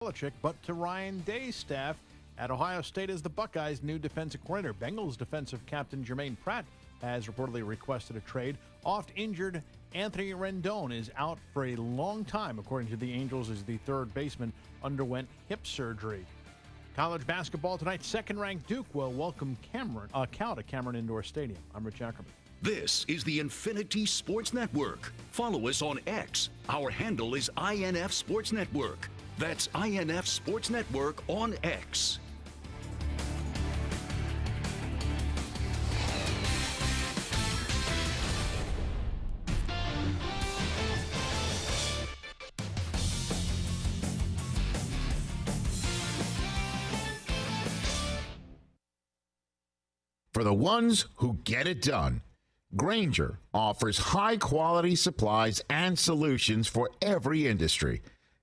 Belichick, but to Ryan Day's staff at Ohio State as the Buckeyes' new defensive coordinator. Bengals defensive captain Jermaine Pratt has reportedly requested a trade. Oft-injured Anthony Rendon is out for a long time, according to the Angels, as the third baseman underwent hip surgery. College basketball tonight, second-ranked Duke will welcome Cal to Cameron Indoor Stadium. I'm Rich Ackerman. This is the Infinity Sports Network. Follow us on X. Our handle is INF Sports Network. That's INF Sports Network on X. For the ones who get it done, Grainger offers high-quality supplies and solutions for every industry,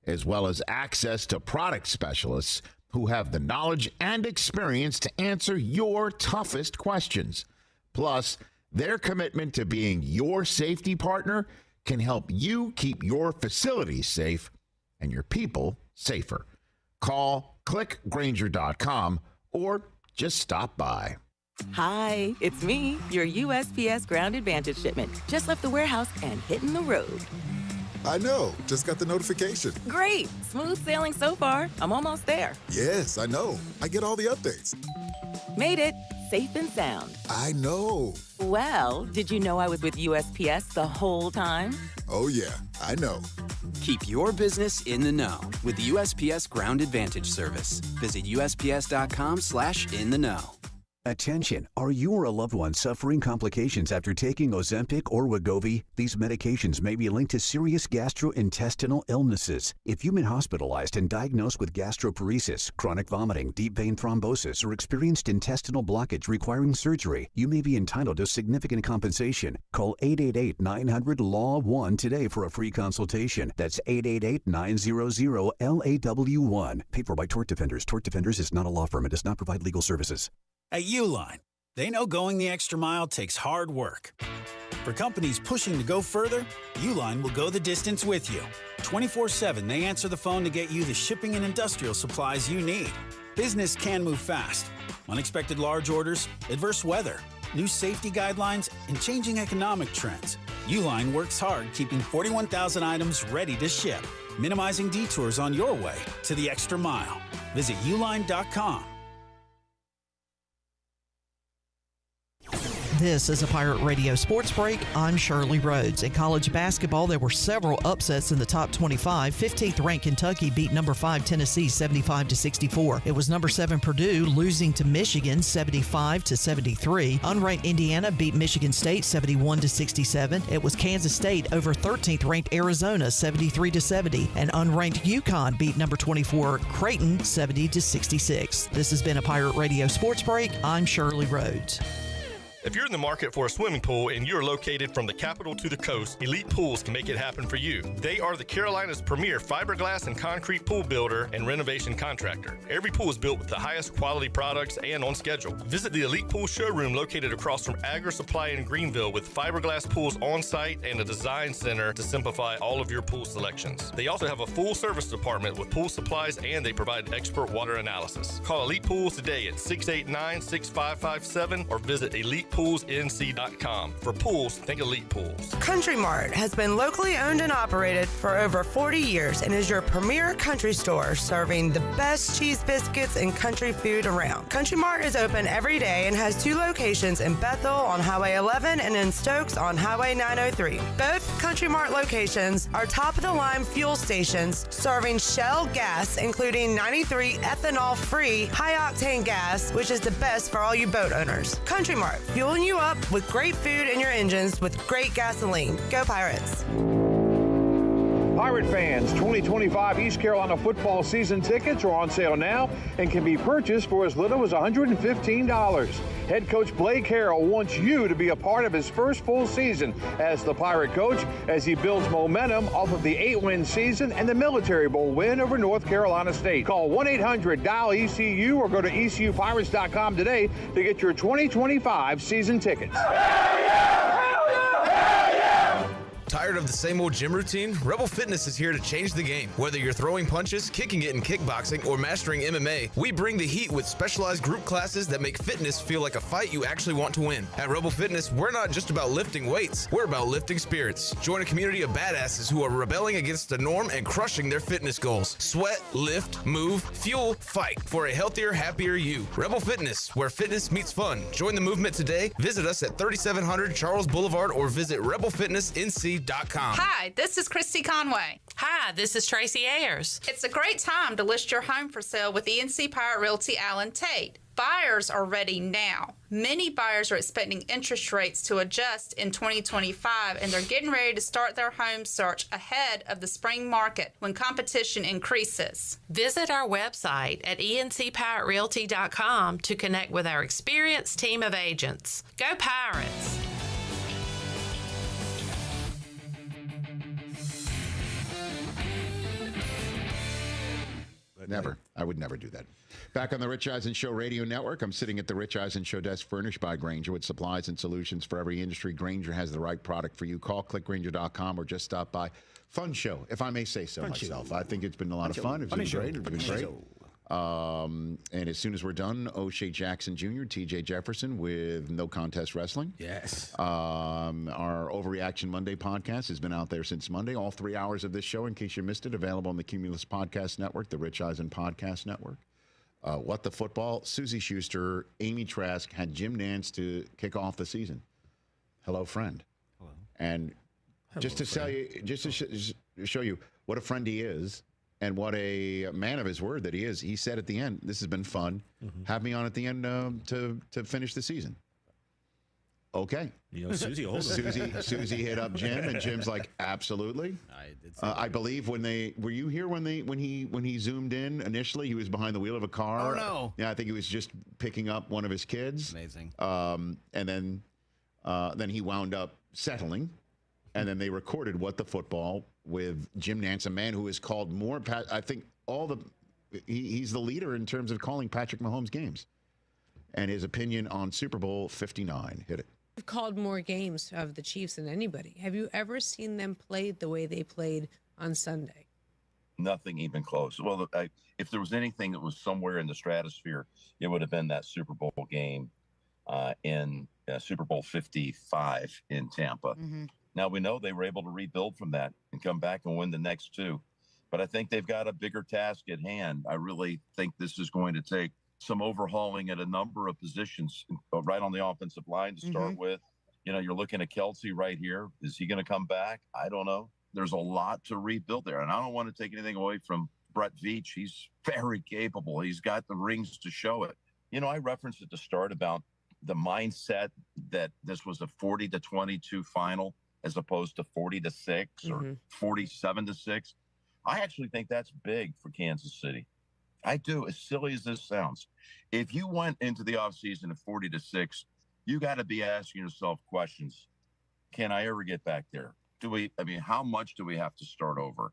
as well as access to product specialists who have the knowledge and experience to answer your toughest questions. Plus, their commitment to being your safety partner can help you keep your facilities safe and your people safer. Call clickgrainger.com or just stop by. Hi, it's me, your USPS Ground Advantage shipment. Just left the warehouse and hitting the road. I know. Just got the notification. Great. Smooth sailing so far. I'm almost there. Yes, I know. I get all the updates. Made it. Safe and sound. I know. Well, did you know I was with USPS the whole time? Oh, yeah. I know. Keep your business in the know with the USPS Ground Advantage service. Visit USPS.com/in-the-know. Attention, are you or a loved one suffering complications after taking Ozempic or Wegovy? These medications may be linked to serious gastrointestinal illnesses. If you've been hospitalized and diagnosed with gastroparesis, chronic vomiting, deep vein thrombosis, or experienced intestinal blockage requiring surgery, you may be entitled to significant compensation. Call 888-900-LAW-1 today for a free consultation. That's 888-900-LAW1. Paid for by Tort Defenders. Tort Defenders is not a law firm and does not provide legal services. At Uline, they know going the extra mile takes hard work. For companies pushing to go further, Uline will go the distance with you. 24/7, they answer the phone to get you the shipping and industrial supplies you need. Business can move fast. Unexpected large orders, adverse weather, new safety guidelines, and changing economic trends. Uline works hard keeping 41,000 items ready to ship, minimizing detours on your way to the extra mile. Visit uline.com. This is a Pirate Radio Sports Break. I'm Shirley Rhodes. In college basketball, there were several upsets in the top 25. 15th ranked Kentucky beat number 5 Tennessee 75-64. It was number 7 Purdue losing to Michigan 75-73. Unranked Indiana beat Michigan State 71-67. It was Kansas State over 13th ranked Arizona 73-70. And unranked UConn beat number 24 Creighton 70-66. This has been a Pirate Radio Sports Break. I'm Shirley Rhodes. If you're in the market for a swimming pool and you're located from the capital to the coast, Elite Pools can make it happen for you. They are the Carolina's premier fiberglass and concrete pool builder and renovation contractor. Every pool is built with the highest quality products and on schedule. Visit the Elite Pool showroom located across from Agri Supply in Greenville with fiberglass pools on site and a design center to simplify all of your pool selections. They also have a full service department with pool supplies and they provide expert water analysis. Call Elite Pools today at 689-6557 or visit ElitePoolsNC.com. For pools, think Elite Pools. Country Mart has been locally owned and operated for over 40 years and is your premier country store serving the best cheese biscuits and country food around. Country Mart is open every day and has 2 locations in Bethel on Highway 11 and in Stokes on Highway 903. Both Country Mart locations are top-of-the-line fuel stations serving Shell gas, including 93 ethanol-free high-octane gas, which is the best for all you boat owners. Country Mart, fueling you up with great food in your engines with great gasoline. Go Pirates! Pirate fans, 2025 East Carolina football season tickets are on sale now and can be purchased for as little as $115. Head coach Blake Harrell wants you to be a part of his first full season as the Pirate coach as he builds momentum off of the 8-win season and the Military Bowl win over North Carolina State. Call 1-800-DIAL-ECU or go to ECUPirates.com today to get your 2025 season tickets. Hell yeah! Hell yeah! Hell yeah! Tired of the same old gym routine? Rebel Fitness is here to change the game. Whether you're throwing punches, kicking it in kickboxing, or mastering MMA, we bring the heat with specialized group classes that make fitness feel like a fight you actually want to win. At Rebel Fitness, we're not just about lifting weights, we're about lifting spirits. Join a community of badasses who are rebelling against the norm and crushing their fitness goals. Sweat, lift, move, fuel, fight for a healthier, happier you. Rebel Fitness, where fitness meets fun. Join the movement today. Visit us at 3700 Charles Boulevard or visit rebelfitnessnc.com. Hi, this is Christy Conway. Hi, this is Tracy Ayers. It's a great time to list your home for sale with ENC Pirate Realty Allen Tate. Buyers are ready now. Many buyers are expecting interest rates to adjust in 2025, and they're getting ready to start their home search ahead of the spring market when competition increases. Visit our website at encpiraterealty.com to connect with our experienced team of agents. Go Pirates! Never. I would never do that. Back on the Rich Eisen Show Radio Network, I'm sitting at the Rich Eisen Show desk furnished by Grainger with supplies and solutions for every industry. Grainger has the right product for you. Call clickgrainger.com or just stop by. Fun show, if I may say so myself. I think it's been a lot of fun. It's been great. It's been great. And as soon as we're done, O'Shea Jackson Jr., TJ Jefferson with No Contest Wrestling. Yes. Our Overreaction Monday podcast has been out there since Monday. All 3 hours of this show, in case you missed it, available on the Cumulus Podcast Network, the Rich Eisen Podcast Network. What the Football, Susie Schuster, Amy Trask had Jim Nance to kick off the season. Hello, friend. Hello. And just to tell you, just to show you what a friend he is, and what a man of his word that he is. He said at the end, this has been fun. Have me on at the end to finish the season. Okay. You know, Susie hit up Jim, and Jim's like, absolutely. I did. I believe were you here when he zoomed in initially? He was behind the wheel of a car. Oh, no. Yeah, I think he was just picking up one of his kids. Amazing. And then he wound up settling. And then they recorded What the Football with Jim Nance, a man who has called more. I think he's the leader in terms of calling Patrick Mahomes games. And his opinion on Super Bowl 59. Hit it. I've called more games of the Chiefs than anybody. Have you ever seen them play the way they played on Sunday? Nothing even close. Well, if there was anything that was somewhere in the stratosphere, it would have been that Super Bowl game in Super Bowl 55 in Tampa. Mm-hmm. Now, we know they were able to rebuild from that and come back and win the next two. But I think they've got a bigger task at hand. I really think this is going to take some overhauling at a number of positions, right on the offensive line to start with. You know, you're looking at Kelsey right here. Is he going to come back? I don't know. There's a lot to rebuild there. And I don't want to take anything away from Brett Veach. He's very capable. He's got the rings to show it. You know, I referenced at the start about the mindset that this was a 40-22 final, as opposed to 40-6 or 47-6. I actually think that's big for Kansas City. I do, as silly as this sounds. If you went into the offseason at 40-6, you got to be asking yourself questions. Can I ever get back there? How much do we have to start over?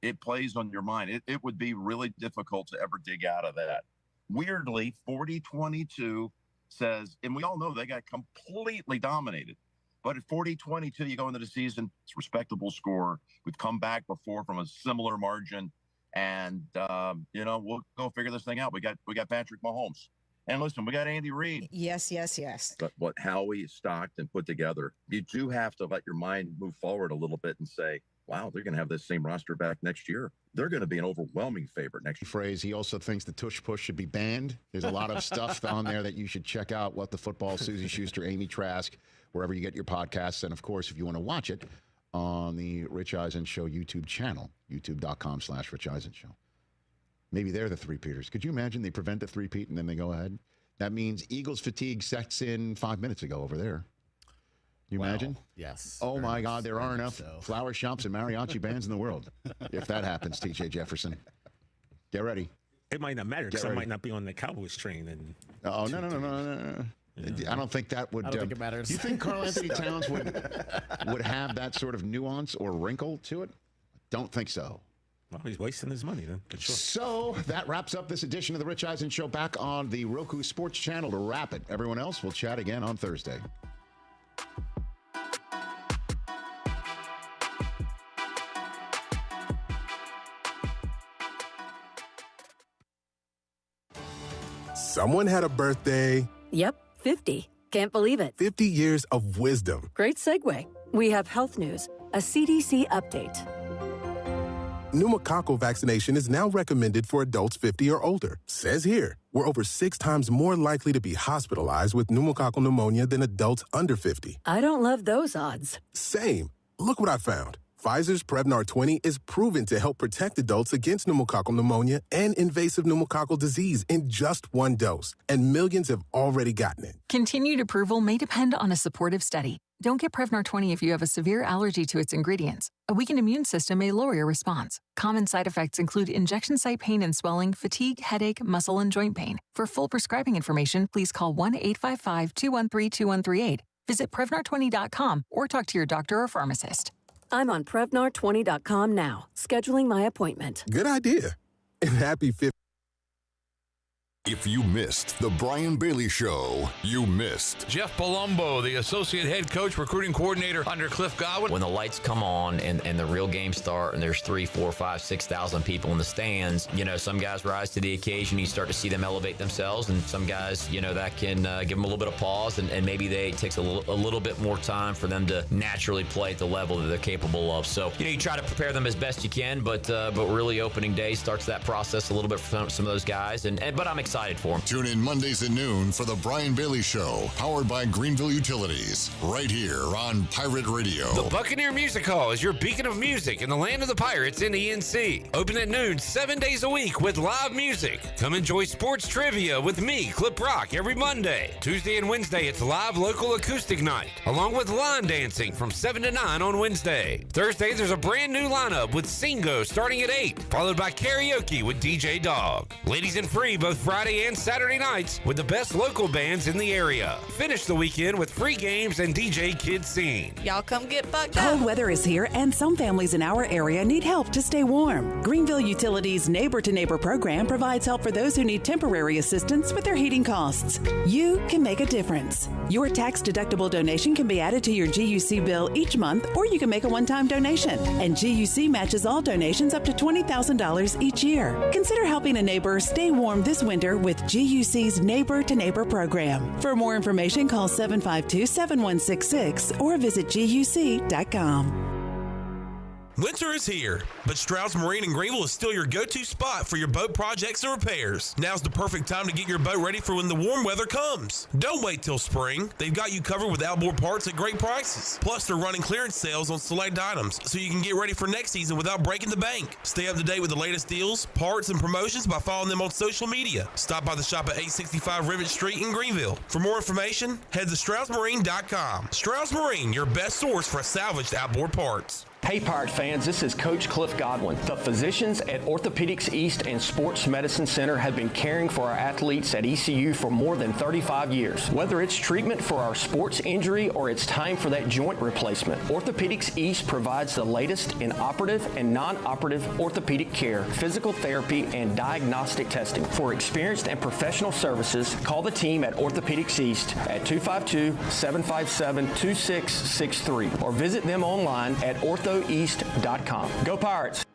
It plays on your mind. It would be really difficult to ever dig out of that. Weirdly, 40-22 says, and we all know they got completely dominated. But at 40-22, you go into the season, it's a respectable score. We've come back before from a similar margin. And, we'll go figure this thing out. We got Patrick Mahomes. And listen, we got Andy Reid. Yes. But what Howie stocked and put together, you do have to let your mind move forward a little bit and say, wow, they're going to have this same roster back next year. They're going to be an overwhelming favorite next year. Phrase. He also thinks the tush push should be banned. There's a lot of stuff on there that you should check out. What the Football, Susie Schuster, Amy Trask, wherever you get your podcasts. And, of course, if you want to watch it on the Rich Eisen Show YouTube channel, youtube.com/Rich Eisen Show. Maybe they're the three-peaters. Could you imagine they prevent the three-peat and then they go ahead? That means Eagles fatigue sets in 5 minutes ago over there. You imagine? Yes. Oh, my God, there are enough flower shops and mariachi bands in the world. If that happens, TJ Jefferson. Get ready. It might not matter because I might not be on the Cowboys train. And no. I don't think that would. I don't think it matters. Do you think Karl Anthony Towns would have that sort of nuance or wrinkle to it? Don't think so. Well, he's wasting his money then. For sure. So that wraps up this edition of the Rich Eisen Show, back on the Roku Sports Channel to wrap it. Everyone else will chat again on Thursday. Someone had a birthday. Yep, 50. Can't believe it. 50 years of wisdom. Great segue. We have health news, a CDC update. Pneumococcal vaccination is now recommended for adults 50 or older. Says here, we're over 6 times more likely to be hospitalized with pneumococcal pneumonia than adults under 50. I don't love those odds. Same. Look what I found. Pfizer's Prevnar 20 is proven to help protect adults against pneumococcal pneumonia and invasive pneumococcal disease in just 1 dose, and millions have already gotten it. Continued approval may depend on a supportive study. Don't get Prevnar 20 if you have a severe allergy to its ingredients. A weakened immune system may lower your response. Common side effects include injection site pain and swelling, fatigue, headache, muscle, and joint pain. For full prescribing information, please call 1-855-213-2138. Visit Prevnar20.com or talk to your doctor or pharmacist. I'm on Prevnar20.com now, scheduling my appointment. Good idea. And happy 50th. If you missed the Brian Bailey Show, you missed Jeff Palumbo, the associate head coach, recruiting coordinator under Cliff Godwin. When the lights come on and the real game start and there's 3, 4, 5, 6,000 people in the stands, you know, some guys rise to the occasion. You start to see them elevate themselves, and some guys, you know, that can give them a little bit of pause, and maybe it takes a little bit more time for them to naturally play at the level that they're capable of. So, you know, you try to prepare them as best you can, but really opening day starts that process a little bit for some of those guys, but I'm excited for them. Tune in Mondays at noon for the Brian Bailey Show, powered by Greenville Utilities, right here on Pirate Radio. The Buccaneer Music Hall is your beacon of music in the land of the Pirates in ENC. Open at noon 7 days a week with live music. Come enjoy sports trivia with me, Clip Rock, every Monday. Tuesday and Wednesday, it's live local acoustic night, along with line dancing from 7 to 9 on Wednesday. Thursday, there's a brand new lineup with Singo starting at 8, followed by karaoke with DJ Dog. Ladies and free both Friday and Saturday nights with the best local bands in the area. Finish the weekend with free games and DJ Kids Scene. Y'all come get bucked up. Cold weather is here, and some families in our area need help to stay warm. Greenville Utilities' Neighbor to Neighbor program provides help for those who need temporary assistance with their heating costs. You can make a difference. Your tax-deductible donation can be added to your GUC bill each month, or you can make a one-time donation. And GUC matches all donations up to $20,000 each year. Consider helping a neighbor stay warm this winter with GUC's Neighbor to Neighbor program. For more information, call 752-7166 or visit GUC.com. Winter is here, but Stroud's Marine in Greenville is still your go-to spot for your boat projects and repairs. Now's the perfect time to get your boat ready for when the warm weather comes. Don't wait till spring. They've got you covered with outboard parts at great prices. Plus, they're running clearance sales on select items, so you can get ready for next season without breaking the bank. Stay up to date with the latest deals, parts, and promotions by following them on social media. Stop by the shop at 865 Rivet Street in Greenville. For more information, head to StroudsMarine.com. Stroud's Marine, your best source for salvaged outboard parts. Hey Pirate fans, this is Coach Cliff Godwin. The physicians at Orthopedics East and Sports Medicine Center have been caring for our athletes at ECU for more than 35 years. Whether it's treatment for our sports injury or it's time for that joint replacement, Orthopedics East provides the latest in operative and non-operative orthopedic care, physical therapy, and diagnostic testing. For experienced and professional services, call the team at Orthopedics East at 252-757-2663 or visit them online at orthoeast.com. Go Pirates!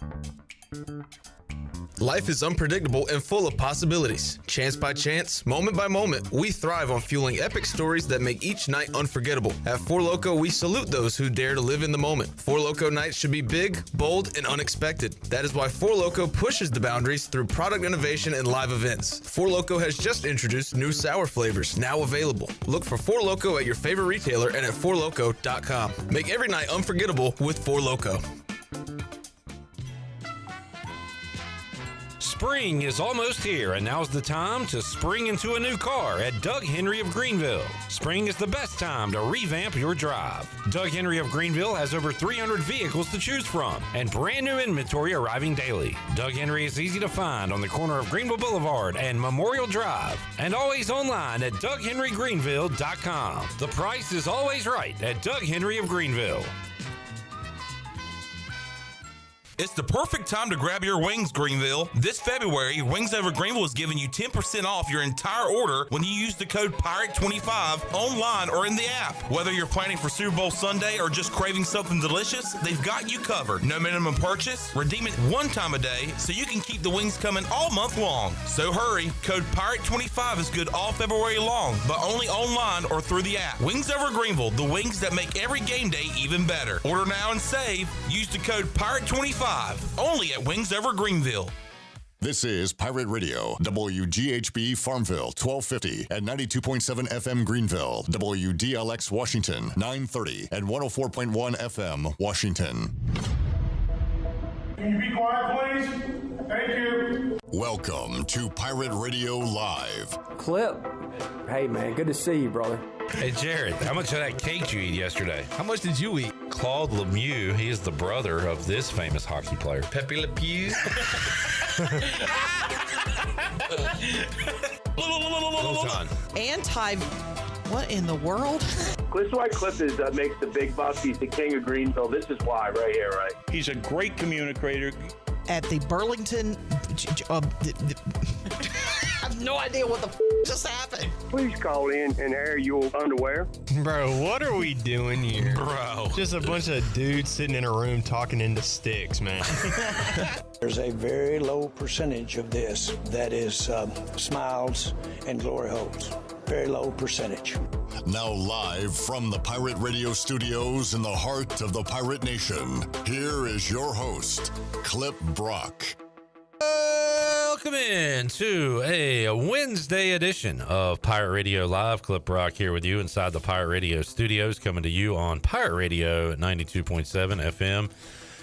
Life is unpredictable and full of possibilities. Chance by chance, moment by moment, we thrive on fueling epic stories that make each night unforgettable. At Four Loko, we salute those who dare to live in the moment. Four Loko nights should be big, bold, and unexpected. That is why Four Loko pushes the boundaries through product innovation and live events. Four Loko has just introduced new sour flavors, now available. Look for Four Loko at your favorite retailer and at fourloko.com. Make every night unforgettable with Four Loko. Spring is almost here, and now's the time to spring into a new car at Doug Henry of Greenville. Spring is the best time to revamp your drive. Doug Henry of Greenville has over 300 vehicles to choose from and brand new inventory arriving daily. Doug Henry is easy to find on the corner of Greenville Boulevard and Memorial Drive, and always online at DougHenryGreenville.com. The price is always right at Doug Henry of Greenville. It's the perfect time to grab your wings, Greenville. This February, Wings Over Greenville is giving you 10% off your entire order when you use the code PIRATE25 online or in the app. Whether you're planning for Super Bowl Sunday or just craving something delicious, they've got you covered. No minimum purchase. Redeem it one time a day so you can keep the wings coming all month long. So hurry. Code PIRATE25 is good all February long, but only online or through the app. Wings Over Greenville, the wings that make every game day even better. Order now and save. Use the code PIRATE25 only at Wings Over Greenville. This is Pirate Radio, WGHB Farmville, 1250 and 92.7 FM Greenville, WDLX Washington, 930 and 104.1 FM Washington. Can you be quiet, please? Thank you. Welcome to Pirate Radio Live. Clip. Hey, man, good to see you, brother. Hey, Jared, how much of that cake did you eat yesterday? How much did you eat? Claude Lemieux, he is the brother of this famous hockey player. Pepe Le Pew. What in the world? This is why Clip makes the big bucks. He's the king of Greenville. This is why right here, right? He's a great communicator. At the Burlington... I have no idea what the just happened. Please call in and air your underwear. Bro, what are we doing here? Bro. Just a bunch of dudes sitting in a room talking into sticks, man. There's a very low percentage of this that is smiles and glory holes. Very low percentage. Now live from the Pirate Radio studios in the heart of the Pirate Nation, here is your host, Clip Brock. Welcome in to a Wednesday edition of Pirate Radio Live. Clip Rock here with you inside the Pirate Radio studios, coming to you on Pirate Radio at 92.7 FM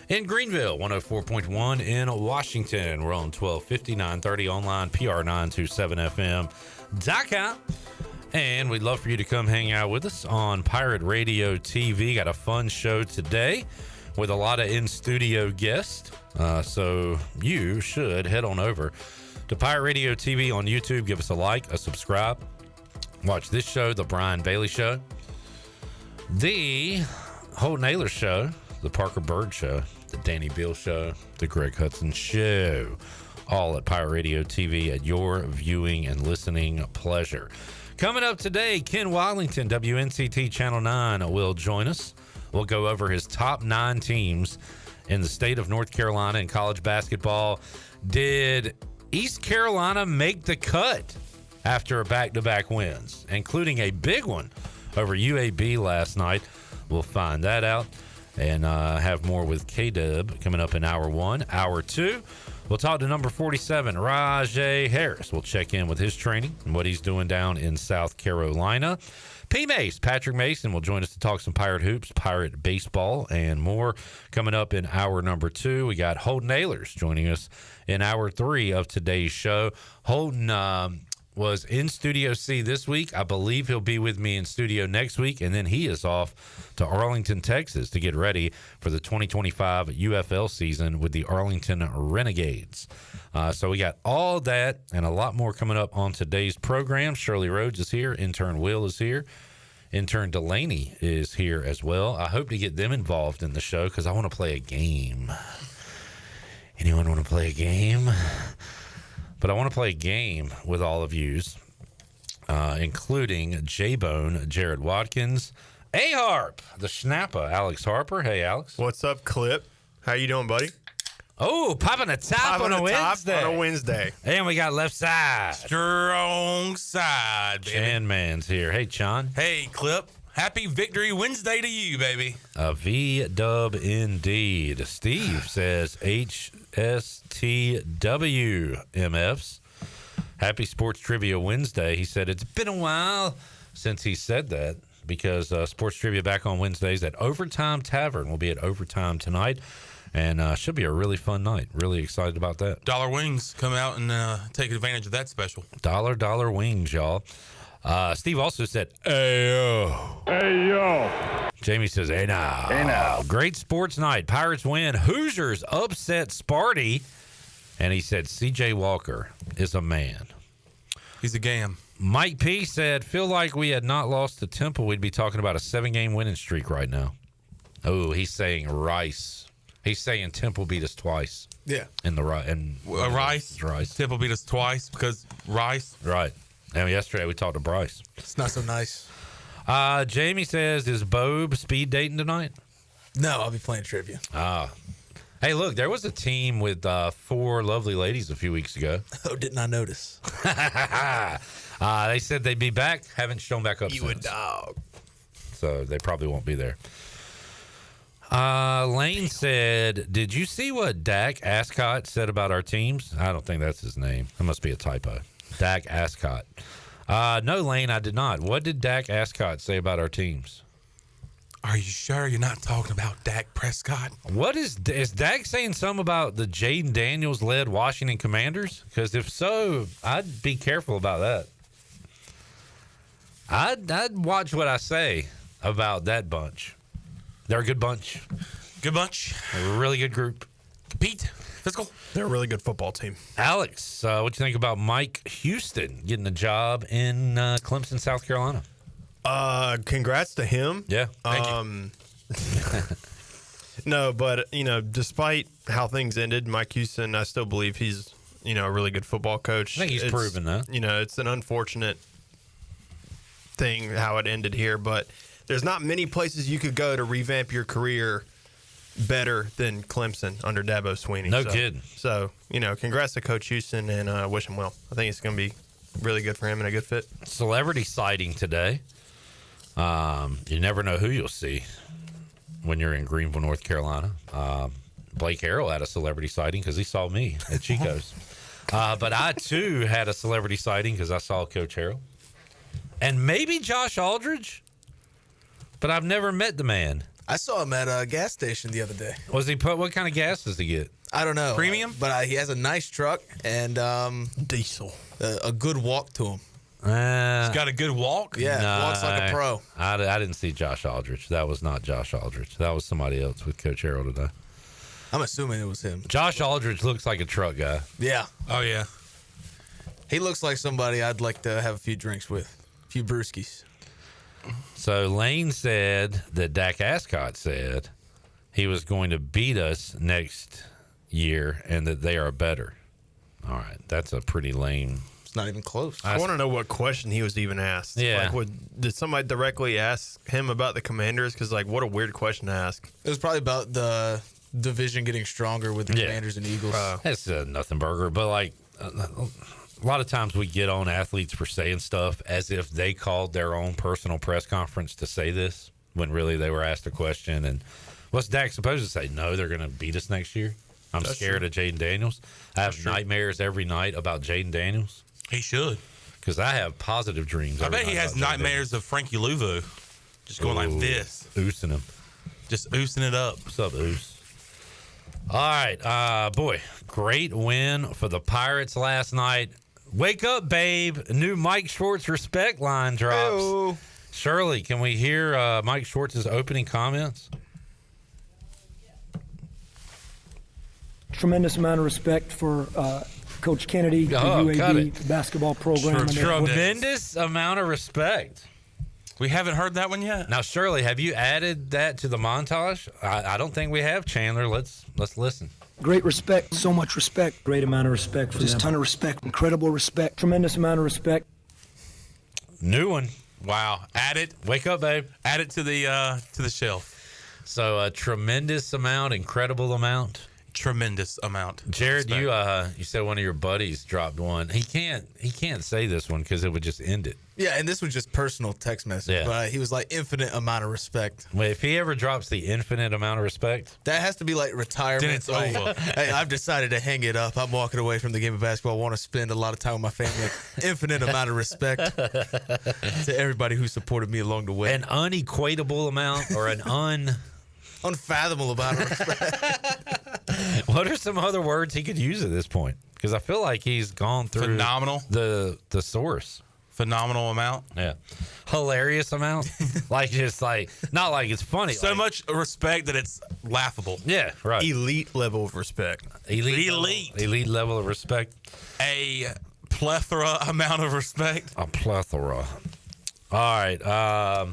in Greenville, 104.1 in Washington. We're on 1250, 930 online, PR927FM.com. And we'd love for you to come hang out with us on Pirate Radio TV. Got a fun show today with a lot of in-studio guests. So you should head on over to Pirate Radio TV on YouTube. Give us a like, a subscribe. Watch this show, The Brian Bailey Show, The Holton Ahlers Show, The Parker Bird Show, The Danny Beal Show, The Greg Hudson Show. All at Pirate Radio TV at your viewing and listening pleasure. Coming up today, Ken Watlington, WNCT Channel 9, will join us. We'll go over his top 9 teams in the state of North Carolina in college basketball. Did East Carolina make the cut after a back-to-back wins, including a big one over UAB last night? We'll find that out and have more with K-Dub coming up in Hour 1. Hour 2, we'll talk to number 47, Rahjai Harris. We'll check in with his training and what he's doing down in South Carolina. Patrick Mason will join us to talk some Pirate hoops, Pirate baseball, and more coming up in hour number 2. We got Holton Ahlers joining us in hour 3 of today's show. Holton was in Studio C this week. I believe he'll be with me in studio next week, and then he is off to Arlington, Texas to get ready for the 2025 UFL season with the Arlington Renegades. So we got all that and a lot more coming up on today's program. Shirley Rhodes is here. Intern Will is here. Intern Delaney is here as well. I hope to get them involved in the show because I want to play a game. Anyone want to play a game? But I want to play a game with all of yous, including J-Bone, Jared Watkins, A-Harp, the Schnappa, Alex Harper. Hey, Alex. What's up, Clip? How you doing, buddy? Oh, popping a top on a Wednesday. On a Wednesday. And we got left side. Strong side, baby. Chan Man's here. Hey, Chan. Hey, Clip. Happy Victory Wednesday to you, baby. A V-dub indeed. Steve says HSTWMFs. Happy Sports Trivia Wednesday. He said it's been a while since he said that because Sports Trivia back on Wednesdays at Overtime Tavern. We'll be at Overtime tonight. And should be a really fun night. Really excited about that. Dollar Wings, come out and take advantage of that special. Dollar Wings, y'all. Steve also said, "Ayo." Ayo. Jamie says, "Hey now." Hey now. Great sports night. Pirates win. Hoosiers upset Sparty. And he said, CJ Walker is a man. He's a gam. Mike P said, feel like we had not lost to Temple. We'd be talking about a 7-game winning streak right now. Oh, he's saying Rice. He's saying Temple beat us twice. Yeah. In the Rice. Temple beat us twice because Rice. Right. And yesterday we talked to Bryce. It's not so nice. Jamie says, is Bobe speed dating tonight? No, I'll be playing trivia. Hey, look, there was a team with 4 lovely ladies a few weeks ago. Oh, didn't I notice? They said they'd be back. Haven't shown back up You since. a dog. So they probably won't be there. Lane said, did you see what Dak Ascot said about our teams? I don't think that's his name. That must be a typo. Dak Ascot. No, Lane, I did not. What did Dak Ascot say about our teams? Are you sure you're not talking about Dak Prescott? What is Dak saying something about the Jaden Daniels led Washington Commanders? Because if so, I'd be careful about that. I'd watch what I say about that bunch. They're a good bunch. Good bunch. A really good group. Compete. Physical. They're a really good football team. Alex, what you think about Mike Houston getting a job in Clemson, South Carolina? Congrats to him. Yeah. Thank you. No, but despite how things ended, Mike Houston, I still believe he's a really good football coach. I think he's proven that. It's an unfortunate thing how it ended here, but there's not many places you could go to revamp your career better than Clemson under Dabo Swinney. No kidding. So, congrats to Coach Houston and wish him well. I think it's going to be really good for him and a good fit. Celebrity sighting today. You never know who you'll see when you're in Greenville, North Carolina. Blake Harrell had a celebrity sighting because he saw me at Chico's. But I, too, had a celebrity sighting because I saw Coach Harrell. And maybe Josh Aldridge, but I've never met the man. I saw him at a gas station the other day. Was he what kind of gas does he get? I don't know. Premium? But he has a nice truck and diesel. A good walk to him. He's got a good walk? Yeah, walks like a pro. I didn't see Josh Aldridge. That was not Josh Aldridge. That was somebody else with Coach Harrell today. I'm assuming it was him. Josh Aldridge looks like a truck guy. Yeah. Oh, yeah. He looks like somebody I'd like to have a few drinks with. A few brewskis. So Lane said that Dak Ascot said he was going to beat us next year and that they are better. All right. That's a pretty lame. It's not even close. I want to know what question he was even asked. Yeah. Did somebody directly ask him about the Commanders? Because, what a weird question to ask. It was probably about the division getting stronger with the Commanders and Eagles. That's a nothing burger. But, a lot of times we get on athletes for saying stuff as if they called their own personal press conference to say this when really they were asked a question. And what's Dak supposed to say? No, they're going to beat us next year. I'm scared of Jaden Daniels. I have nightmares every night about Jaden Daniels. He should. Because I have positive dreams. I bet he has nightmares of Frankie Louvu. Just going like this. Oosing him. Just oosing it up. What's up, Oos? All right. Boy, great win for the Pirates last night. Wake up, babe. A new Mike Schwartz respect line drops. Hey-o. Shirley, can we hear Mike Schwartz's opening comments? Tremendous amount of respect for Coach Kennedy, the UAB basketball program. Tremendous amount of respect. We haven't heard that one yet. Now, Shirley, have you added that to the montage? I don't think we have, Chandler. Let's listen. Great respect, so much respect. Great amount of respect for them. Just ton of respect, incredible respect, tremendous amount of respect. New one. Wow. Add it. Wake up, babe. Add it to the shelf. So a tremendous amount, incredible amount. Tremendous amount. Jared, you said one of your buddies dropped one. He can't say this one because it would just end it. Yeah, and this was just personal text message. Yeah. But he was like infinite amount of respect. Wait, if he ever drops the infinite amount of respect, that has to be like retirement. Then it's over. Hey, I've decided to hang it up. I'm walking away from the game of basketball. I want to spend a lot of time with my family. Infinite amount of respect to everybody who supported me along the way. An unequatable amount or an unfathomable amount of respect. What are some other words he could use at this point? Because I feel like he's gone through phenomenal the source. Phenomenal amount. Yeah. Hilarious amount. Not like it's funny. So much respect that it's laughable. Yeah, right. Elite level of respect. Elite level of respect. A plethora amount of respect. A plethora. All right.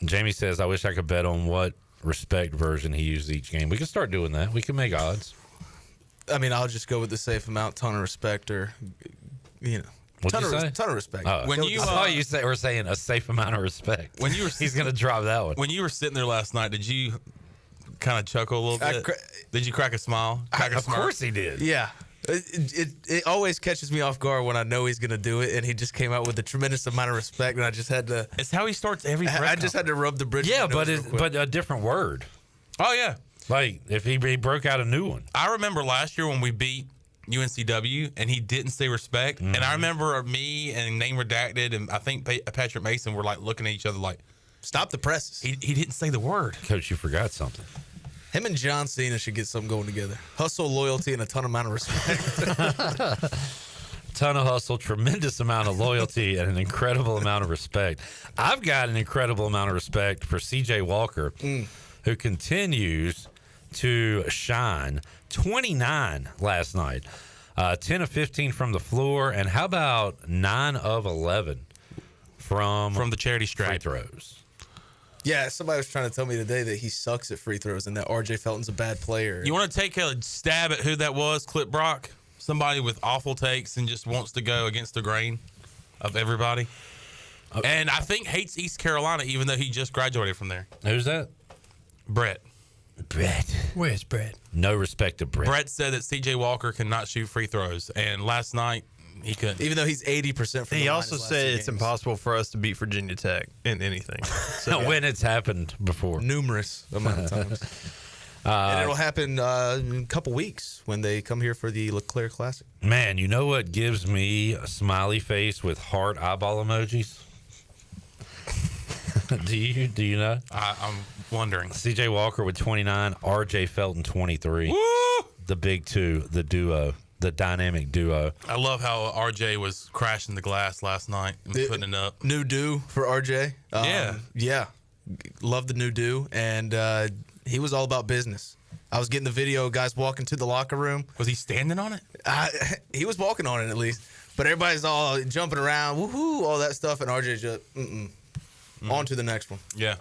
Jamie says, I wish I could bet on what respect version he used each game. We can start doing that. We can make odds. I mean, I'll just go with the safe amount, ton of respect, or What'd you say? Ton of respect. Oh. When I thought you were saying a safe amount of respect. When you were, he's going to drop that one. When you were sitting there last night, did you kind of chuckle a little bit? Did you crack a smile? Of course he did. Yeah. It always catches me off guard when I know he's going to do it, and he just came out with a tremendous amount of respect, and I just had to. It's how he starts every. I just had to rub the bridge. Yeah, but a different word. Oh yeah, like if he broke out a new one. I remember last year when we beat UNCW, and he didn't say respect, and I remember me and Name Redacted, and I think Patrick Mason were like looking at each other like, "Stop the presses." He didn't say the word. Coach, you forgot something. Him and John Cena should get something going together. Hustle, loyalty, and a ton amount of respect. Ton of hustle, tremendous amount of loyalty, and an incredible amount of respect. I've got an incredible amount of respect for C.J. Walker, who continues to shine. 29 last night, 10 of 15 from the floor, and how about 9 of 11 from the charity stripe free throws? Yeah, somebody was trying to tell me today that he sucks at free throws and that R.J. Felton's a bad player. You want to take a stab at who that was, Clip Brock? Somebody with awful takes and just wants to go against the grain of everybody. And I think hates East Carolina, even though he just graduated from there. Who's that? Brett. Where's Brett? No respect to Brett. Brett said that C.J. Walker cannot shoot free throws, and last night he couldn't. Even though he's 80% from He the line also his last said two it's games. impossible for us to beat Virginia Tech in anything. So, when it's happened before. Numerous amount of times. And it'll happen in a couple weeks when they come here for the LeClaire Classic. Man, you know what gives me a smiley face with heart eyeball emojis? Do you know? I'm wondering. C.J. Walker with 29, R.J. Felton 23. Woo! The big two, the duo, the dynamic duo. I love how RJ was crashing the glass last night and putting it up. New do for RJ. Yeah. Love the new do. And he was all about business. I was getting the video of guys walking to the locker room. Was he standing on it? He was walking on it at least. But everybody's all jumping around, woohoo, all that stuff. And RJ's just, on to the next one. Yeah.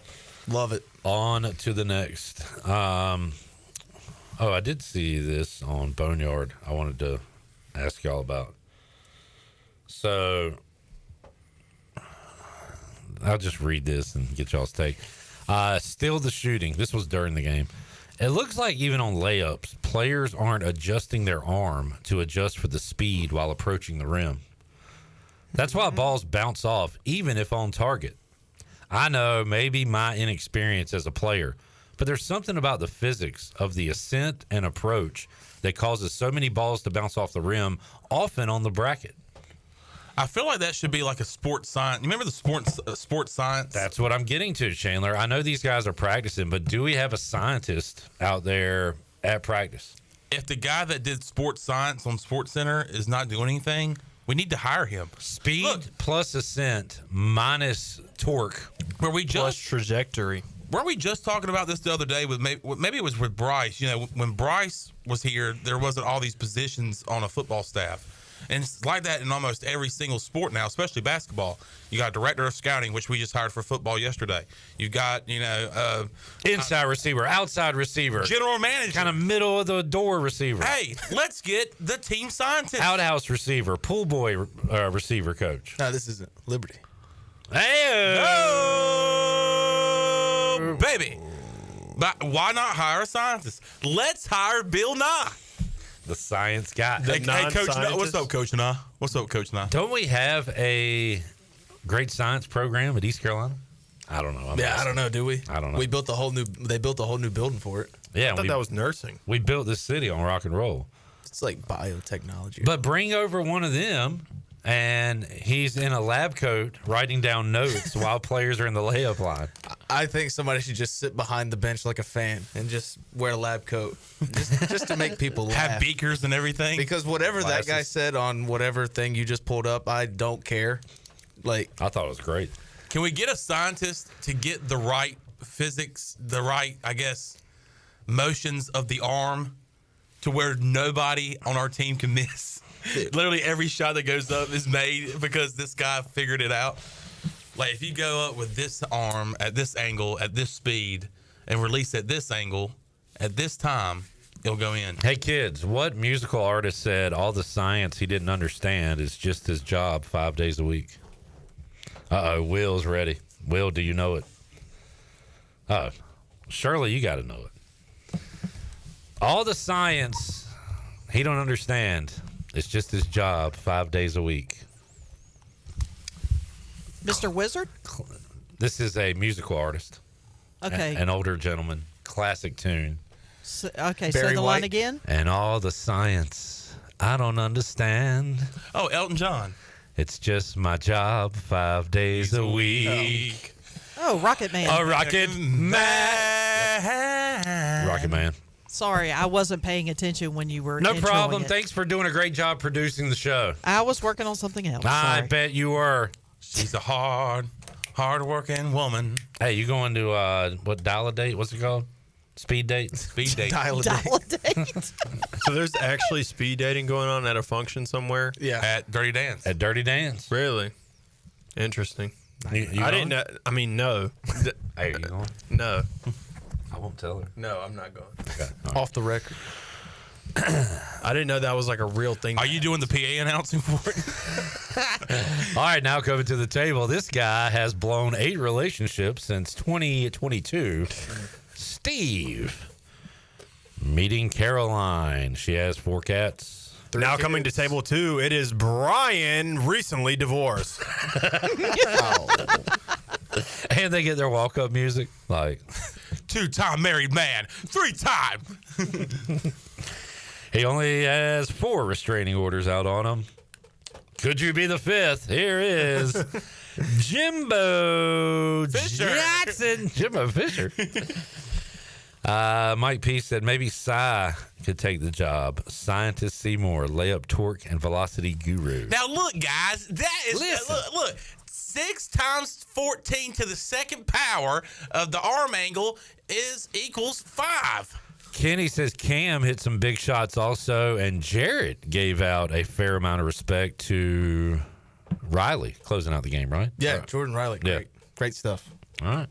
Love it. On to the next. I did see this on Boneyard. I wanted to ask y'all about. So I'll just read this and get y'all's take. Still the shooting. This was during the game. It looks like even on layups, players aren't adjusting their arm to adjust for the speed while approaching the rim. That's why balls bounce off, even if on target. I know maybe my inexperience as a player, but there's something about the physics of the ascent and approach that causes so many balls to bounce off the rim, often on the bracket. I feel like that should be like a sports science. You remember the sports science? That's what I'm getting to, Chandler. I know these guys are practicing, but do we have a scientist out there at practice? If the guy that did sports science on SportsCenter is not doing anything, we need to hire him. Speed plus ascent minus torque plus trajectory. Were we just talking about this the other day with maybe it was with Bryce? You know, when Bryce was here, there wasn't all these positions on a football staff. And it's like that in almost every single sport now, especially basketball. You got director of scouting, which we just hired for football yesterday. You got, inside receiver, outside receiver, general manager, kind of middle of the door receiver. Hey, let's get the team scientist. Outhouse receiver, pool boy receiver coach. No, this isn't Liberty. Hey, baby. But why not hire a scientist? Let's hire Bill Nye. The science guy. Hey, Coach Nah. What's up, Coach Nah? What's up, Coach Nah? Don't we have a great science program at East Carolina? I don't know. I don't know. Do we? I don't know. They built a whole new building for it. Yeah, I thought that was nursing. We built this city on rock and roll. It's like biotechnology. But bring over one of them, and he's in a lab coat writing down notes while players are in the layup line. I think somebody should just sit behind the bench like a fan and just wear a lab coat, just to make people laugh. Have beakers and everything. Because whatever that guy said on whatever thing you just pulled up, I don't care. Like, I thought it was great. Can we get a scientist to get the right physics, the right, I guess, motions of the arm to where nobody on our team can miss? Literally every shot that goes up is made because this guy figured it out. Like, if you go up with this arm at this angle, at this speed, and released at this angle, at this time, it'll go in. Hey, kids, what musical artist said all the science he didn't understand is just his job 5 days a week? Uh-oh, Will's ready. Will, do you know it? Shirley, you got to know it. All the science he don't understand is just his job 5 days a week. Mr. Wizard? This is a musical artist. Okay. An older gentleman. Classic tune. Okay, say the line again. And all the science I don't understand. Oh, Elton John. It's just my job 5 days a week. Oh, Rocket Man. Oh, Rocket Man. Rocket Man. Sorry, I wasn't paying attention when you were No problem. it. Thanks for doing a great job producing the show. I was working on something else. I Sorry. bet you were. She's a hard-working woman. Hey, you going to, what, dial a date? What's it called? Speed date? Speed date. Dial a date. So there's actually speed dating going on at a function somewhere? Yeah. At Dirty Dance. At Dirty Dance. Really? Interesting. You I didn't know. I mean, no. Hey, you going? No. I won't tell her. No, I'm not going. Okay. Off the record. I didn't know that was like a real thing. Are you doing the PA announcing for it? All right, now coming to the table. This guy has blown 8 relationships since 2022. Steve. Meeting Caroline. She has 4 cats. Now coming to table 2, it is Brian, recently divorced. And they get their walk-up music. Like, 2-time married man. 3-time. he only has 4 restraining orders out on him. Could you be the 5th? Here is Jimbo Fisher. Jackson. Jimbo Fisher. Mike P said maybe Cy could take the job. Scientist Seymour, layup torque and velocity guru. Now look, guys, that is look. 6 times 14 to the second power of the arm angle equals 5. Kenny says Cam hit some big shots also, and Jarrett gave out a fair amount of respect to Riley closing out the game, right? Yeah, Jordan Riley. Great. Great stuff. All right.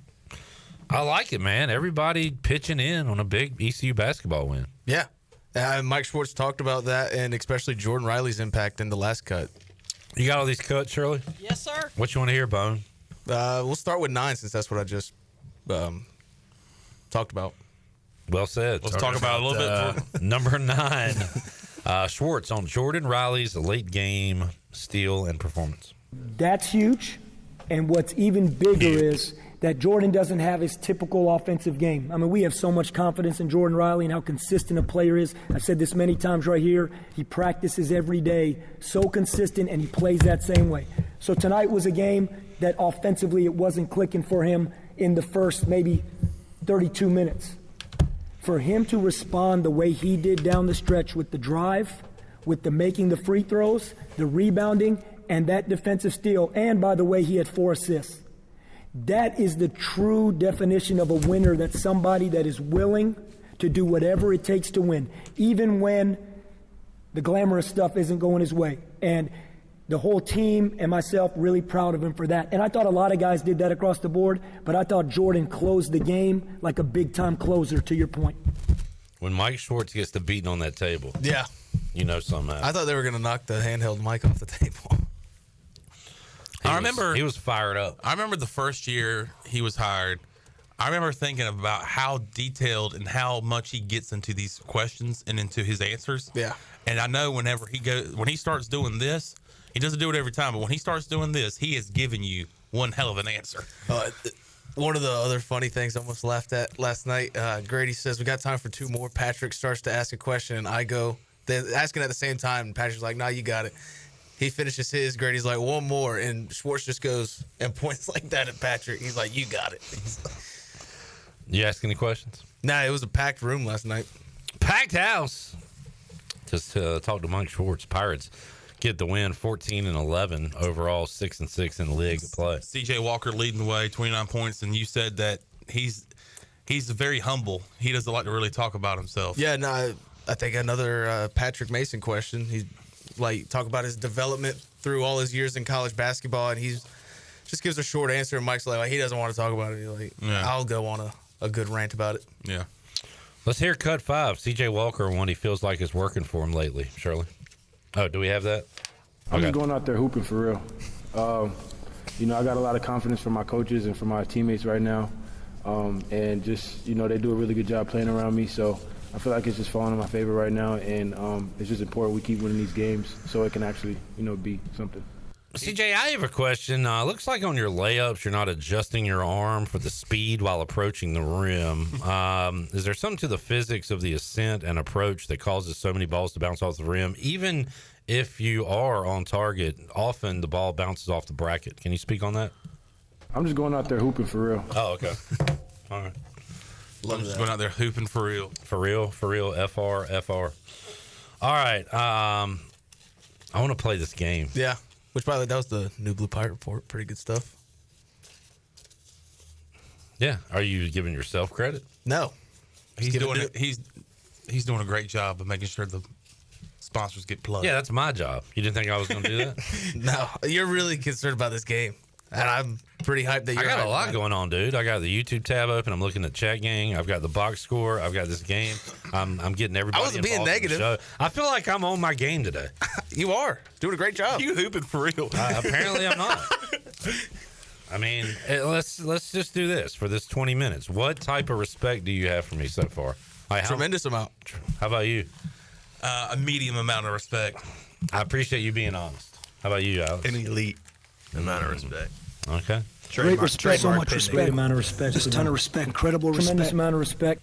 I like it, man. Everybody pitching in on a big ECU basketball win. Yeah. Mike Schwartz talked about that, and especially Jordan Riley's impact in the last cut. You got all these cuts, Shirley? Yes, sir. What you want to hear, Bone? We'll start with 9 since that's what I just talked about. Well said. Let's talk about it a little bit. Number 9, Schwartz on Jordan Riley's late game steal and performance. That's huge. And what's even bigger is that Jordan doesn't have his typical offensive game. I mean, we have so much confidence in Jordan Riley and how consistent a player is. I've said this many times right here. He practices every day, so consistent, and he plays that same way. So tonight was a game that offensively it wasn't clicking for him in the first maybe 32 minutes. For him to respond the way he did down the stretch with the drive, with the making the free throws, the rebounding, and that defensive steal, and by the way, he had 4 assists. That is the true definition of a winner. That's somebody that is willing to do whatever it takes to win, even when the glamorous stuff isn't going his way. And the whole team and myself really proud of him for that. And I thought a lot of guys did that across the board, but I thought Jordan closed the game like a big-time closer, to your point. When Mike Schwartz gets to beating on that table, Yeah. you know something happened. I thought they were going to knock the handheld mic off the table. He was fired up. I remember the first year he was hired. I remember thinking about how detailed and how much he gets into these questions and into his answers. Yeah. And I know when he starts doing this, he doesn't do it every time, but when he starts doing this, he is giving you one hell of an answer. One of the other funny things I almost laughed at last night, Grady says, we got time for 2 more. Patrick starts to ask a question, and I go, they're asking at the same time, and Patrick's like, nah, you got it. He finishes his, Grady's like, 1 more, and Schwartz just goes and points like that at Patrick. He's like, you got it. You ask any questions? Nah, it was a packed room last night. Packed house. Just talk to Mike Schwartz. Pirates get the win, 14-11 overall, 6-6 in the league play. CJ Walker leading the way, 29 points, and you said that he's very humble. He doesn't like to really talk about himself. Yeah, no, I think another Patrick Mason question. He talk about his development through all his years in college basketball, and he's just gives a short answer. And Mike's like he doesn't want to talk about it. He's like, I'll go on a good rant about it. Yeah. Let's hear cut 5. C.J. Walker, one he feels like is working for him lately. Shirley. Oh, do we have that? I'm just going out there hooping for real. I got a lot of confidence from my coaches and from my teammates right now. And just, they do a really good job playing around me. So I feel like it's just falling in my favor right now. And it's just important we keep winning these games so it can actually, be something. CJ, I have a question. Looks like on your layups, you're not adjusting your arm for the speed while approaching the rim. Is there something to the physics of the ascent and approach that causes so many balls to bounce off the rim? Even if you are on target, often the ball bounces off the bracket. Can you speak on that? I'm just going out there hooping for real. Oh, okay. All right. I'm just going out there hooping for real. For real, FR. All right. I want to play this game. Yeah. Which, by the way, that was the New Blue Pirate Report. Pretty good stuff. Yeah. Are you giving yourself credit? No. He's doing it. He's doing a great job of making sure the sponsors get plugged. Yeah, that's my job. You didn't think I was going to do that? No. You're really concerned about this game. And I'm pretty hyped that you're I got a lot about going on, dude. I got the YouTube tab open. I'm looking at Chat Gang. I've got the box score. I've got this game. I'm getting everybody I wasn't being involved in the negative. show. I feel like I'm on my game today. You are. Doing a great job. You hooping for real. Apparently I'm not. I mean, let's just do this for this 20 minutes. What type of respect do you have for me so far? Tremendous amount. How about you? A medium amount of respect. I appreciate you being honest. How about you, Alex? An elite amount of respect. Okay. Great respect. So much respect. Great amount of respect. Just a ton of respect. Incredible respect. Tremendous amount of respect.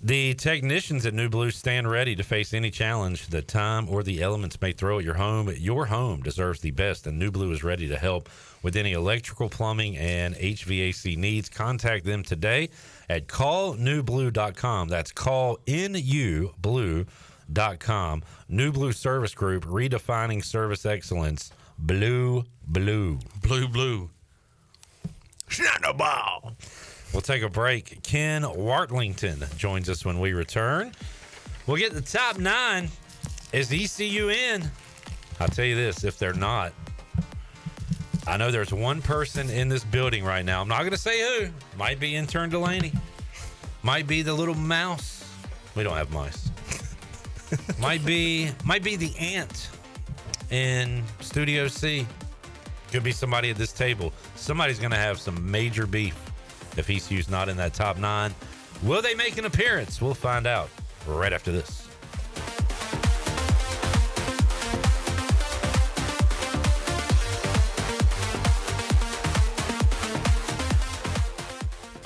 The technicians at New Blue stand ready to face any challenge that time or the elements may throw at your home. Your home deserves the best, and New Blue is ready to help with any electrical, plumbing, and HVAC needs. Contact them today at callnewblue.com. That's callnublue.com. New Blue Service Group, redefining service excellence. Blue. Snap the ball. We'll take a break. Ken Watlington joins us when we return. We'll get the top 9. Is ECU in? I'll tell you this, if they're not, I know there's one person in this building right now. I'm not going to say who. Might be intern Delaney. Might be the little mouse. We don't have mice. might be the ant in Studio C. Could be somebody at this table. Somebody's going to have some major beef if ECU's not in that top 9. Will they make an appearance? We'll find out right after this.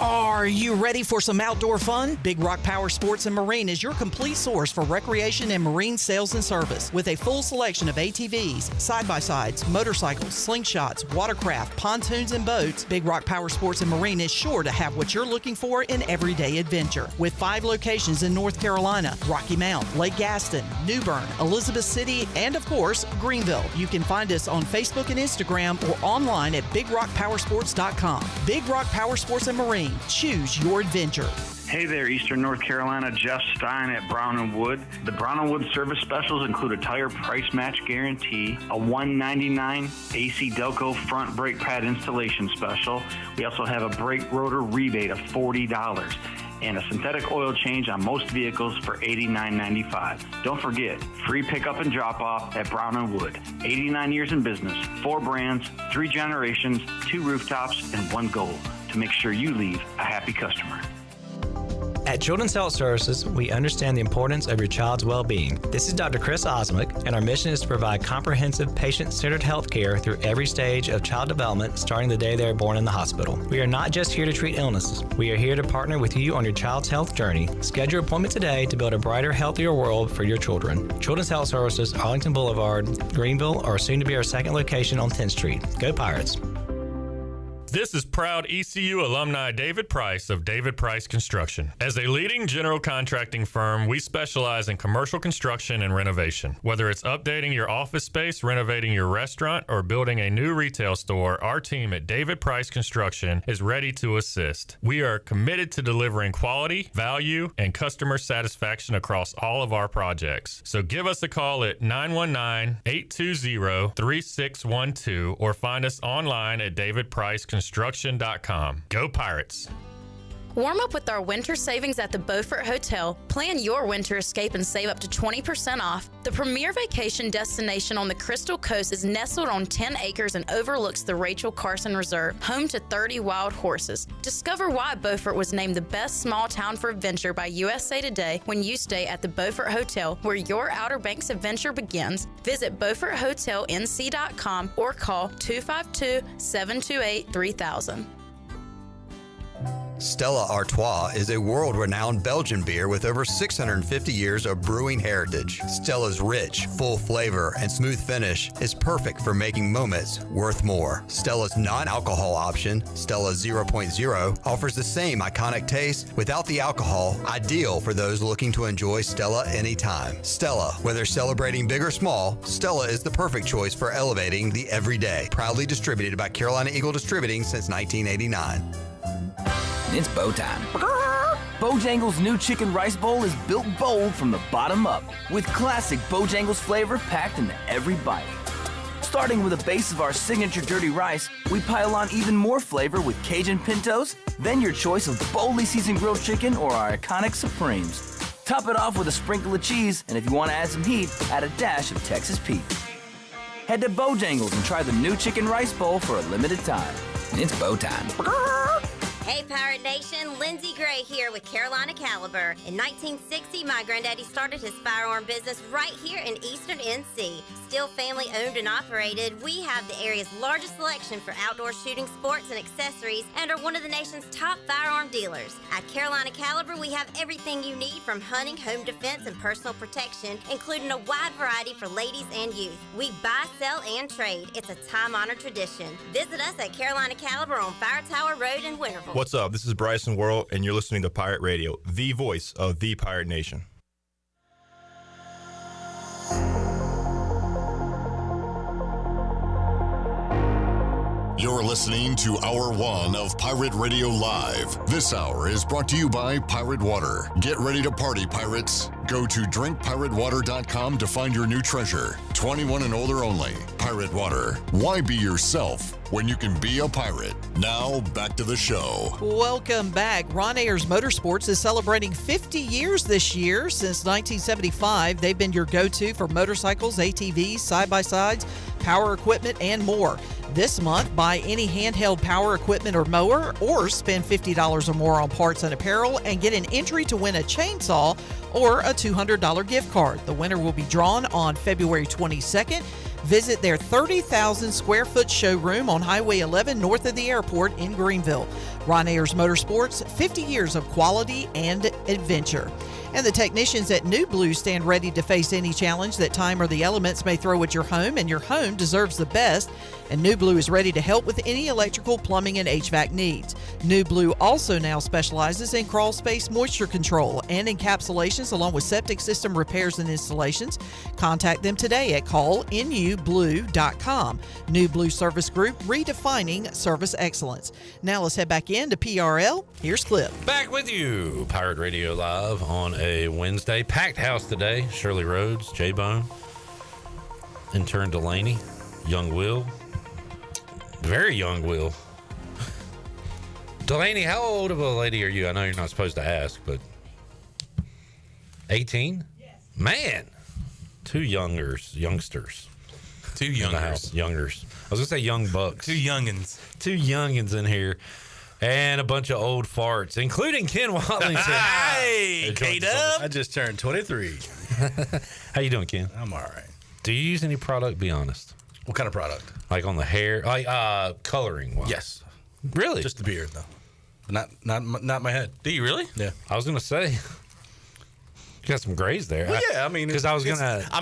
Are you ready for some outdoor fun? Big Rock Power Sports and Marine is your complete source for recreation and marine sales and service. With a full selection of ATVs, side-by-sides, motorcycles, slingshots, watercraft, pontoons, and boats, Big Rock Power Sports and Marine is sure to have what you're looking for in everyday adventure. With 5 locations in North Carolina, Rocky Mount, Lake Gaston, New Bern, Elizabeth City, and of course, Greenville. You can find us on Facebook and Instagram or online at BigRockPowersports.com. Big Rock Power Sports and Marine. Choose your adventure. Hey there, Eastern North Carolina. Jeff Stein at Brown & Wood. The Brown & Wood service specials include a tire price match guarantee, a $199 AC Delco front brake pad installation special. We also have a brake rotor rebate of $40 and a synthetic oil change on most vehicles for $89.95. Don't forget, free pickup and drop-off at Brown & Wood. 89 years in business, 4 brands, 3 generations, 2 rooftops, and 1 goal: to make sure you leave a happy customer. At Children's Health Services, we understand the importance of your child's well-being. This is Dr. Chris Osmick, and our mission is to provide comprehensive, patient-centered health care through every stage of child development, starting the day they are born in the hospital. We are not just here to treat illnesses. We are here to partner with you on your child's health journey. Schedule your appointment today to build a brighter, healthier world for your children. Children's Health Services, Arlington Boulevard, Greenville, or soon to be our second location on 10th Street. Go Pirates! This is proud ECU alumni David Price of David Price Construction. As a leading general contracting firm, we specialize in commercial construction and renovation. Whether it's updating your office space, renovating your restaurant, or building a new retail store, our team at David Price Construction is ready to assist. We are committed to delivering quality, value, and customer satisfaction across all of our projects. So give us a call at 919-820-3612 or find us online at davidpriceconstruction.com. Go Pirates! Warm up with our winter savings at the Beaufort Hotel. Plan your winter escape and save up to 20% off. The premier vacation destination on the Crystal Coast is nestled on 10 acres and overlooks the Rachel Carson Reserve, home to 30 wild horses. Discover why Beaufort was named the best small town for adventure by USA Today when you stay at the Beaufort Hotel, where your Outer Banks adventure begins. Visit BeaufortHotelNC.com or call 252-728-3000. Stella Artois is a world-renowned Belgian beer with over 650 years of brewing heritage. Stella's rich, full flavor and smooth finish is perfect for making moments worth more. Stella's non-alcohol option, Stella 0.0, offers the same iconic taste without the alcohol, ideal for those looking to enjoy Stella anytime. Stella, whether celebrating big or small, Stella is the perfect choice for elevating the everyday. Proudly distributed by Carolina Eagle Distributing since 1989. It's bow time. Bojangles' new chicken rice bowl is built bold from the bottom up, with classic Bojangles flavor packed into every bite. Starting with a base of our signature dirty rice, we pile on even more flavor with Cajun pintos, then your choice of boldly seasoned grilled chicken or our iconic Supremes. Top it off with a sprinkle of cheese, and if you want to add some heat, add a dash of Texas Pete. Head to Bojangles and try the new chicken rice bowl for a limited time. It's bow time. Hey Pirate Nation, Lindsey Gray here with Carolina Caliber. In 1960, my granddaddy started his firearm business right here in Eastern NC. Still family owned and operated, we have the area's largest selection for outdoor shooting sports and accessories and are one of the nation's top firearm dealers. At Carolina Caliber, we have everything you need from hunting, home defense, and personal protection, including a wide variety for ladies and youth. We buy, sell, and trade. It's a time-honored tradition. Visit us at Carolina Caliber on Fire Tower Road in Winterville. What's up? This is Bryson Worrell, and you're listening to Pirate Radio, the voice of the Pirate Nation. You're listening to Hour 1 of Pirate Radio Live. This hour is brought to you by Pirate Water. Get ready to party, pirates. Go to drinkpiratewater.com to find your new treasure. 21 and older only. Pirate Water. Why be yourself when you can be a pirate? Now, back to the show. Welcome back. Ron Ayers Motorsports is celebrating 50 years this year. Since 1975, they've been your go-to for motorcycles, ATVs, side-by-sides, power equipment, and more. This month, buy any handheld power equipment or mower, or spend $50 or more on parts and apparel and get an entry to win a chainsaw or a $200 gift card. The winner will be drawn on February 22nd. Visit their 30,000 square foot showroom on Highway 11 north of the airport in Greenville. Ron Ayers Motorsports, 50 years of quality and adventure. And the technicians at New Blue stand ready to face any challenge that time or the elements may throw at your home, and your home deserves the best. And New Blue is ready to help with any electrical, plumbing, and HVAC needs. New Blue also now specializes in crawl space moisture control and encapsulations, along with septic system repairs and installations. Contact them today at callnublue.com. New Blue Service Group, redefining service excellence. Now let's head back into PRL. Here's Clip. Back with you, Pirate Radio Live on a Wednesday. Packed house today. Shirley Rhodes, J-Bone, intern Delaney, young Will, very young Will. Delaney, how old of a lady are you? I know you're not supposed to ask, but 18? Yes. Man, two youngsters. Two youngers. Youngers. I was going to say young bucks. Two youngins. Two youngins in here. And a bunch of old farts, including Ken Watlington. Hey, K-Dub. I just turned 23. How you doing, Ken? I'm all right. Do you use any product? Be honest. What kind of product? Like on the hair, like coloring. Wise. Yes. Really? Just the beard, though. Not my head. Do you really? Yeah. I was gonna say. You got some grays there. Well, yeah, I mean, because I'm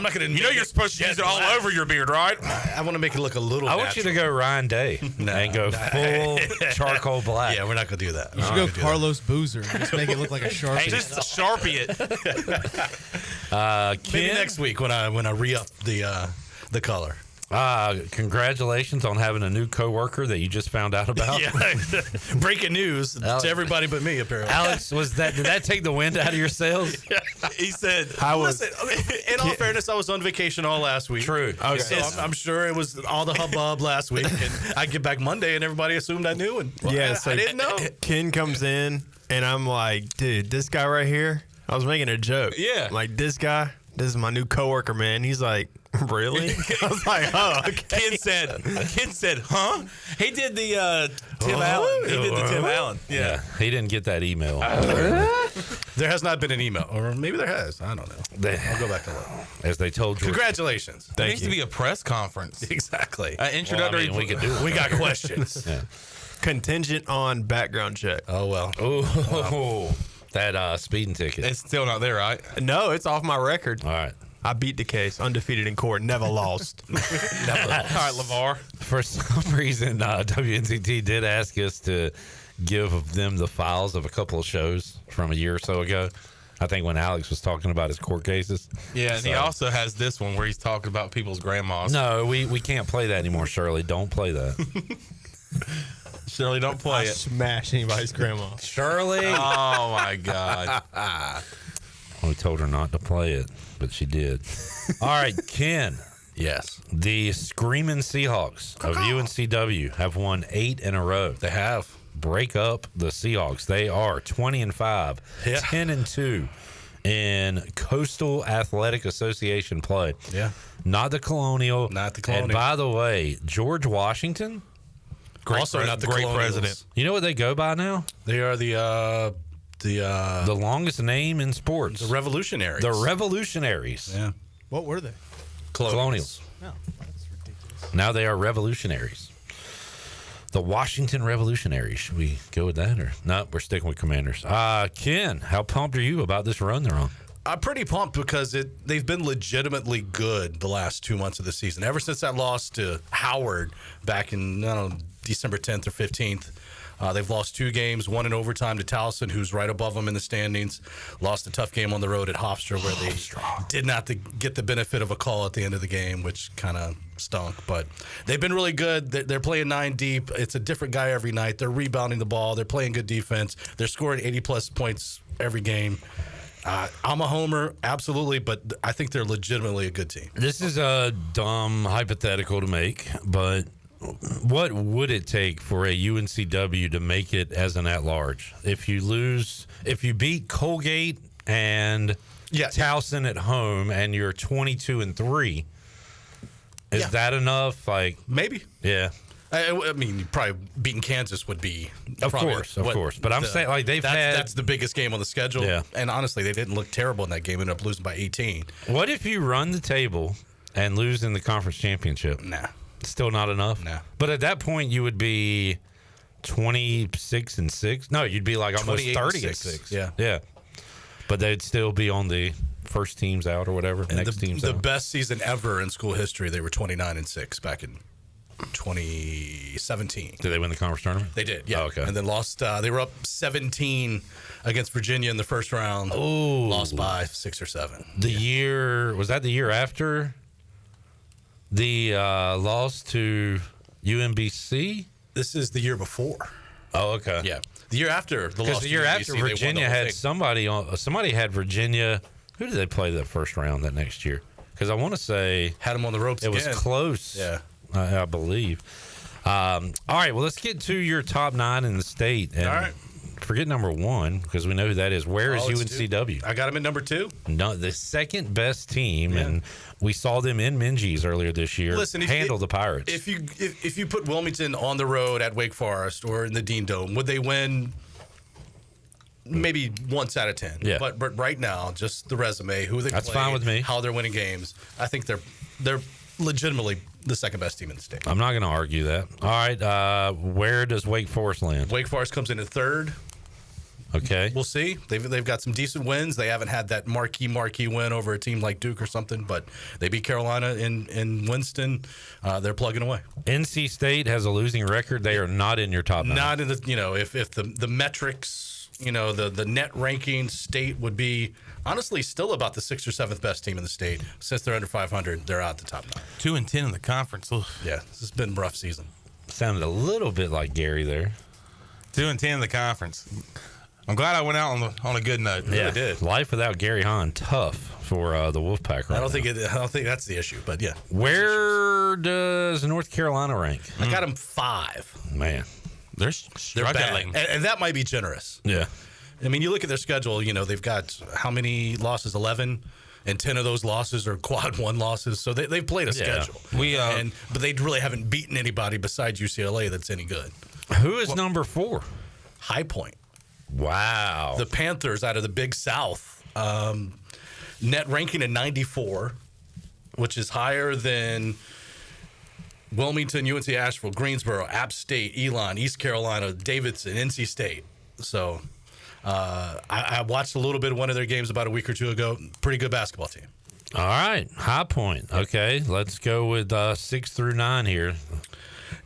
not gonna. You know, you're supposed to use it all over your beard, right? I want to make it look a little. I want you to go Ryan Day and go full charcoal black. Yeah, we're not gonna do that. You should go Carlos Boozer and just make it look like a Sharpie. Hey, just Sharpie it. Maybe next week when I re-up the color. Congratulations on having a new coworker that you just found out about. Yeah, breaking news to everybody but me, apparently. Alex, did that take the wind out of your sails? He said, listen, in all fairness, I was on vacation all last week. True. Okay. So I'm sure it was all the hubbub last week. And I get back Monday and everybody assumed I knew. And I didn't know. Ken comes in and I'm like, dude, this guy right here, I was making a joke. Yeah. I'm like, this is my new coworker, man. He's like, really? I was like, oh, okay. Ken said, huh? He did the Tim Allen. He did the Tim Allen. Yeah. He didn't get that email. There has not been an email. Or maybe there has. I don't know. I'll go back and look. As they told you. Congratulations. There needs to be a press conference. Exactly. Introductory. we could do it. We got questions. Yeah. Contingent on background check. Oh, well. Oh, that speeding ticket. It's still not there, right? No, it's off my record. All right. I beat the case, undefeated in court, never lost. All right, LeVar. For some reason, WNCT did ask us to give them the files of a couple of shows from a year or so ago. I think when Alex was talking about his court cases. Yeah, and he also has this one where he's talking about people's grandmas. No, we can't play that anymore, Shirley. Don't play that. Shirley, don't play it. Smash anybody's grandma. Shirley. Oh, my God. We told her not to play it, but she did. All right, Ken. Yes. The Screaming Seahawks of UNCW have won 8 in a row. They have. Break up the Seahawks. They are 20-5, 10-2 in Coastal Athletic Association play. Yeah. Not the Colonial. Not the Colonial. And by the way, George Washington, Also not the great Colonials. president. you know what they go by now? They are the longest name in sports. The Revolutionaries. The Revolutionaries. Yeah. What were they? Colonials. No, that's ridiculous. Now they are Revolutionaries. The Washington Revolutionaries. Should we go with that? Or no, we're sticking with Commanders. Ken, how pumped are you about this run they're on? I'm pretty pumped because they've been legitimately good the last 2 months of the season. Ever since that loss to Howard back in, December 10th or 15th, they've lost 2 games, one in overtime to Towson, who's right above them in the standings. Lost a tough game on the road at Hofstra where they did not get the benefit of a call at the end of the game, which kind of stunk. But they've been really good. They're playing 9 deep. It's a different guy every night. They're rebounding the ball. They're playing good defense. They're scoring 80-plus points every game. I'm a homer, absolutely, but I think they're legitimately a good team. This is a dumb hypothetical to make, but what would it take for a UNCW to make it as an at-large? If you beat Colgate and Towson at home and you're 22-3, is that enough? Like maybe. Yeah. I mean, probably beating Kansas would be, of course. But I'm saying, like, that's the biggest game on the schedule. Yeah. And honestly, they didn't look terrible in that game. Ended up losing by 18. What if you run the table and lose in the conference championship? Nah, still not enough. Nah. But at that point, you would be 26-6. No, you'd be like almost 30-6. Yeah, yeah. But they'd still be on the first teams out or whatever. And next teams the out. best season ever in school history. They were 29-6 back in 2017. Did they win the conference tournament? They did, yeah. Oh, okay. And then lost. They were up 17 against Virginia in the first round. Oh, lost by 6 or 7. The year was that the year after the loss to UMBC? This is the year before. Oh, okay. Yeah, the year after the loss. Because the year after Virginia had somebody on. Somebody had Virginia. Who did they play that first round that next year? Because I want to say had them on the ropes. It was close. Yeah. I believe. All right, well, let's get to your top 9 in the state. And all right. Forget number 1 because we know who that is. Where is UNCW? I got them in number 2. No, the second best team, and we saw them in Minges earlier this year. Listen, handle the Pirates. If you put Wilmington on the road at Wake Forest or in the Dean Dome, would they win? Maybe once out of 10. Yeah. But right now, just the resume, who they That's play, fine with me. how they're winning games. I think they're legitimately the second best team in the state. I'm not going to argue that. All right, where does Wake Forest land? Wake Forest comes in at 3rd. Okay. We'll see. They've got some decent wins. They haven't had that marquee win over a team like Duke or something, but they beat Carolina in Winston. They're plugging away. NC State has a losing record. They are not in your top 9. Not in the, if the metrics the net ranking, State would be honestly still about the 6th or 7th best team in the state. Since they're under 500, they're out the top 9. 2-10 in the conference. Oof. Yeah, this has been a rough season. Sounded a little bit like Gary there. 2-10 in the conference. I'm glad I went out on a good note. Yeah, Really did. Life without Gary Hahn, tough for the Wolfpack. Right I don't think that's the issue, but yeah. Where does North Carolina rank? I got them 5. Man, they're bad, struggling. and that might be generous. Yeah. I mean, you look at their schedule. They've got how many losses? 11, and 10 of those losses are quad 1 losses. So they've played a schedule. But they really haven't beaten anybody besides UCLA that's any good. Who is number 4? High Point. Wow. The Panthers out of the Big South. Net ranking at 94, which is higher than Wilmington, UNC Asheville, Greensboro, App State, Elon, East Carolina, Davidson, NC State. So I watched a little bit of one of their games about a week or two ago. Pretty good basketball team. All right. High Point. Okay. Let's go with 6 through 9 here.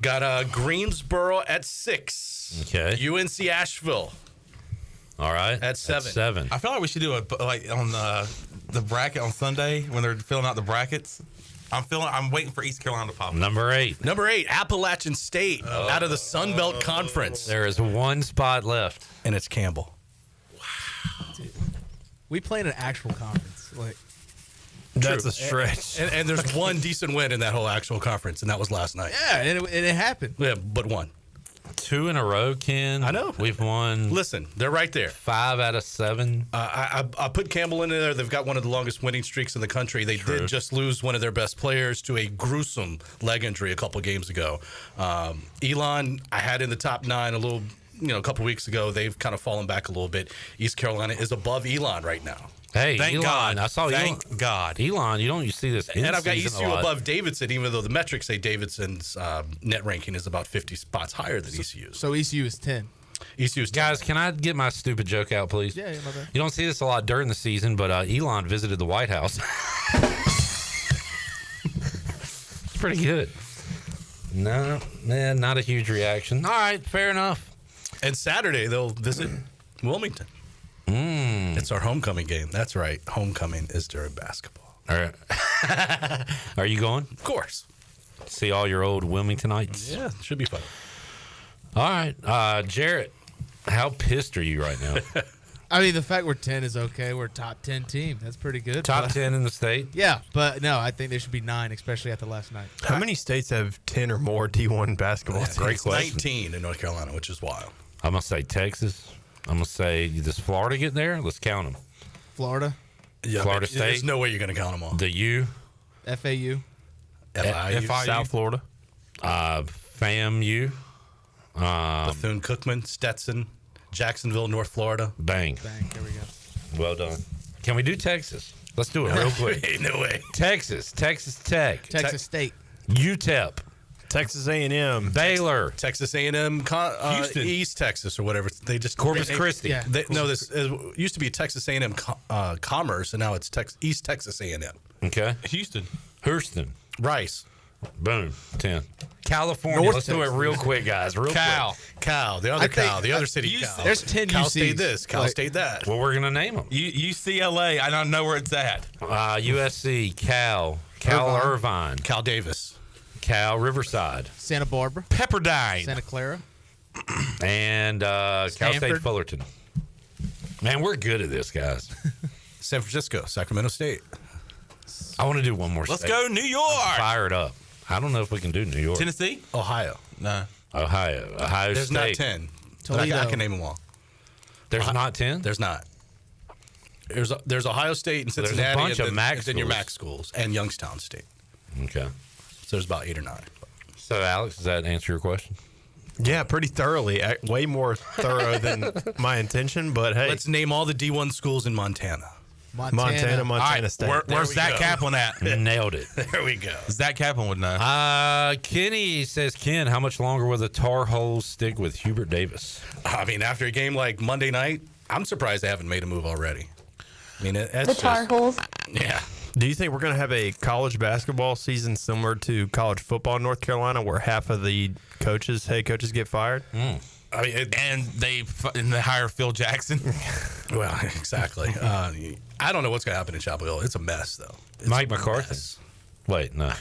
Got Greensboro at 6. Okay. UNC Asheville. All right. At 7. I feel like we should do on the bracket on Sunday when they're filling out the brackets. I'm waiting for East Carolina to pop up. Number 8. Number 8, Appalachian State out of the Sun Belt Conference. There is one spot left. And it's Campbell. We play in an actual conference. That's a stretch. And there's one decent win in that whole actual conference, and that was last night. Yeah, and it happened. Yeah, but one. 2 in a row, Ken. I know. We've won. Listen, they're right there. 5 out of 7. I put Campbell in there. They've got one of the longest winning streaks in the country. They did just lose one of their best players to a gruesome leg injury a couple of games ago. Elon, I had in the top 9 a couple weeks ago. They've kind of fallen back a little bit. East Carolina is above Elon right now. Hey, Thank Elon. God. I saw Thank God. Elon, you see this. And I've got in-season ECU a lot. above Davidson, even though the metrics say Davidson's net ranking is about 50 spots higher than ECU's. So ECU is 10. ECU's 10. Guys, can I get my stupid joke out, please? Yeah, my bad. You don't see this a lot during the season, but Elon visited the White House. It's pretty good. No, man, not a huge reaction. All right, fair enough. And Saturday, they'll visit Wilmington. It's our homecoming game. That's right. Homecoming is during basketball. All right. Are you going? Of course. See all your old Wilmingtonites? Yeah, should be fun. All right. Jarrett, how pissed are you right now? I mean, the fact we're 10 is okay. We're a top 10 team. That's pretty good. Top 10 in the state? Yeah, but no, I think there should be 9, especially after last night. How many states have 10 or more D1 basketball teams? Great question. 19 in North Carolina, which is wild. I'm going to say Texas. I'm going to say, does Florida get there? Let's count them. Florida, Yeah, Florida but there's State. no way you're going to count them all. The U. FAU, FIU, South Florida. FAMU. Bethune-Cookman, Stetson, Jacksonville, North Florida. Bang. bang, there we go. Well done. Can we do Texas? Let's do it real quick. Hey, no way. Texas. Texas Tech. Texas State, UTEP. Texas A&M. Baylor. Texas A&M, Houston. East Texas or whatever. They just Corpus Christi. yeah. This used to be Texas A&M Commerce, and now it's East Texas A&M. Okay. Houston. Houston. Rice, Boom. 10. California. North Let's do it Texas. real quick, guys. Real Cal, the other Cal, the other city you Cal. said- There's 10 Cal UCs. State this, Cal Like- State that. quick. Well, we're going to name them. UCLA. I don't know where it's at. USC, Cal Irvine, Cal Davis. Cal Riverside, Santa Barbara, Pepperdine. Santa Clara, and Cal State Stanford. Fullerton. Man, we're good at this, guys. San Francisco, Sacramento State. I want to do one more Let's state. go, New York. Fire it up. I don't know if we can do New York. Tennessee. Ohio. No. Ohio There's State. not 10. But I Toledo. can name them all. There's not 10? There's not. There's Ohio State and There's a Cincinnati. bunch and of MAC and then your schools. MAC schools and Youngstown State. Okay. So there's about 8 or 9. So, Alex, does that answer your question? Yeah, pretty thoroughly. Way more thorough than my intention, but hey. Let's name all the D1 schools in Montana. Montana All right, State. where's we Zach go. Kaplan at? Nailed it. There we go. Zach Kaplan would know. Kenny says, Ken, how much longer will the Tar Heels stick with Hubert Davis? I mean, after a game like Monday night, I'm surprised they haven't made a move already. I mean, that's The Tar Heels. Yeah. Do you think we're going to have a college basketball season similar to college football in North Carolina where half of the head coaches get fired? I mean, and they hire Phil Jackson. Well, exactly. I don't know what's going to happen in Chapel Hill. It's a mess, though. It's Mike McCarthy. Wait, no.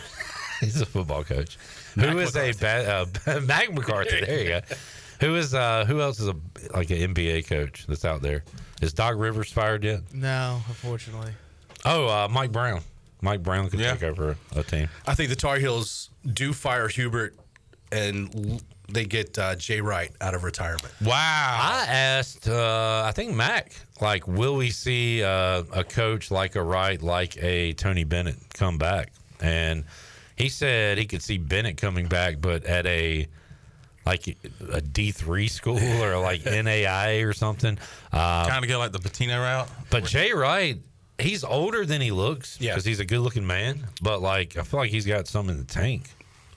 He's a football coach. Mac McCarthy. There you go. Who else is an NBA coach that's out there? Is Doc Rivers fired yet? No, unfortunately. Oh, Mike Brown. Mike Brown could take over a team. I think the Tar Heels do fire Hubert, and they get Jay Wright out of retirement. Wow. I asked, I think Mac, will we see a coach like a Wright, like a Tony Bennett come back? And he said he could see Bennett coming back, but at a D3 school or NAIA or something. Kind of go like the Patino route. But Jay Wright, he's older than he looks because he's a good-looking man. But I feel like he's got something in the tank.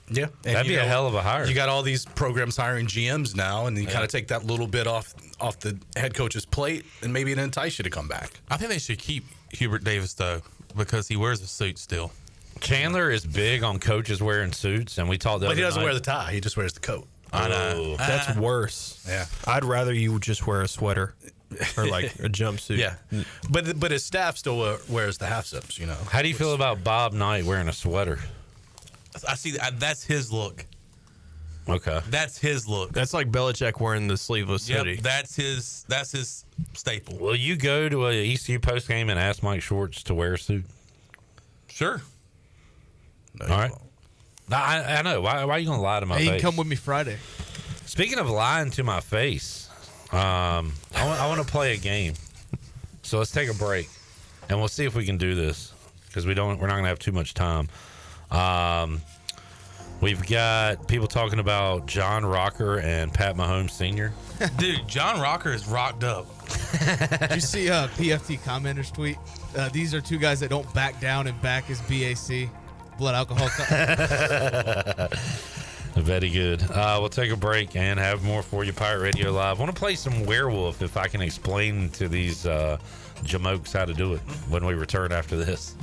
Yeah, that'd be a hell of a hire. You got all these programs hiring GMs now, and you kind of take that little bit off the head coach's plate, and maybe it entice you to come back. I think they should keep Hubert Davis though, because he wears a suit still. Chandler is big on coaches wearing suits, and we talked. But he doesn't wear the tie; he just wears the coat. I know. That's worse. Yeah, I'd rather you just wear a sweater or a jumpsuit. Yeah, but his staff still wears the half zips. How do you feel about Bob Knight wearing a sweater? I see. That's his look. Okay, that's his look. That's like Belichick wearing the sleeveless hoodie. That's his staple. Will you go to a ECU post game and ask Mike Schwartz to wear a suit? Sure. No, all right. I know. Why are you gonna lie to my face? You can come with me Friday. Speaking of lying to my face, I want to play a game. So let's take a break, and we'll see if we can do this because we're not gonna have too much time. We've got people talking about John Rocker and Pat Mahomes Sr. Dude, John Rocker is rocked up. Did you see PFT commenter's tweet? These are two guys that don't back down and back his BAC, blood alcohol. Very good. We'll take a break and have more for you, Pirate Radio Live. I want to play some Werewolf if I can explain to these jamokes how to do it when we return after this.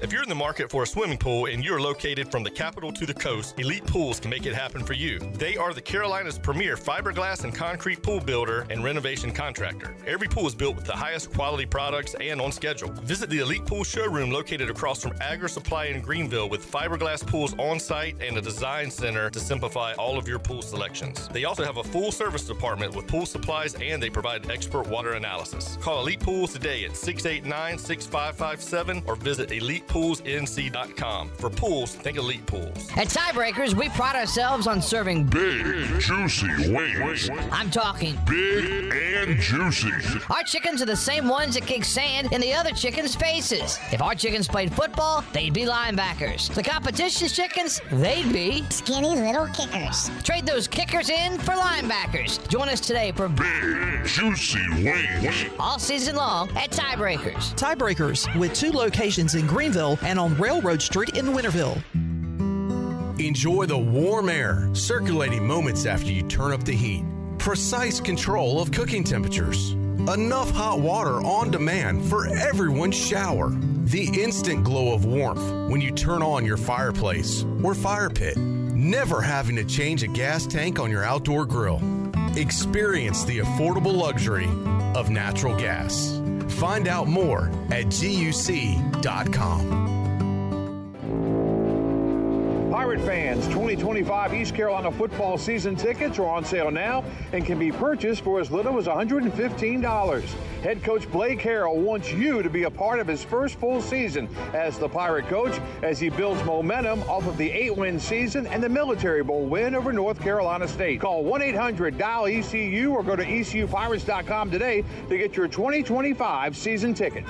If you're in the market for a swimming pool and you're located from the capital to the coast, Elite Pools can make it happen for you. They are the Carolina's premier fiberglass and concrete pool builder and renovation contractor. Every pool is built with the highest quality products and on schedule. Visit the Elite Pool showroom located across from Agri Supply in Greenville with fiberglass pools on site and a design center to simplify all of your pool selections. They also have a full service department with pool supplies and they provide expert water analysis. Call Elite Pools today at 689-6557 or visit ElitePoolsNC.com. For pools, think Elite Pools. At Tiebreakers, we pride ourselves on serving big, juicy wings. I'm talking big and juicy. Our chickens are the same ones that kick sand in the other chickens' faces. If our chickens played football, they'd be linebackers. The competition's chickens, they'd be skinny little kickers. Trade those kickers in for linebackers. Join us today for big, juicy wings. All season long at Tiebreakers. Tiebreakers, with 2 locations in Greenville and on Railroad Street in Winterville. Enjoy the warm air circulating moments after you turn up the heat. Precise control of cooking temperatures. Enough hot water on demand for everyone's shower. The instant glow of warmth when you turn on your fireplace or fire pit. Never having to change a gas tank on your outdoor grill. Experience the affordable luxury of natural gas. Find out more at GUC.com. Pirate fans, 2025 East Carolina football season tickets are on sale now and can be purchased for as little as $115. Head coach Blake Harrell wants you to be a part of his first full season as the Pirate coach as he builds momentum off of the 8-win season and the Military Bowl win over North Carolina State. Call 1-800-DIAL-ECU or go to ECUPirates.com today to get your 2025 season tickets.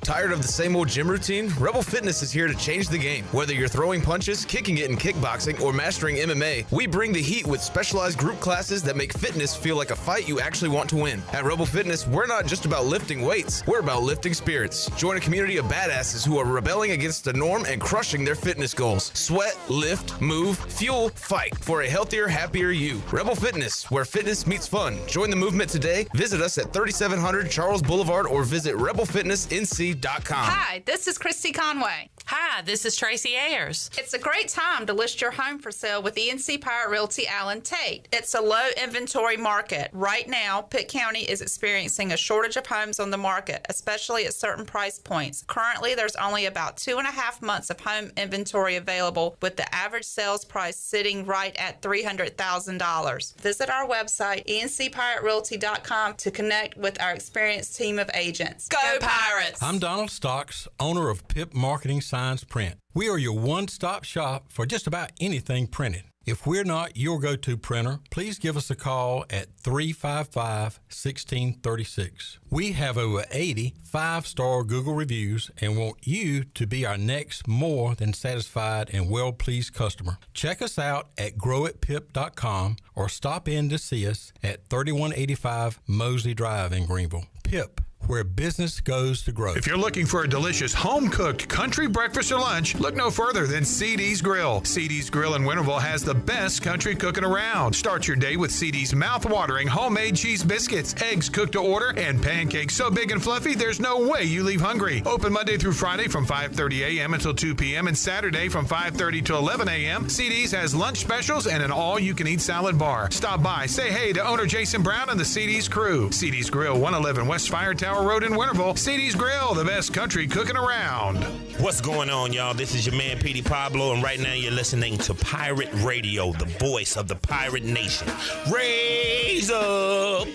Tired of the same old gym routine? Rebel Fitness is here to change the game. Whether you're throwing punches, kicking it in kickboxing, or mastering MMA, we bring the heat with specialized group classes that make fitness feel like a fight you actually want to win. At Rebel Fitness, we're not just about lifting weights, we're about lifting spirits. Join a community of badasses who are rebelling against the norm and crushing their fitness goals. Sweat, lift, move, fuel, fight for a healthier, happier you. Rebel Fitness, where fitness meets fun. Join the movement today. Visit us at 3700 Charles Boulevard or visit rebelfitnessnc.com. Hi, this is Christy Conway. Hi, this is Tracy Ayers. It's a great time to list your home for sale with ENC Pirate Realty Allen Tate. It's a low inventory market. Right now, Pitt County is experiencing a shortage of homes on the market, especially at certain price points. Currently, there's only about 2.5 months of home inventory available, with the average sales price sitting right at $300,000. Visit our website, encpiraterealty.com, to connect with our experienced team of agents. Go Pirates! I'm Donald Stocks, owner of Pip Marketing Signs Print. We are your one-stop shop for just about anything printed. If we're not your go-to printer, please give us a call at 355-1636. We have over 80 5-star Google reviews and want you to be our next more than satisfied and well-pleased customer. Check us out at growatpip.com or stop in to see us at 3185 Mosley Drive in Greenville. Pip, where business goes to grow. If you're looking for a delicious home-cooked country breakfast or lunch, look no further than CD's Grill. CD's Grill in Winterville has the best country cooking around. Start your day with CD's mouth-watering homemade cheese biscuits, eggs cooked to order, and pancakes so big and fluffy there's no way you leave hungry. Open Monday through Friday from 5:30 a.m. until 2 p.m. and Saturday from 5:30 to 11 a.m. CD's has lunch specials and an all-you-can-eat salad bar. Stop by, say hey to owner Jason Brown and the CD's crew. CD's Grill, 111 West Fire Tower Road in Winterville. CD's Grill, the best country cooking around. What's going on, y'all? This is your man, Petey Pablo, and right now you're listening to Pirate Radio, the voice of the pirate nation. Raise up!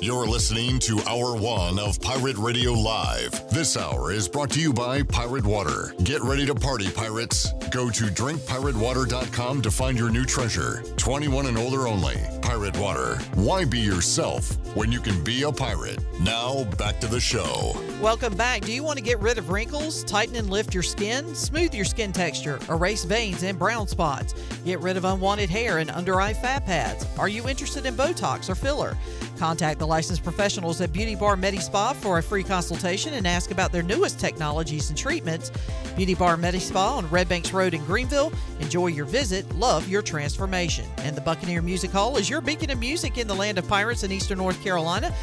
You're listening to Hour 1 of Pirate Radio Live. This hour is brought to you by Pirate Water. Get ready to party, pirates. Go to drinkpiratewater.com to find your new treasure. 21 and older only. Pirate Water. Why be yourself when you can be a pirate? Now, back to the show. Welcome back. Do you want to get rid of wrinkles, tighten and lift your skin, smooth your skin texture, erase veins and brown spots, get rid of unwanted hair and under-eye fat pads? Are you interested in Botox or filler? Contact the licensed professionals at Beauty Bar Medi Spa for a free consultation and ask about their newest technologies and treatments. Beauty Bar Medi Spa on Red Banks Road in Greenville. Enjoy your visit. Love your transformation. And the Buccaneer Music Hall is your beacon of music in the land of pirates in eastern North Carolina.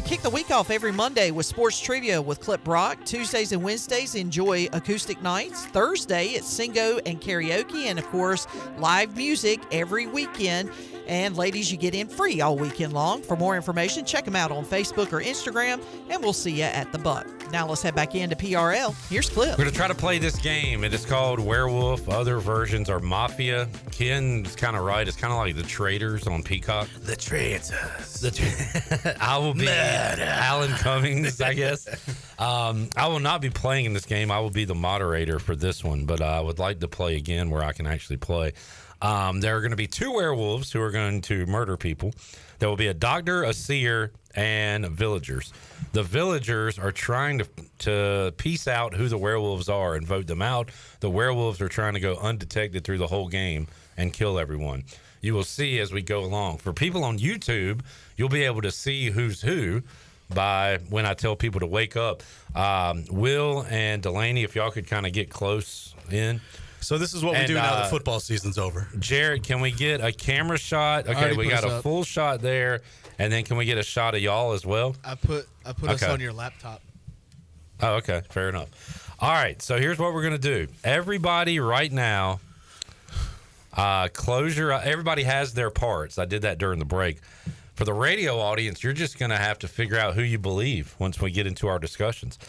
Kick the week off every Monday with sports trivia with Clip Brock. Tuesdays and Wednesdays, enjoy acoustic nights. Thursday, it's Singo and karaoke. And, of course, live music every weekend. And ladies, you get in free all weekend long. For more information, check them out on Facebook or Instagram, and we'll see you at the Buck. Now let's head back into PRL. Here's Clip. We're going to try to play this game. It is called Werewolf. Other versions are Mafia. Ken's kind of right. It's kind of like The Traitors on Peacock. The Traitors. I will be Alan Cummings, I guess. I will not be playing in this game. I will be the moderator for this one, but I would like to play again where I can actually play. There are going to be two werewolves who are going to murder people. There will be a doctor, a seer, and villagers. The villagers are trying to piece out who the werewolves are and vote them out. The werewolves are trying to go undetected through the whole game and kill everyone. You will see as we go along. For people on YouTube, you'll be able to see who's who by when I tell people to wake up. Will and Delaney, if y'all could kind of get close in. So this is what we do now that football season's over. Jared, can we get a camera shot? Okay, we got a full shot there. And then can we get a shot of y'all as well? I put us on your laptop. Oh, okay. Fair enough. All right. So here's what we're going to do. Everybody right now, close your eyes. Everybody has their parts. I did that during the break. For the radio audience, you're just going to have to figure out who you believe once we get into our discussions.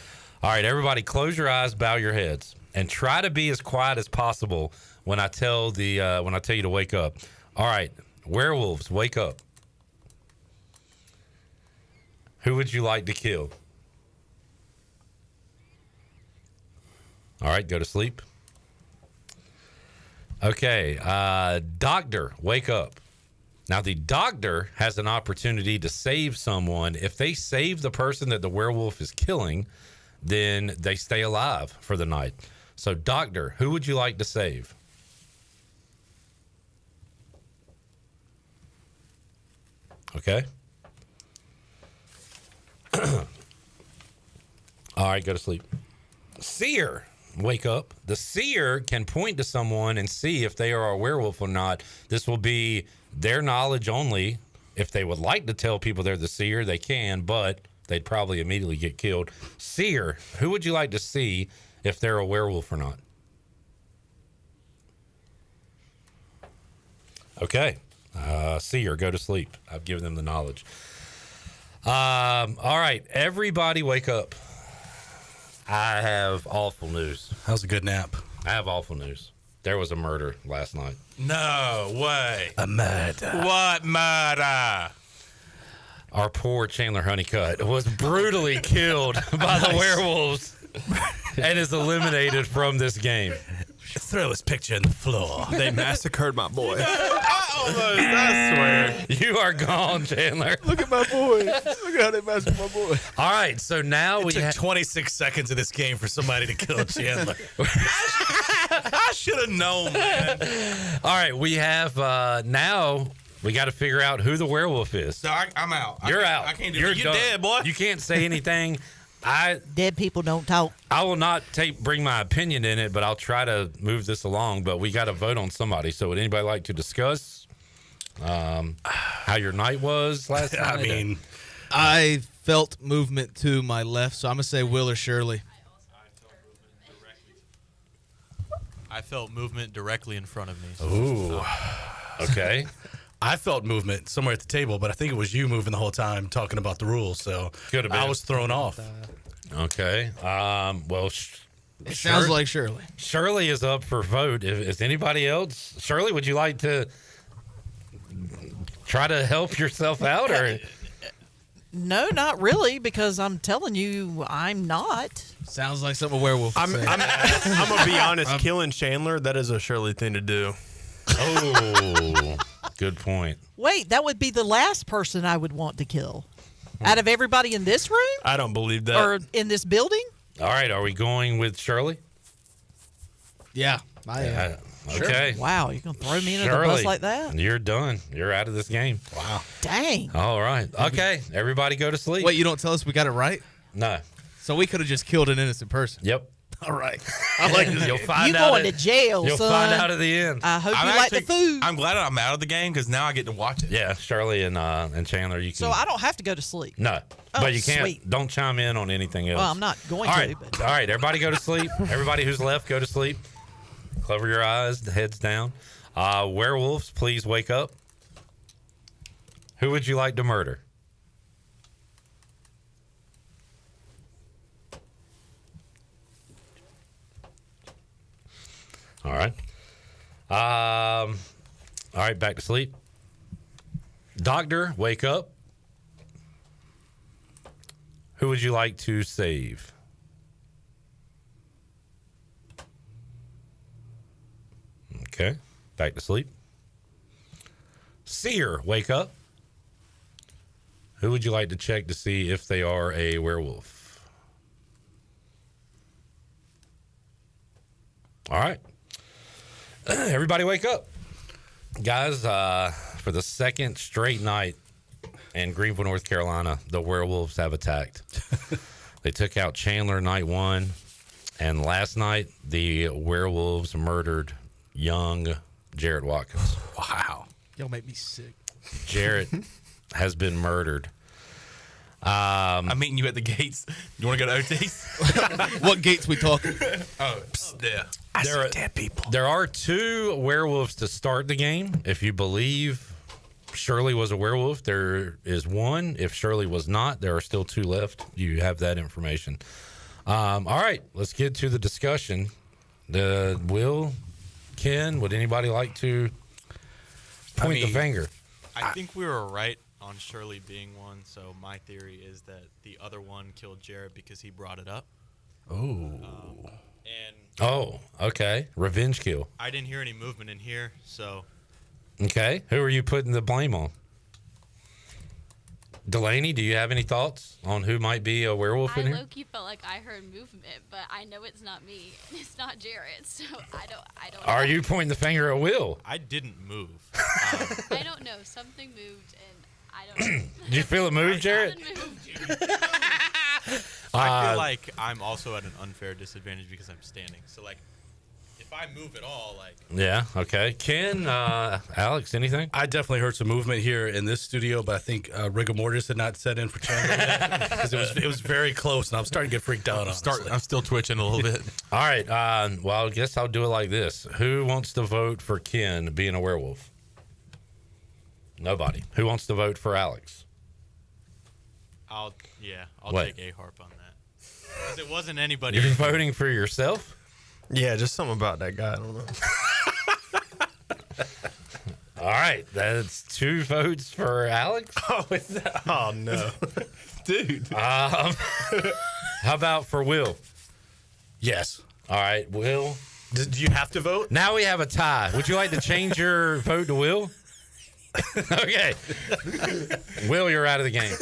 All right, everybody, close your eyes, bow your heads. And try to be as quiet as possible when I tell you to wake up. All right, werewolves, wake up. Who would you like to kill? All right, go to sleep. Okay, doctor, wake up. Now, the doctor has an opportunity to save someone. If they save the person that the werewolf is killing, then they stay alive for the night. So, doctor, who would you like to save? Okay. All right, go to sleep. Seer, wake up. The seer can point to someone and see if they are a werewolf or not. This will be their knowledge only. If they would like to tell people they're the seer, they can, but they'd probably immediately get killed. Seer, who would you like to see if they're a werewolf or not? Okay. Seer, go to sleep. I've given them the knowledge. All right. Everybody wake up. I have awful news. That was a good nap. I have awful news. There was a murder last night. No way. A murder. What murder? Our poor Chandler Honeycutt was brutally killed by the werewolves and is eliminated from this game. Throw his picture in the floor. They massacred my boy. I swear. You are gone, Chandler. Look at my boy. Look at how they massacred my boy. All right, so now It we took have 26 seconds of this game for somebody to kill Chandler. I should have known, man. All right, we have now we got to figure out who the werewolf is. So I'm out. You're out. I can't do You're it. You're done. dead, boy. You can't say anything. Dead people don't talk. I will not bring my opinion in it, but I'll try to move this along. But we got to vote on somebody. So would anybody like to discuss how your night was last night? I mean, I felt movement to my left, so I'm going to say Will or Shirley. I felt movement directly in front of me. Ooh. Okay. I felt movement somewhere at the table, but I think it was you moving the whole time talking about the rules. So Could have been. I was thrown off. Okay. Well, It sounds like Shirley. Shirley is up for vote. Is anybody else? Shirley, would you like to try to help yourself out, or? No, not really, because I'm telling you, I'm not. Sounds like something a werewolf would say. I'm gonna be honest. Killing Chandler, that is a Shirley thing to do. Oh, good point. Wait, that would be the last person I would want to kill. Out of everybody in this room? I don't believe that. Or in this building? All right, are we going with Shirley? Yeah, I am. Okay. Wow, you're going to throw me into Shirley, the bus like that? You're done. You're out of this game. Wow. Dang. All right. Okay, everybody go to sleep. Wait, you don't tell us we got it right? No. So we could have just killed an innocent person. Yep. All right. I like this. You'll find You out. going to jail, You'll son. find out at the end. I hope you like the food. I'm glad I'm out of the game because now I get to watch it. Yeah, Shirley and Chandler, you can. So I don't have to go to sleep. No, Oh, but you can't. sweet. Don't chime in on anything else. Well, I'm not going All to. right. But All right, everybody go to sleep. Everybody who's left, go to sleep. Cover your eyes, the heads down. Werewolves, please wake up. Who would you like to murder? All right. All right, back to sleep. Doctor, wake up. Who would you like to save? Okay, back to sleep. Seer, wake up. Who would you like to check to see if they are a werewolf? All right. Everybody wake up. Guys, for the second straight night in Greenville, North Carolina, the werewolves have attacked. They took out Chandler night one, and last night the werewolves murdered young Jarrett Watkins. Wow. Y'all make me sick. Jarrett has been murdered. I'm meeting you at the gates. You want to go to OT's? What gates we talking? Yeah. There are dead people. There are two werewolves to start the game. If you believe Shirley was a werewolf, there is one. If Shirley was not, there are still two left. You have that information. All right, let's get to the discussion. Will, Ken, would anybody like to point the finger? I think we were right on Shirley being one, so my theory is that the other one killed Jarrett because he brought it up. Oh. And Oh, okay. Revenge kill. I didn't hear any movement in here, so Okay. Who are you putting the blame on? Delaney, do you have any thoughts on who might be a werewolf in I here? low-key felt like I heard movement, but I know it's not me and it's not Jarrett, so I don't. Are know. you pointing the finger at Will? I didn't move. I don't know. Something moved, and I don't know. Did you feel it move, Jarrett? I feel like I'm also at an unfair disadvantage because I'm standing. So, like, if I move at all, like... Yeah, okay. Ken, Alex, anything? I definitely heard some movement here in this studio, but I think rigor mortis had not set in for Chandler yet because it was very close, and I'm starting to get freaked out. I'm still twitching a little bit. All right. Well, I guess I'll do it like this. Who wants to vote for Ken being a werewolf? Nobody. Who wants to vote for Alex? I'll What? take A-Harp on that. Because it wasn't anybody. You're voting for yourself? Yeah, just something about that guy. I don't know. All right. That's 2 votes for Alex. Oh, no. Dude. How about for Will? Yes. All right, Will. Do you have to vote? Now we have a tie. Would you like to change your vote to Will? Okay. Will, you're out of the game.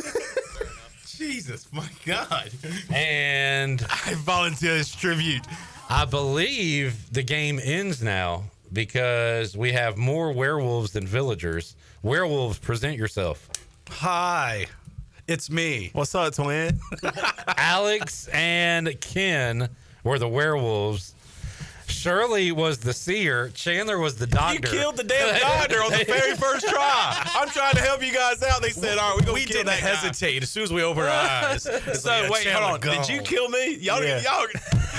Jesus, my God. And I volunteer as tribute. I believe the game ends now because we have more werewolves than villagers. Werewolves, present yourself. Hi. It's me. What's up, twin? Alex and Ken were the werewolves. Shirley was the seer. Chandler was the doctor. You killed the damn doctor on the very first try. I'm trying to help you guys out. They said, all right, we're going to kill didn't that guy. hesitate as soon as we opened our eyes. So, wait, hold on. Did you kill me? Y'all.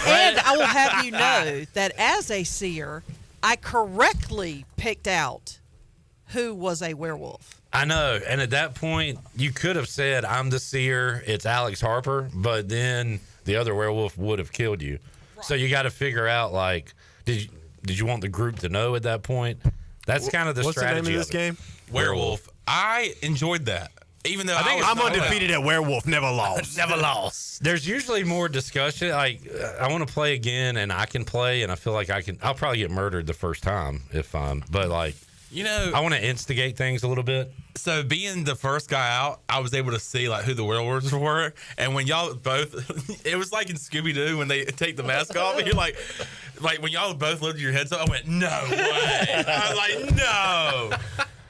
And I will have you know that as a seer, I correctly picked out who was a werewolf. I know. And at that point, you could have said, I'm the seer, it's Alex Harper, but then the other werewolf would have killed you. Right. So you got to figure out, like, did you want the group to know at that point? That's kind of the strategy. What's the name of this game? Werewolf. I enjoyed that. Even though I'm undefeated at werewolf, never lost. Never lost. There's usually more discussion. Like, I want to play again, and I can play, and I feel like I'll probably get murdered the first time but like, I want to instigate things a little bit. So being the first guy out, I was able to see like who the werewolves were, and when y'all both, it was like in Scooby Doo when they take the mask off, and you're like when y'all both lifted your heads up, I went, no way. I was like, no.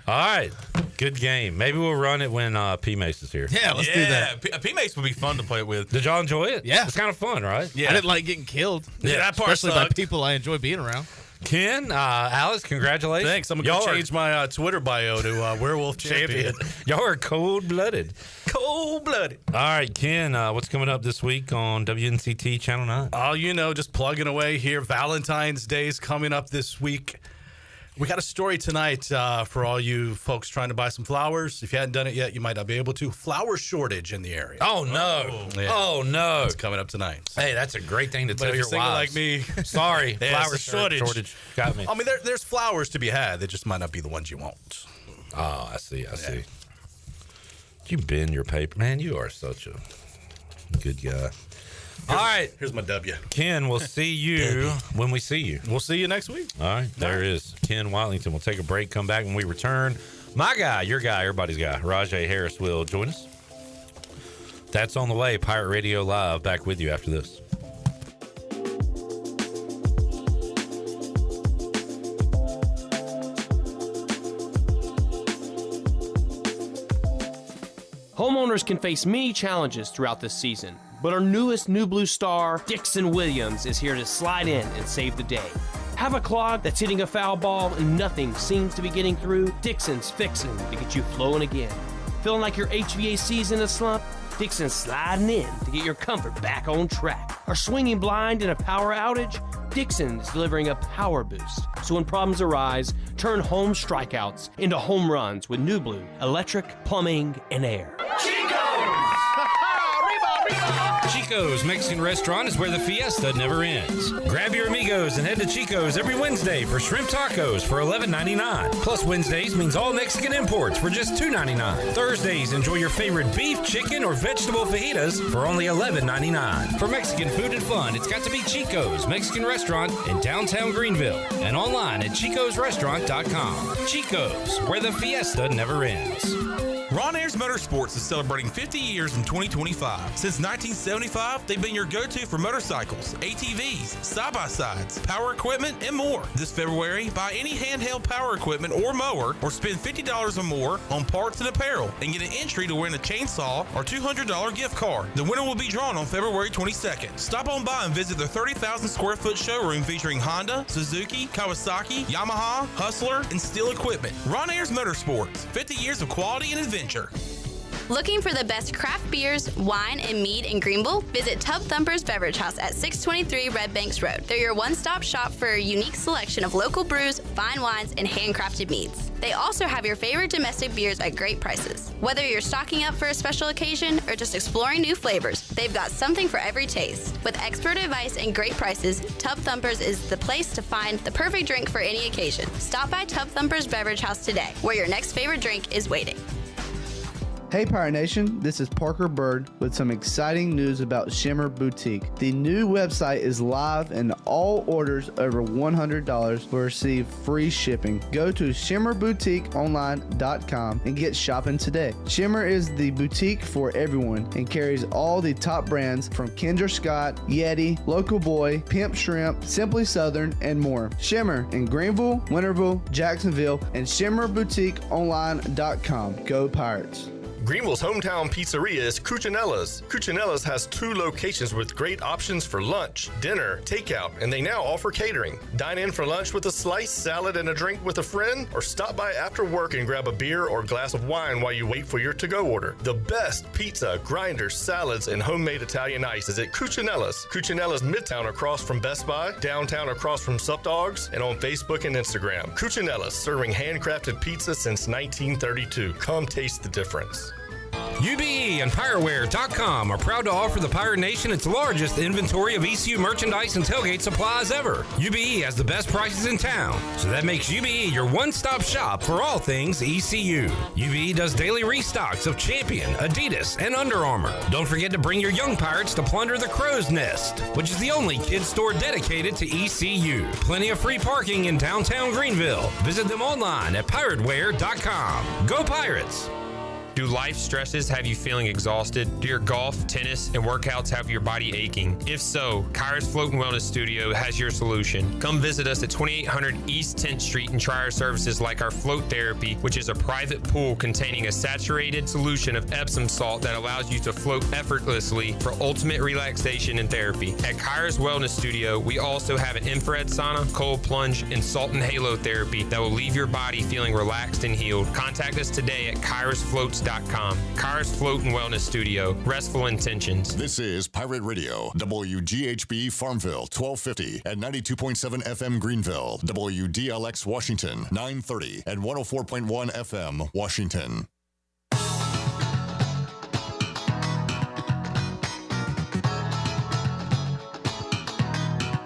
All right, good game. Maybe we'll run it when P Mace is here. Yeah, let's do that. P Mace would be fun to play with. Did y'all enjoy it? Yeah, it's kind of fun, right? Yeah, I didn't like getting killed. Yeah, that part especially sucked. By people I enjoy being around. Ken, Alice, congratulations. Thanks. I'm going to change my Twitter bio to Werewolf Champion. Y'all are cold-blooded. Cold-blooded. All right, Ken, what's coming up this week on WNCT Channel 9? Oh, just plugging away here. Valentine's Day's coming up this week. We got a story tonight for all you folks trying to buy some flowers. If you hadn't done it yet, you might not be able to. Flower shortage in the area. Oh, no. Yeah. Oh, no. It's coming up tonight. Hey, that's a great thing to tell if your you're single wives. like me. Sorry. Flower shortage. Got me. I mean, there's flowers to be had. They just might not be the ones you want. Oh, I see. You bend your paper. Man, you are such a good guy. All right. Here's my W. Ken, we'll see you when we see you. We'll see you next week. All right. There is Ken Watlington. We'll take a break, come back when we return. My guy, your guy, everybody's guy, Rahjai Harris will join us. That's on the way. Pirate Radio Live. Back with you after this. Homeowners can face many challenges throughout this season, but our newest New Blue star, Dixon Williams, is here to slide in and save the day. Have a clog that's hitting a foul ball and nothing seems to be getting through? Dixon's fixing to get you flowing again. Feeling like your HVAC's in a slump? Dixon's sliding in to get your comfort back on track. Are swinging blind in a power outage? Dixon is delivering a power boost. So when problems arise, turn home strikeouts into home runs with New Blue Electric, Plumbing, and Air. Chico's Mexican Restaurant is where the fiesta never ends. Grab your amigos and head to Chico's every Wednesday for shrimp tacos for $11.99. Plus, Wednesdays means all Mexican imports for just $2.99. Thursdays, enjoy your favorite beef, chicken, or vegetable fajitas for only $11.99. For Mexican food and fun, it's got to be Chico's Mexican Restaurant in downtown Greenville and online at chicosrestaurant.com. Chico's, where the fiesta never ends. Ron Ayers Motorsports is celebrating 50 years in 2025. Since 1975, they've been your go-to for motorcycles, ATVs, side-by-sides, power equipment, and more. This February, buy any handheld power equipment or mower or spend $50 or more on parts and apparel and get an entry to win a chainsaw or $200 gift card. The winner will be drawn on February 22nd. Stop on by and visit their 30,000 square foot showroom featuring Honda, Suzuki, Kawasaki, Yamaha, Hustler, and Steel equipment. Ron Ayers Motorsports, 50 years of quality and adventure. Looking for the best craft beers, wine, and mead in Greenville? Visit Tub Thumpers Beverage House at 623 Red Banks Road. They're your one-stop shop for a unique selection of local brews, fine wines, and handcrafted meads. They also have your favorite domestic beers at great prices. Whether you're stocking up for a special occasion or just exploring new flavors, they've got something for every taste. With expert advice and great prices, Tub Thumpers is the place to find the perfect drink for any occasion. Stop by Tub Thumpers Beverage House today, where your next favorite drink is waiting. Hey Pirate Nation, this is Parker Bird with some exciting news about Shimmer Boutique. The new website is live and all orders over $100 will receive free shipping. Go to shimmerboutiqueonline.com and get shopping today. Shimmer is the boutique for everyone and carries all the top brands from Kendra Scott, Yeti, Local Boy, Pimp Shrimp, Simply Southern, and more. Shimmer in Greenville, Winterville, Jacksonville, and shimmerboutiqueonline.com. Go Pirates. Greenville's hometown pizzeria is Cucinella's. Cucinella's has 2 locations with great options for lunch, dinner, takeout, and they now offer catering. Dine in for lunch with a slice, salad, and a drink with a friend, or stop by after work and grab a beer or glass of wine while you wait for your to-go order. The best pizza, grinders, salads, and homemade Italian ice is at Cucinella's. Cucinella's Midtown across from Best Buy, downtown across from Sup Dogs, and on Facebook and Instagram. Cucinella's, serving handcrafted pizza since 1932. Come taste the difference. UBE and Pireware.com are proud to offer the Pirate Nation its largest inventory of ECU merchandise and tailgate supplies ever. UBE has the best prices in town, so that makes UBE your one-stop shop for all things ECU. UBE does daily restocks of Champion, Adidas, and Under Armour. Don't forget to bring your young Pirates to plunder the Crow's Nest, which is the only kids store dedicated to ECU. Plenty of free parking in downtown Greenville. Visit them online at Pirateware.com. Go Pirates! Do life stresses have you feeling exhausted? Do your golf, tennis, and workouts have your body aching? If so, Kairos Float and Wellness Studio has your solution. Come visit us at 2800 East 10th Street and try our services like our float therapy, which is a private pool containing a saturated solution of Epsom salt that allows you to float effortlessly for ultimate relaxation and therapy. At Kairos Wellness Studio, we also have an infrared sauna, cold plunge, and salt and halo therapy that will leave your body feeling relaxed and healed. Contact us today at KairosFloats.com. Kairos Float and Wellness Studio. Restful intentions. This is Pirate Radio, WGHB Farmville, 1250 at 92.7 FM Greenville, WDLX Washington, 930 and 104.1 FM Washington.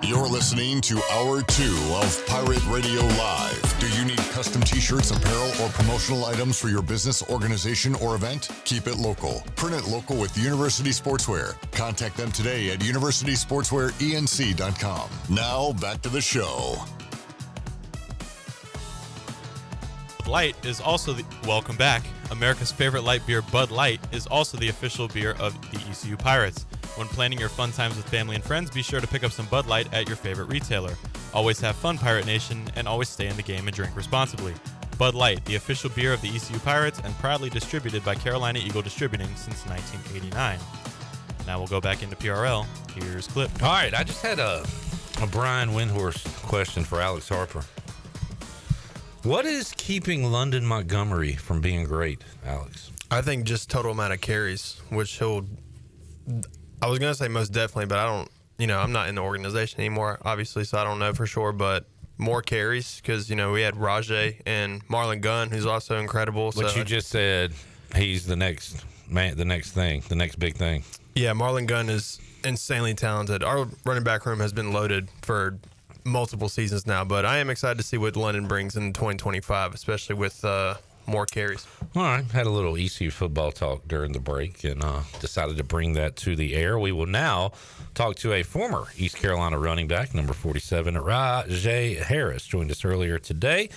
You're listening to Hour 2 of Pirate Radio Live. Do you need custom t-shirts, apparel, or promotional items for your business, organization, or event? Keep it local. Print it local with University Sportswear. Contact them today at universitysportswearenc.com. Now, back to the show. Bud Light is also welcome back. America's favorite light beer, Bud Light, is also the official beer of the ECU Pirates. When planning your fun times with family and friends, be sure to pick up some Bud Light at your favorite retailer. Always have fun, Pirate Nation, and always stay in the game and drink responsibly. Bud Light, the official beer of the ECU Pirates and proudly distributed by Carolina Eagle Distributing since 1989. Now we'll go back into PRL. Here's Clip. All right, I just had a Brian Windhorst question for Alex Harper. What is keeping London Montgomery from being great, Alex? I think just total amount of carries, which he'll... I was going to say most definitely, but I don't, I'm not in the organization anymore, obviously, so I don't know for sure, but more carries because, we had Rahjai and Marlon Gunn, who's also incredible. But you just said he's the next the next big thing. Yeah, Marlon Gunn is insanely talented. Our running back room has been loaded for multiple seasons now, but I am excited to see what London brings in 2025, especially with more carries. All right, had a little ECU football talk during the break and decided to bring that to the air. We will now talk to a former East Carolina running back, number 47, Rahjai Harris, joined us earlier today.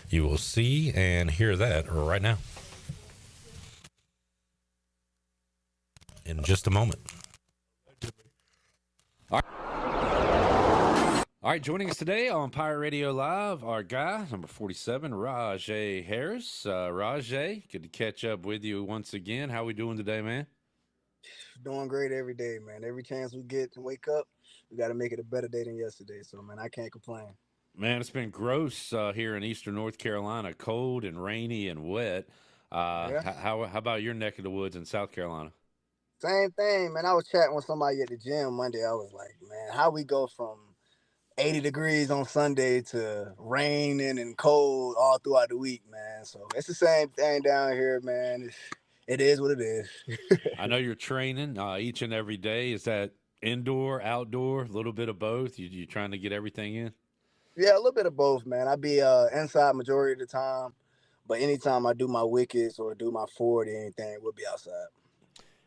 You will see and hear that right now. In just a moment. All right, joining us today on Pirate Radio Live, our guy, number 47, Rahjai Harris. Rahjai, good to catch up with you once again. How we doing today, man? Doing great every day, man. Every chance we get to wake up, we got to make it a better day than yesterday. So, man, I can't complain. Man, it's been gross here in eastern North Carolina, cold and rainy and wet. How about your neck of the woods in South Carolina? Same thing, man. I was chatting with somebody at the gym Monday. I was like, man, how we go from 80 degrees on Sunday to raining and cold all throughout the week, man. So it's the same thing down here, man. It is what it is. I know you're training each and every day. Is that indoor, outdoor, a little bit of both? You trying to get everything in? Yeah, a little bit of both, man. I be inside majority of the time, but anytime I do my wickets or do my 40 or anything, we'll be outside.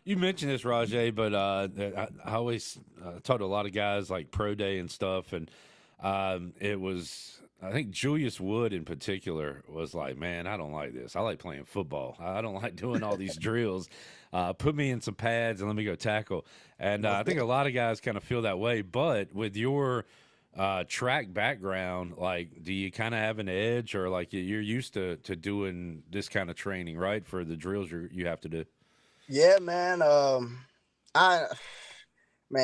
You mentioned this, Rahjai, but I always talk to a lot of guys like Pro Day and stuff, and it was, I think Julius Wood in particular was like, man, I don't like this. I like playing football. I don't like doing all these drills. Put me in some pads and let me go tackle. And I think a lot of guys kind of feel that way, but with your track background, like, do you kind of have an edge, or like you're used to doing this kind of training, right, for the drills you have to do? Yeah, man.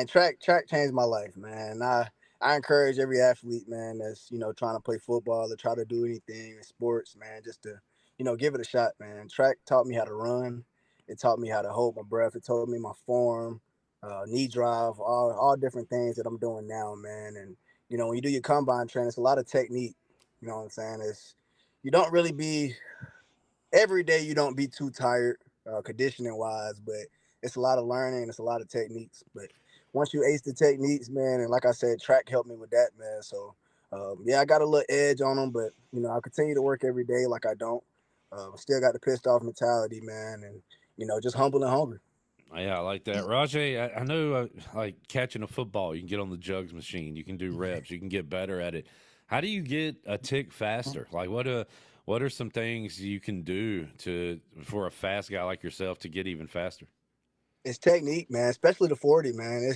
Track changed my life, man. I encourage every athlete, man, that's, trying to play football or try to do anything in sports, man, just to, give it a shot, man. Track taught me how to run. It taught me how to hold my breath. It taught me my form, knee drive, all different things that I'm doing now, man. And, when you do your combine training, it's a lot of technique. You know what I'm saying? You don't really be, every day you don't be too tired. Conditioning wise, but it's a lot of learning, it's a lot of techniques. But once you ace the techniques, man, and like I said, track helped me with that, man. So I got a little edge on them, but I continue to work every day like I don't. Still got the pissed off mentality, man, and just humble and hungry. Yeah, I like that. Rahjai, I know like catching a football, you can get on the jugs machine, you can do reps, you can get better at it. How do you get a tick faster? Like what are some things you can do for a fast guy like yourself to get even faster? It's technique, man, especially the 40, man.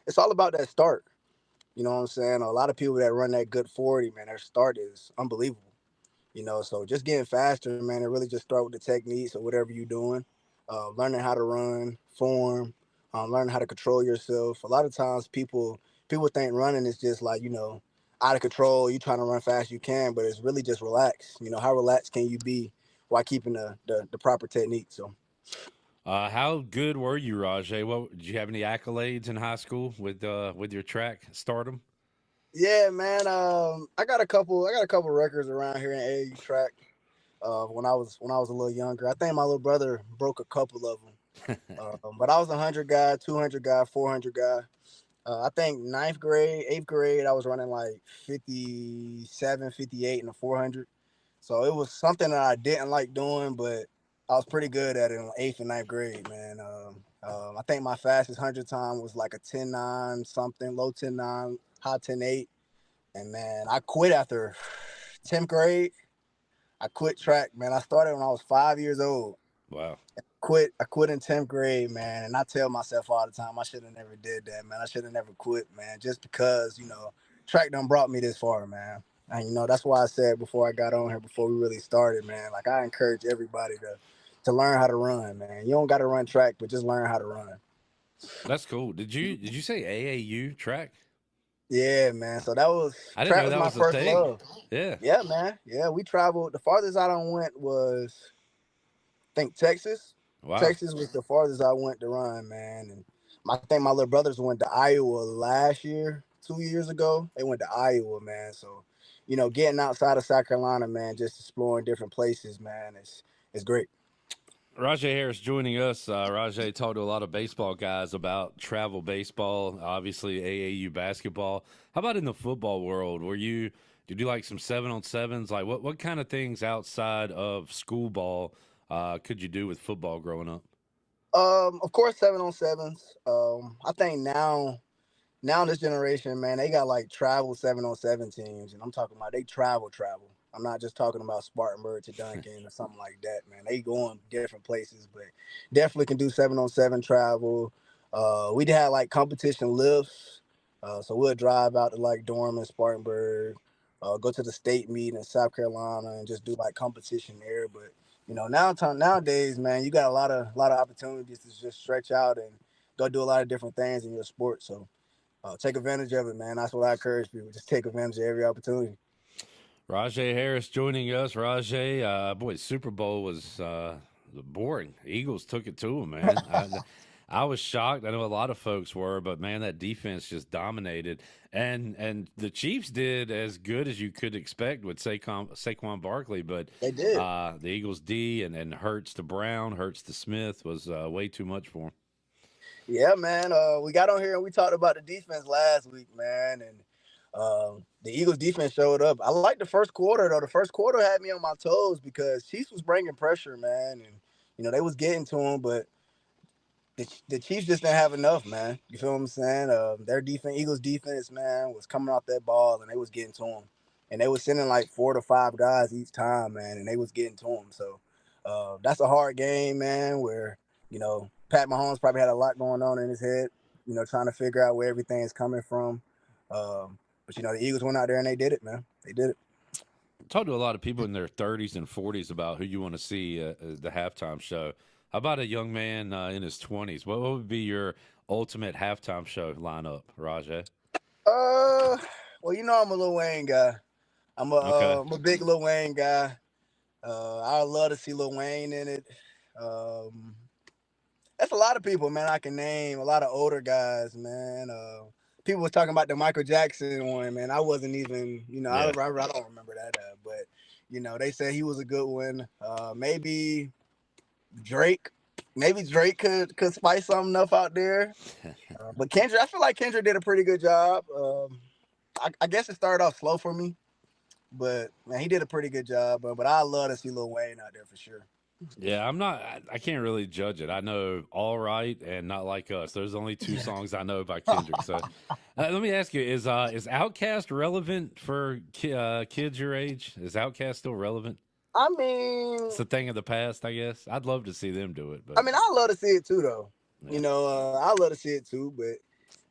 It's all about that start. You know what I'm saying? A lot of people that run that good 40, man, their start is unbelievable. So just getting faster, man, it really just start with the techniques or whatever you're doing. Learning how to run, form, learning how to control yourself. A lot of times people think running is just like, out of control, you trying to run fast you can, but it's really just relax. How relaxed can you be while keeping the proper technique? So how good were you, Rahjai? Did you have any accolades in high school with your track stardom? Yeah, man. I got a couple records around here in AAU track. When I was a little younger, I think my little brother broke a couple of them. But I was a 100 guy, 200 guy, 400 guy. I think 9th grade, 8th grade, I was running like 57, 58 in the 400. So it was something that I didn't like doing, but I was pretty good at it in 8th and 9th grade, man. I think my fastest 100 time was like a 10.9 something, low 10.9, high 10.8. And, man, I quit after 10th grade. I quit track, man. I started when I was 5 years old. Wow. I quit in 10th grade, man. And I tell myself all the time, I should have never did that, man. I should have never quit, man, just because, track done brought me this far, man. And, that's why I said before I got on here, before we really started, man, like I encourage everybody to learn how to run, man. You don't got to run track, but just learn how to run. That's cool. Did you say AAU track? Yeah, man. So that was I didn't know that was my first love. Yeah. Yeah, man. Yeah, we traveled. The farthest I done went was, I think, Texas. Wow. Texas was the farthest I went to run, man. And I think my little brothers went to Iowa last year, 2 years ago. They went to Iowa, man. So, getting outside of South Carolina, man, just exploring different places, man, it's great. Rahjai Harris joining us. Rahjai talked to a lot of baseball guys about travel baseball, obviously AAU basketball. How about in the football world? Did you like some 7-on-7s? Like what kind of things outside of school ball could you do with football growing up? Of course, 7-on-7s. I think now this generation, man, they got like travel 7-on-7 teams, and I'm talking about they travel. I'm not just talking about Spartanburg to Duncan or something like that, man. They going different places, but definitely can do 7-on-7 travel. We did have like competition lifts, so we'll drive out to like Durham and Spartanburg, go to the state meet in South Carolina, and just do like competition there. But nowadays, man, you got a lot of opportunities to just stretch out and go do a lot of different things in your sport. So take advantage of it, man. That's what I encourage people. Just take advantage of every opportunity. Rahjai Harris joining us. Rahjai, boy, Super Bowl was boring. Eagles took it to them, man. I was shocked. I know a lot of folks were, but man, that defense just dominated. And the Chiefs did as good as you could expect with Saquon Barkley, but they did. The Eagles D and Hurts to Brown, Hurts to Smith was way too much for him. Yeah, man. We got on here and we talked about the defense last week, man, and the Eagles defense showed up. I like the first quarter, though. The first quarter had me on my toes because Chiefs was bringing pressure, man, and they was getting to them, but the Chiefs just didn't have enough, man. You feel what I'm saying? Their defense, Eagles defense, man, was coming off that ball and they was getting to them, and they was sending like 4 to 5 guys each time, man, and they was getting to them. So that's a hard game, man, where Pat Mahomes probably had a lot going on in his head, trying to figure out where everything is coming from. But the Eagles went out there and they did it, man. They did it. Talk to a lot of people in their 30s and 40s about who you want to see at the halftime show. How about a young man in his 20s? What would be your ultimate halftime show lineup, Rahjai? Well, I'm a Lil Wayne guy. I'm a big Lil Wayne guy. I'd love to see Lil Wayne in it. That's a lot of people, man. I can name a lot of older guys, man. People was talking about the Michael Jackson one, man. I wasn't even, I don't remember that, but they said he was a good one. Maybe Drake could spice something up out there. But Kendrick, I feel like Kendrick did a pretty good job. I guess it started off slow for me, but man, he did a pretty good job. But I love to see Lil Wayne out there for sure. Yeah, I can't really judge it. I know All Right and Not Like Us. There's only 2 songs I know by Kendrick. So let me ask you, is Outkast relevant for kids your age? Is Outkast still relevant? I mean, it's a thing of the past, I guess. I'd love to see them do it. But I mean, I love to see it too, though. Yeah. I love to see it too, but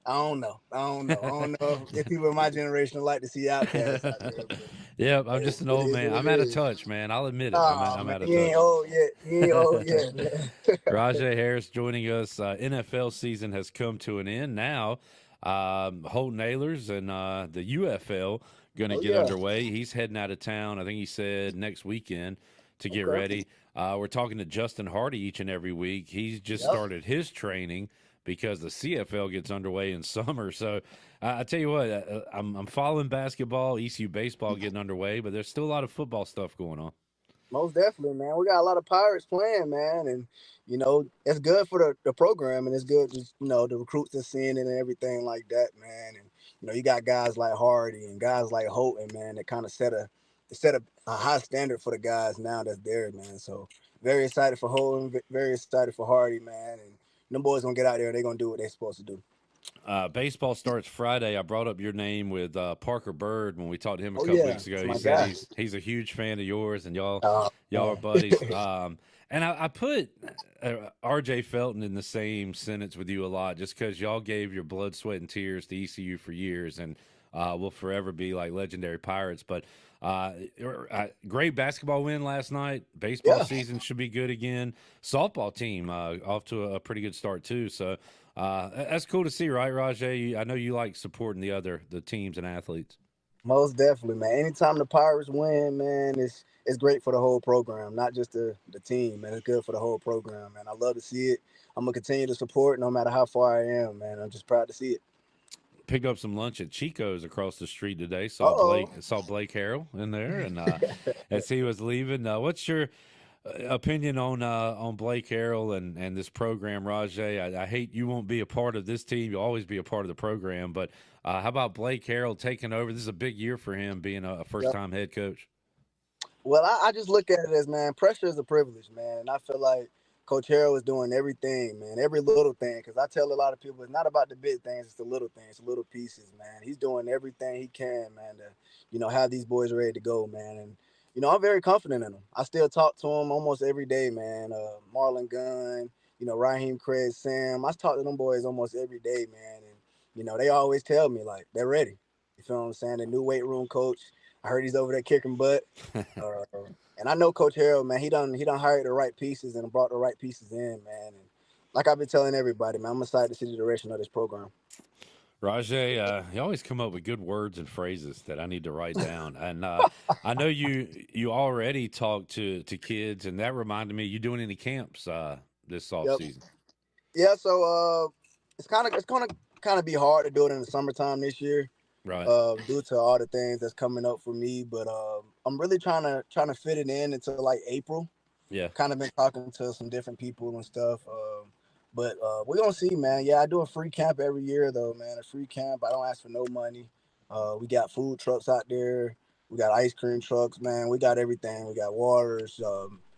I don't know. I don't know if people in my generation would like to see Outkast out there. But, yeah, I'm just an old man. I'm out of touch, man. I'll admit it. I'm out of touch. You ain't old yet. You ain't old yet, man. Rahjai Harris joining us. NFL season has come to an end now. Holton Ahlers and the UFL going to get underway. He's heading out of town. I think he said next weekend to get ready. We're talking to Justin Hardy each and every week. He's just started his training because the CFL gets underway in summer. So I tell you what, I'm following basketball, ECU baseball getting underway, but there's still a lot of football stuff going on. Most definitely, man. We got a lot of Pirates playing, man, and it's good for the program, and it's good to the recruits are seeing it and everything like that, man. And you got guys like Hardy and guys like Holton, man, that kind of set a high standard for the guys now that's there, man. So very excited for Holton, very excited for Hardy, man, and them boys gonna get out there and they're gonna do what they're supposed to do. Baseball starts Friday. I brought up your name with Parker Bird when we talked to him a couple weeks ago. He said he's a huge fan of yours, and y'all are buddies. And I put R.J. Felton in the same sentence with you a lot, just because y'all gave your blood, sweat, and tears to ECU for years, and will forever be like legendary Pirates. But great basketball win last night. Baseball season should be good again. Softball team off to a pretty good start too. So that's cool to see, right, Rahjai? I know you like supporting the teams and athletes. Most definitely, man. Anytime the Pirates win, man, it's great for the whole program, not just the team, man. It's good for the whole program, man. I love to see it. I'm gonna continue to support no matter how far I am, man. I'm just proud to see it. Picked up some lunch at Chico's across the street today. Saw Blake Harrell in there, and as he was leaving, what's your opinion on Blake Harrell and this program, Rahjai. I hate you won't be a part of this team. You'll always be a part of the program. But how about Blake Harrell taking over? This is a big year for him being a first-time head coach. Well, I just look at it as, man, pressure is a privilege, man. And I feel like Coach Harrell is doing everything, man, every little thing. Because I tell a lot of people it's not about the big things, it's the little things, the little pieces, man. He's doing everything he can, man, to, have these boys ready to go, man. And, I'm very confident in him. I still talk to him almost every day, man. Marlon Gunn, Raheem, Craig, Sam. I talk to them boys almost every day, man. And, they always tell me, like, they're ready. You feel what I'm saying? The new weight room coach, I heard he's over there kicking butt. And I know Coach Harrell, man, he done hired the right pieces and brought the right pieces in, man. And like I've been telling everybody, man, I'm excited to see the direction of this program. Rahjai, you always come up with good words and phrases that I need to write down. And I know you already talk to kids, and that reminded me, you doing any camps this off season? Yeah, so it's going to kind of be hard to do it in the summertime this year, right? Due to all the things that's coming up for me. But I'm really trying to fit it in until like April. Yeah, kind of been talking to some different people and stuff. But we're going to see, man. Yeah, I do a free camp every year, though, man. A free camp. I don't ask for no money. We got food trucks out there. We got ice cream trucks, man. We got everything. We got waters,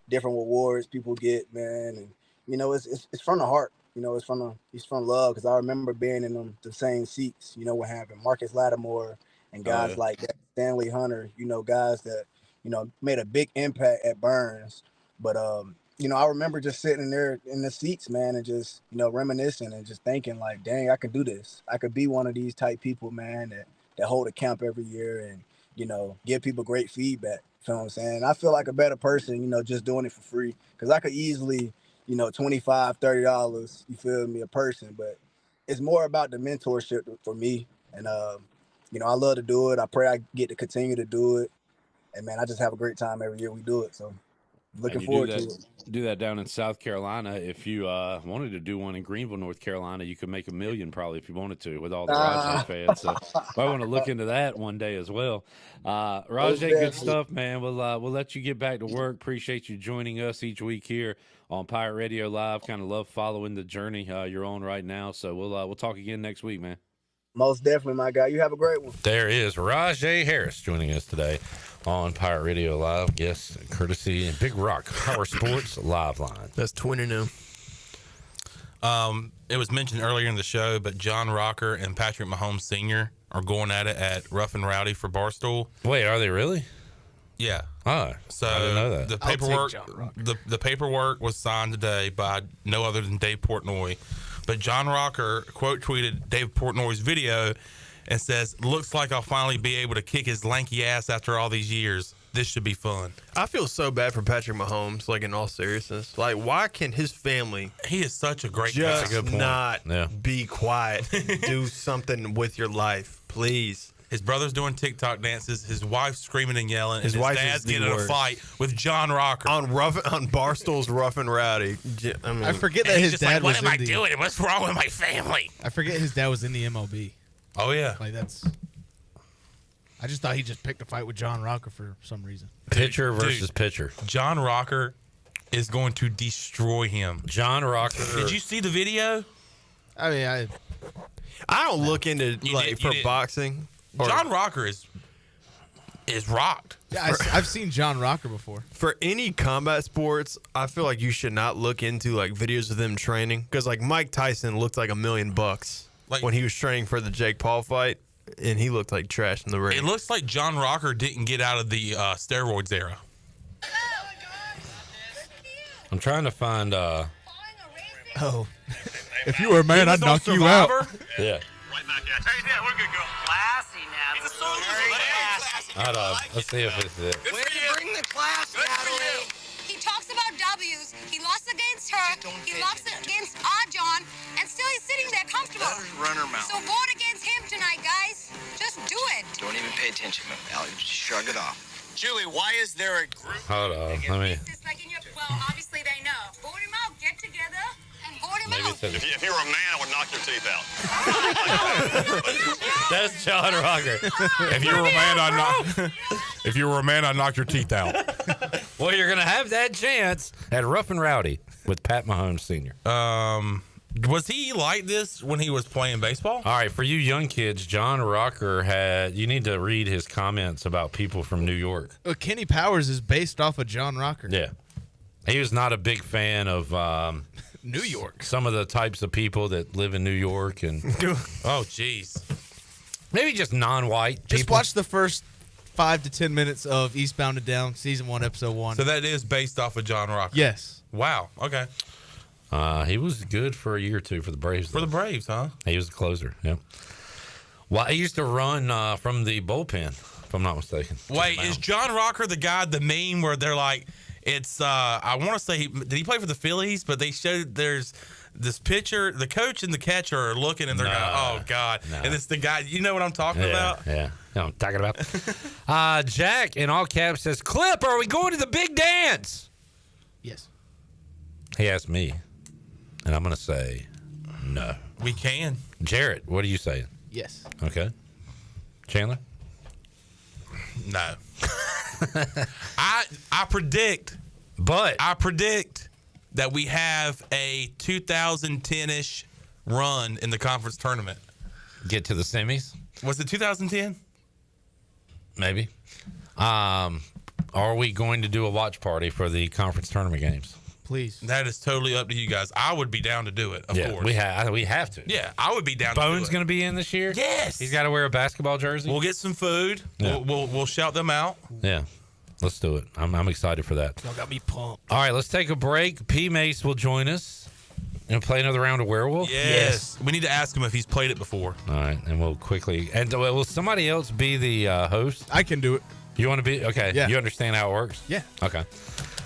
different rewards people get, man. And, it's from the heart. It's from love, because I remember being in the same seats, what happened. Marcus Lattimore and guys like that, Stanley Hunter, guys that, made a big impact at Burns. But, I remember just sitting there in the seats, man, and just, reminiscing and just thinking like, dang, I could do this. I could be one of these type people, man, that hold a camp every year and, give people great feedback. You feel what I'm saying? I feel like a better person, just doing it for free, because I could easily, $25, $30, you feel me, a person. But it's more about the mentorship for me. And, I love to do it. I pray I get to continue to do it. And, man, I just have a great time every year we do it. So looking forward to it. Do that down in South Carolina. If you wanted to do one in Greenville, North Carolina, you could make $1 million probably if you wanted to with all the Rahjai fans. So I want to look into that one day as well. Rahjai, good stuff, man. We'll let you get back to work. Appreciate you joining us each week here on Pirate Radio Live. Kind of love following the journey you're on right now. So we'll talk again next week, man. Most definitely, my guy. You have a great one. There is Rahjai Harris joining us today on Pirate Radio Live. Guest courtesy Big Rock Power Sports Live Line. That's 20 now. It was mentioned earlier in the show, but John Rocker and Patrick Mahomes Sr. are going at it at Rough and Rowdy for Barstool. Wait, are they really? Yeah. Oh, so I didn't know that. The paperwork was signed today by no other than Dave Portnoy. But John Rocker quote tweeted Dave Portnoy's video and says, "Looks like I'll finally be able to kick his lanky ass after all these years. This should be fun." I feel so bad for Patrick Mahomes, like in all seriousness. Like, why can his family he is such a great guy. Just not be quiet and do something with your life, please? His brother's doing TikTok dances. His wife's screaming and yelling. His dad's getting in a worst. fight with John Rocker on Barstool's Rough and Rowdy. I mean, I forget that his dad was what am I doing? What's wrong with my family? I forget his dad was in the MLB. Oh yeah, like that's. I just thought he just picked a fight with John Rocker for some reason. Pitcher versus pitcher. John Rocker is going to destroy him. John Rocker. Did you see the video? I mean, I don't look into boxing. John Rocker is rocked. Yeah, I've seen John Rocker before. For any combat sports, I feel like you should not look into like videos of them training, because like Mike Tyson looked like $1 million when he was training for the Jake Paul fight, and he looked like trash in the ring. It looks like John Rocker didn't get out of the steroids era. I'm trying to find. If you were a man, I'd knock you out. Yeah. We're good girl. Classy now. He's a very classy. Hold on. Let's see if it's it. Way to bring the class, Natalie. He talks about W's. He lost against her. He lost against John, and still he's sitting there comfortable. Run her mouth. So vote against him tonight, guys. Just do it. Don't even pay attention, Allie. Just shrug it off. Julie, why is there a group? Hold on. Let me. Well, obviously they know. Vote him out. Get together and vote him out. If you were a man, I would knock your teeth out. That's John Rocker. If you were a man, I'd knock your teeth out. Well, you're going to have that chance at Rough and Rowdy with Pat Mahomes Sr. Was he like this when he was playing baseball? All right, for you young kids, John Rocker you need to read his comments about people from New York. Kenny Powers is based off of John Rocker. Yeah. He was not a big fan of New York. Some of the types of people that live in New York. And oh, jeez. Maybe just non-white people. Just watch the first 5 to 10 minutes of Eastbound and Down, Season 1, Episode 1. So that is based off of John Rocker? Yes. Wow, okay. He was good for a year or two for the Braves. For the Braves, huh? He was a closer, yeah. Well, he used to run from the bullpen, if I'm not mistaken. Wait, is John Rocker the guy, the meme where they're like, it's, I want to say, did he play for the Phillies? But they showed there's this pitcher, the coach and the catcher are looking and they're going, oh, God. No. And it's the guy, you know what I'm talking about? Yeah, you know what I'm talking about. Jack, in all caps, says, Clip, are we going to the big dance? Yes. He asked me. And I'm going to say no. We can. Jarrett, what are you saying? Yes. Okay. Chandler? No. I predict that we have a 2010-ish run in the conference tournament. Get to the semis? Was it 2010? Maybe. Are we going to do a watch party for the conference tournament games? Please. That is totally up to you guys. I would be down to do it, of course. We have to. Yeah, I would be down to do it. Bone's going to be in this year? Yes. He's got to wear a basketball jersey? We'll get some food. Yeah. We'll shout them out. Yeah. Let's do it. I'm excited for that. Y'all got me pumped. All right, let's take a break. P. Mace will join us and play another round of Werewolf. Yes. We need to ask him if he's played it before. All right, and we'll quickly. And will somebody else be the host? I can do it. You want to be? Okay. Yeah. You understand how it works? Yeah. Okay.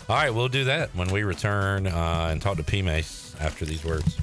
All right, we'll do that when we return and talk to P. Mace after these words.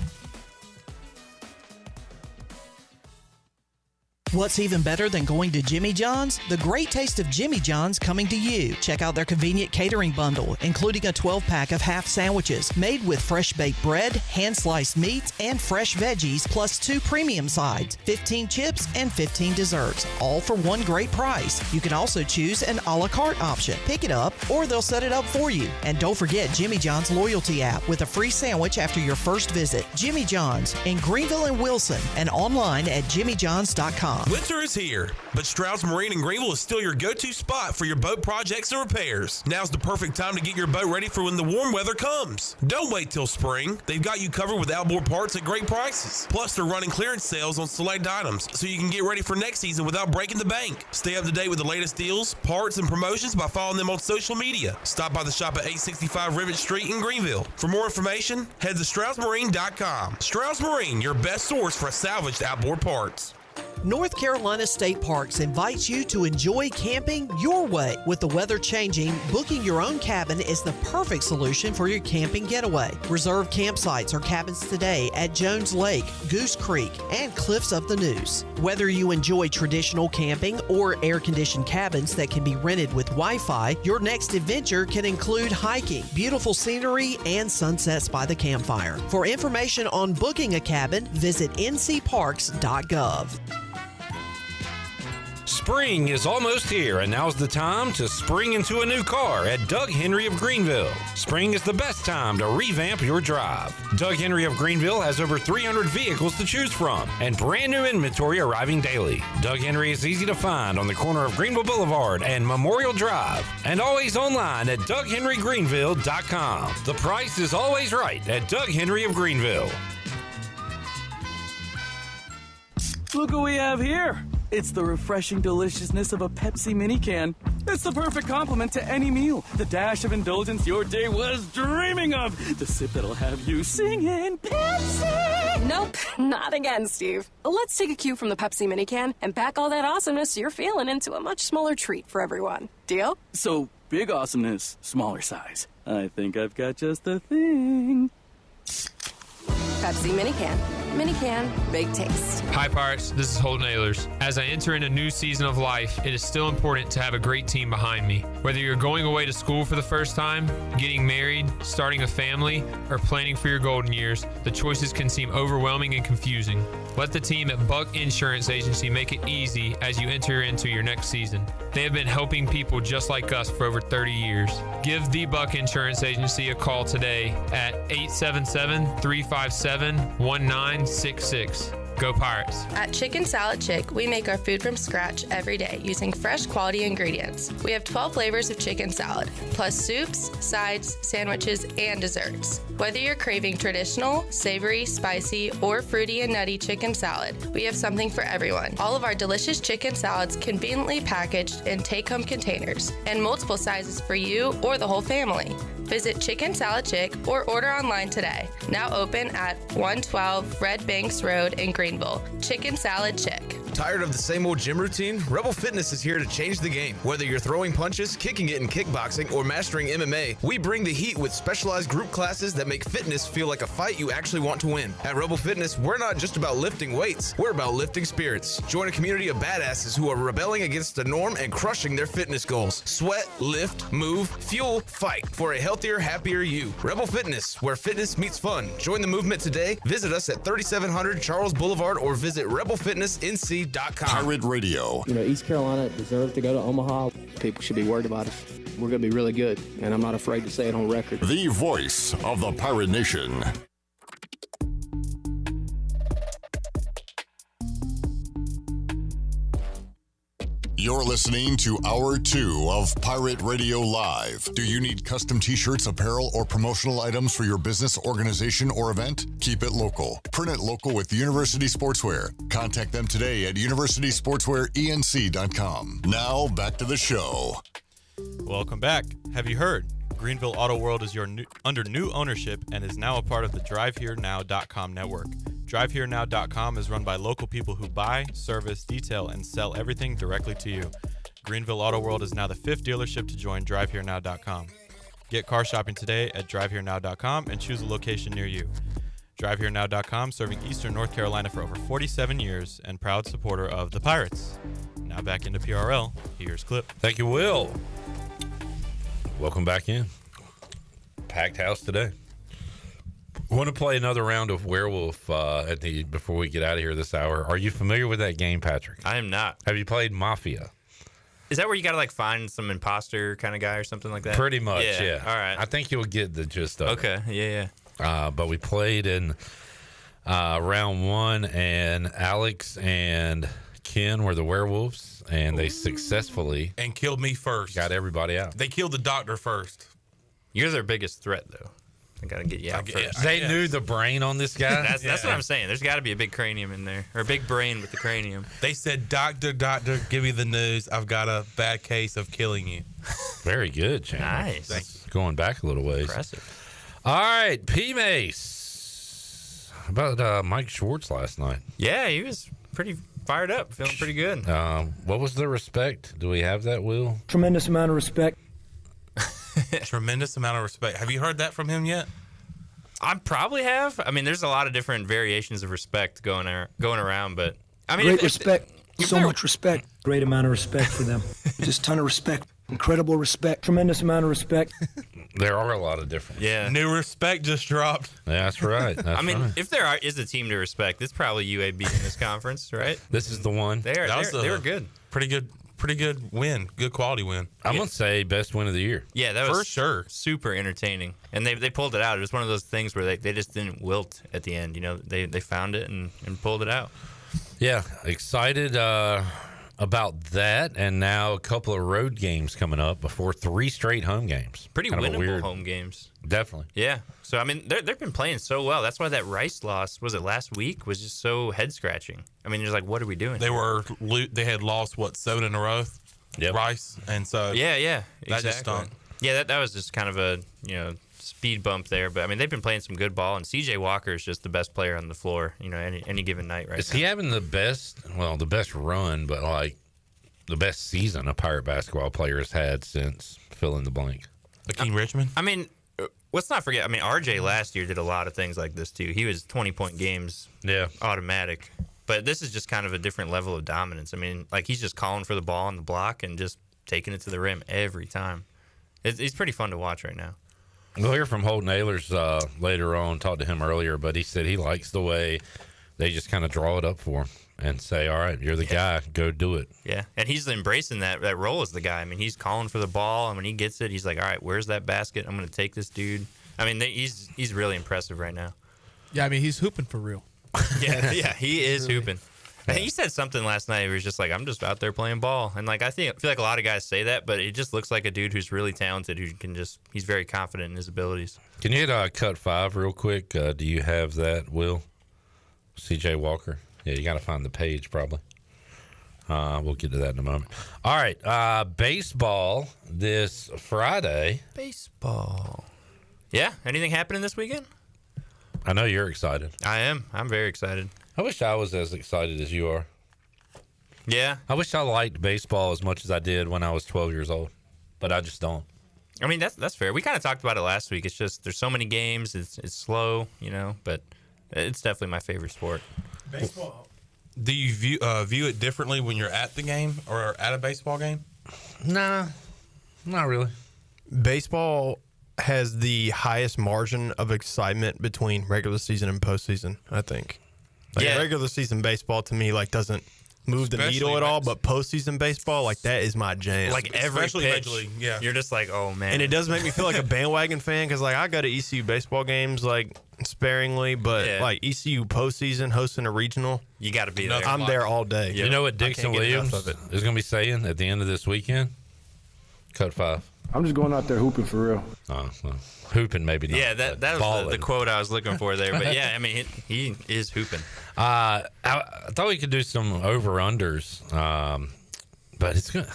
What's even better than going to Jimmy John's? The great taste of Jimmy John's coming to you. Check out their convenient catering bundle, including a 12-pack of half sandwiches made with fresh baked bread, hand-sliced meats, and fresh veggies, plus 2 premium sides, 15 chips, and 15 desserts, all for one great price. You can also choose an a la carte option. Pick it up, or they'll set it up for you. And don't forget Jimmy John's loyalty app with a free sandwich after your first visit. Jimmy John's in Greenville and Wilson, and online at jimmyjohns.com. Winter is here, but Stroud's Marine in Greenville is still your go-to spot for your boat projects and repairs. Now's the perfect time to get your boat ready for when the warm weather comes. Don't wait till spring. They've got you covered with outboard parts at great prices. Plus, they're running clearance sales on select items, so you can get ready for next season without breaking the bank. Stay up to date with the latest deals, parts, and promotions by following them on social media. Stop by the shop at 865 Rivet Street in Greenville. For more information, head to StroudsMarine.com. Stroud's Marine, your best source for salvaged outboard parts. North Carolina State Parks invites you to enjoy camping your way. With the weather changing, booking your own cabin is the perfect solution for your camping getaway. Reserve campsites or cabins today at Jones Lake, Goose Creek, and Cliffs of the Neuse. Whether you enjoy traditional camping or air-conditioned cabins that can be rented with Wi-Fi, your next adventure can include hiking, beautiful scenery, and sunsets by the campfire. For information on booking a cabin, visit ncparks.gov. Spring is almost here, and now's the time to spring into a new car at Doug Henry of Greenville. Spring is the best time to revamp your drive. Doug Henry of Greenville has over 300 vehicles to choose from and brand new inventory arriving daily. Doug Henry is easy to find on the corner of Greenville Boulevard and Memorial Drive, and always online at DougHenryGreenville.com. The price is always right at Doug Henry of Greenville. Look what we have here. It's the refreshing deliciousness of a Pepsi mini can. It's the perfect complement to any meal. The dash of indulgence your day was dreaming of. The sip that'll have you singing Pepsi. Nope, not again, Steve. Let's take a cue from the Pepsi mini can and pack all that awesomeness you're feeling into a much smaller treat for everyone. Deal? So, big awesomeness, smaller size. I think I've got just the thing. Pepsi mini can. Mini can, big taste. Hi, Pirates. This is Holton Ahlers. As I enter in a new season of life, it is still important to have a great team behind me. Whether you're going away to school for the first time, getting married, starting a family, or planning for your golden years, the choices can seem overwhelming and confusing. Let the team at Buck Insurance Agency make it easy as you enter into your next season. They have been helping people just like us for over 30 years. Give the Buck Insurance Agency a call today at 877-357-1966. Go Pirates. At Chicken Salad Chick, we make our food from scratch every day using fresh quality ingredients. We have 12 flavors of chicken salad, plus soups, sides, sandwiches, and desserts. Whether you're craving traditional, savory, spicy, or fruity and nutty chicken salad, we have something for everyone. All of our delicious chicken salads conveniently packaged in take-home containers and multiple sizes for you or the whole family. Visit Chicken Salad Chick or order online today. Now open at 112 Red Banks Road in Greenville. Chicken Salad Chick. Tired of the same old gym routine? Rebel Fitness is here to change the game. Whether you're throwing punches, kicking it in kickboxing, or mastering MMA, we bring the heat with specialized group classes that make fitness feel like a fight you actually want to win. At Rebel Fitness, we're not just about lifting weights, we're about lifting spirits. Join a community of badasses who are rebelling against the norm and crushing their fitness goals. Sweat, lift, move, fuel, fight for a healthier, happier you. Rebel Fitness, where fitness meets fun. Join the movement today. Visit us at 3700 Charles Boulevard or visit rebelfitnessnc.com. Pirate Radio. You know, East Carolina deserves to go to Omaha. People should be worried about it. We're going to be really good, and I'm not afraid to say it on record. The voice of the Pirate Nation. You're listening to Hour 2 of Pirate Radio Live. Do you need custom t-shirts, apparel, or promotional items for your business, organization, or event? Keep it local. Print it local with University Sportswear. Contact them today at universitysportswearenc.com. Now, back to the show. Welcome back. Have you heard? Greenville Auto World is under new ownership and is now a part of the DriveHereNow.com network. DriveHereNow.com is run by local people who buy, service, detail, and sell everything directly to you. Greenville Auto World is now the 5th dealership to join DriveHereNow.com. Get car shopping today at DriveHereNow.com and choose a location near you. DriveHereNow.com, serving Eastern North Carolina for over 47 years and proud supporter of the Pirates. Now back into PRL. Here's Clip. Thank you, Will. Welcome back in. Packed house today. Want to play another round of Werewolf before we get out of here this hour. Are you familiar with that game, Patrick? I am not. Have you played Mafia? Is that where you got to like find some imposter kind of guy or something like that? Pretty much, yeah. All right. I think you'll get the gist of it. Okay, yeah. But we played in round 1, and Alex and Ken were the werewolves, and they successfully and killed me first. Got everybody out. They killed the doctor first. You're their biggest threat, though. I got to get you out first. They knew the brain on this guy. That's what I'm saying. There's got to be a big cranium in there, or a big brain with the cranium. They said, doctor, give me the news. I've got a bad case of killing you. Very good, Chandler. Nice. That's going back a little ways. Impressive. All right, P-Mace. How about Mike Schwartz last night? Yeah, he was pretty fired up, feeling pretty good. What was the respect? Do we have that, Will? Tremendous amount of respect. Tremendous amount of respect. Have you heard that from him yet? I probably have. I mean, there's a lot of different variations of respect going around, but I mean, Great respect. So much respect. Great amount of respect for them. Just ton of respect. Incredible respect. Tremendous amount of respect. There are a lot of different. Yeah. New respect just dropped. Yeah, that's right. I mean, if there is a team to respect, it's probably UAB in this conference, right? This is the one. They were good. Pretty good win. Good quality win. I'm going to say best win of the year. Yeah, that was for sure. Super entertaining. And they pulled it out. It was one of those things where they just didn't wilt at the end. You know, they found it and pulled it out. Yeah, excited about that. And now a couple of road games coming up before 3 straight home games. Pretty kind winnable home games. Definitely. Yeah. So, I mean, they've been playing so well. That's why that Rice loss, was it last week, was just so head-scratching. I mean, you're like, what are we doing? They had lost, 7 in a row? Yep. Rice. And so Yeah, that exactly. just stunk. Yeah, that was just kind of a, speed bump there. But, I mean, they've been playing some good ball, and C.J. Walker is just the best player on the floor, any given night right Is now. he having the best run, but like the best season a Pirate basketball player has had since fill in the blank? Akeem Richmond? I mean, let's not forget, RJ last year did a lot of things like this, too. He was 20-point games automatic. But this is just kind of a different level of dominance. I mean, like, he's just calling for the ball on the block and just taking it to the rim every time. It's pretty fun to watch right now. We'll hear from Holton Ahlers later on. Talked to him earlier, but he said he likes the way they just kind of draw it up for him and say, all right, you're the guy, go do it. Yeah, and he's embracing that role as the guy. I mean, he's calling for the ball, and when he gets it, he's like, all right, where's that basket? I'm going to take this dude. I mean, he's really impressive right now. Yeah, I mean, he's hooping for real. Yeah, he is hooping. And he said something last night where he's just like, I'm just out there playing ball. And like I feel like a lot of guys say that, but it just looks like a dude who's really talented, who can he's very confident in his abilities. Can you hit cut 5 real quick? Do you have that, Will? CJ Walker? Yeah, you got to find the page probably. We'll get to that in a moment. All right, baseball this Friday. Baseball. Yeah, anything happening this weekend? I know you're excited. I am. I'm very excited. I wish I was as excited as you are. Yeah. I wish I liked baseball as much as I did when I was 12 years old, but I just don't. I mean, that's fair. We kind of talked about it last week. It's just there's so many games. It's slow, but it's definitely my favorite sport. Baseball. Do you view it differently when you're at the game or at a baseball game? Nah, not really. Baseball has the highest margin of excitement between regular season and postseason, I think. Regular season baseball to me doesn't move the needle at all, but postseason baseball, that is my jam. Like every pitch, you're just like, oh man. And it does make me feel like a bandwagon fan because I go to ECU baseball games sparingly, but ECU postseason hosting a regional, you got to be there. I'm there all day. You know what Dixon Williams is going to be saying at the end of this weekend? Cut 5. I'm just going out there hooping for real. Oh, well, hooping maybe not. Yeah, that was the quote I was looking for there. But yeah, I mean, he is hooping. I thought we could do some over-unders, but it's gonna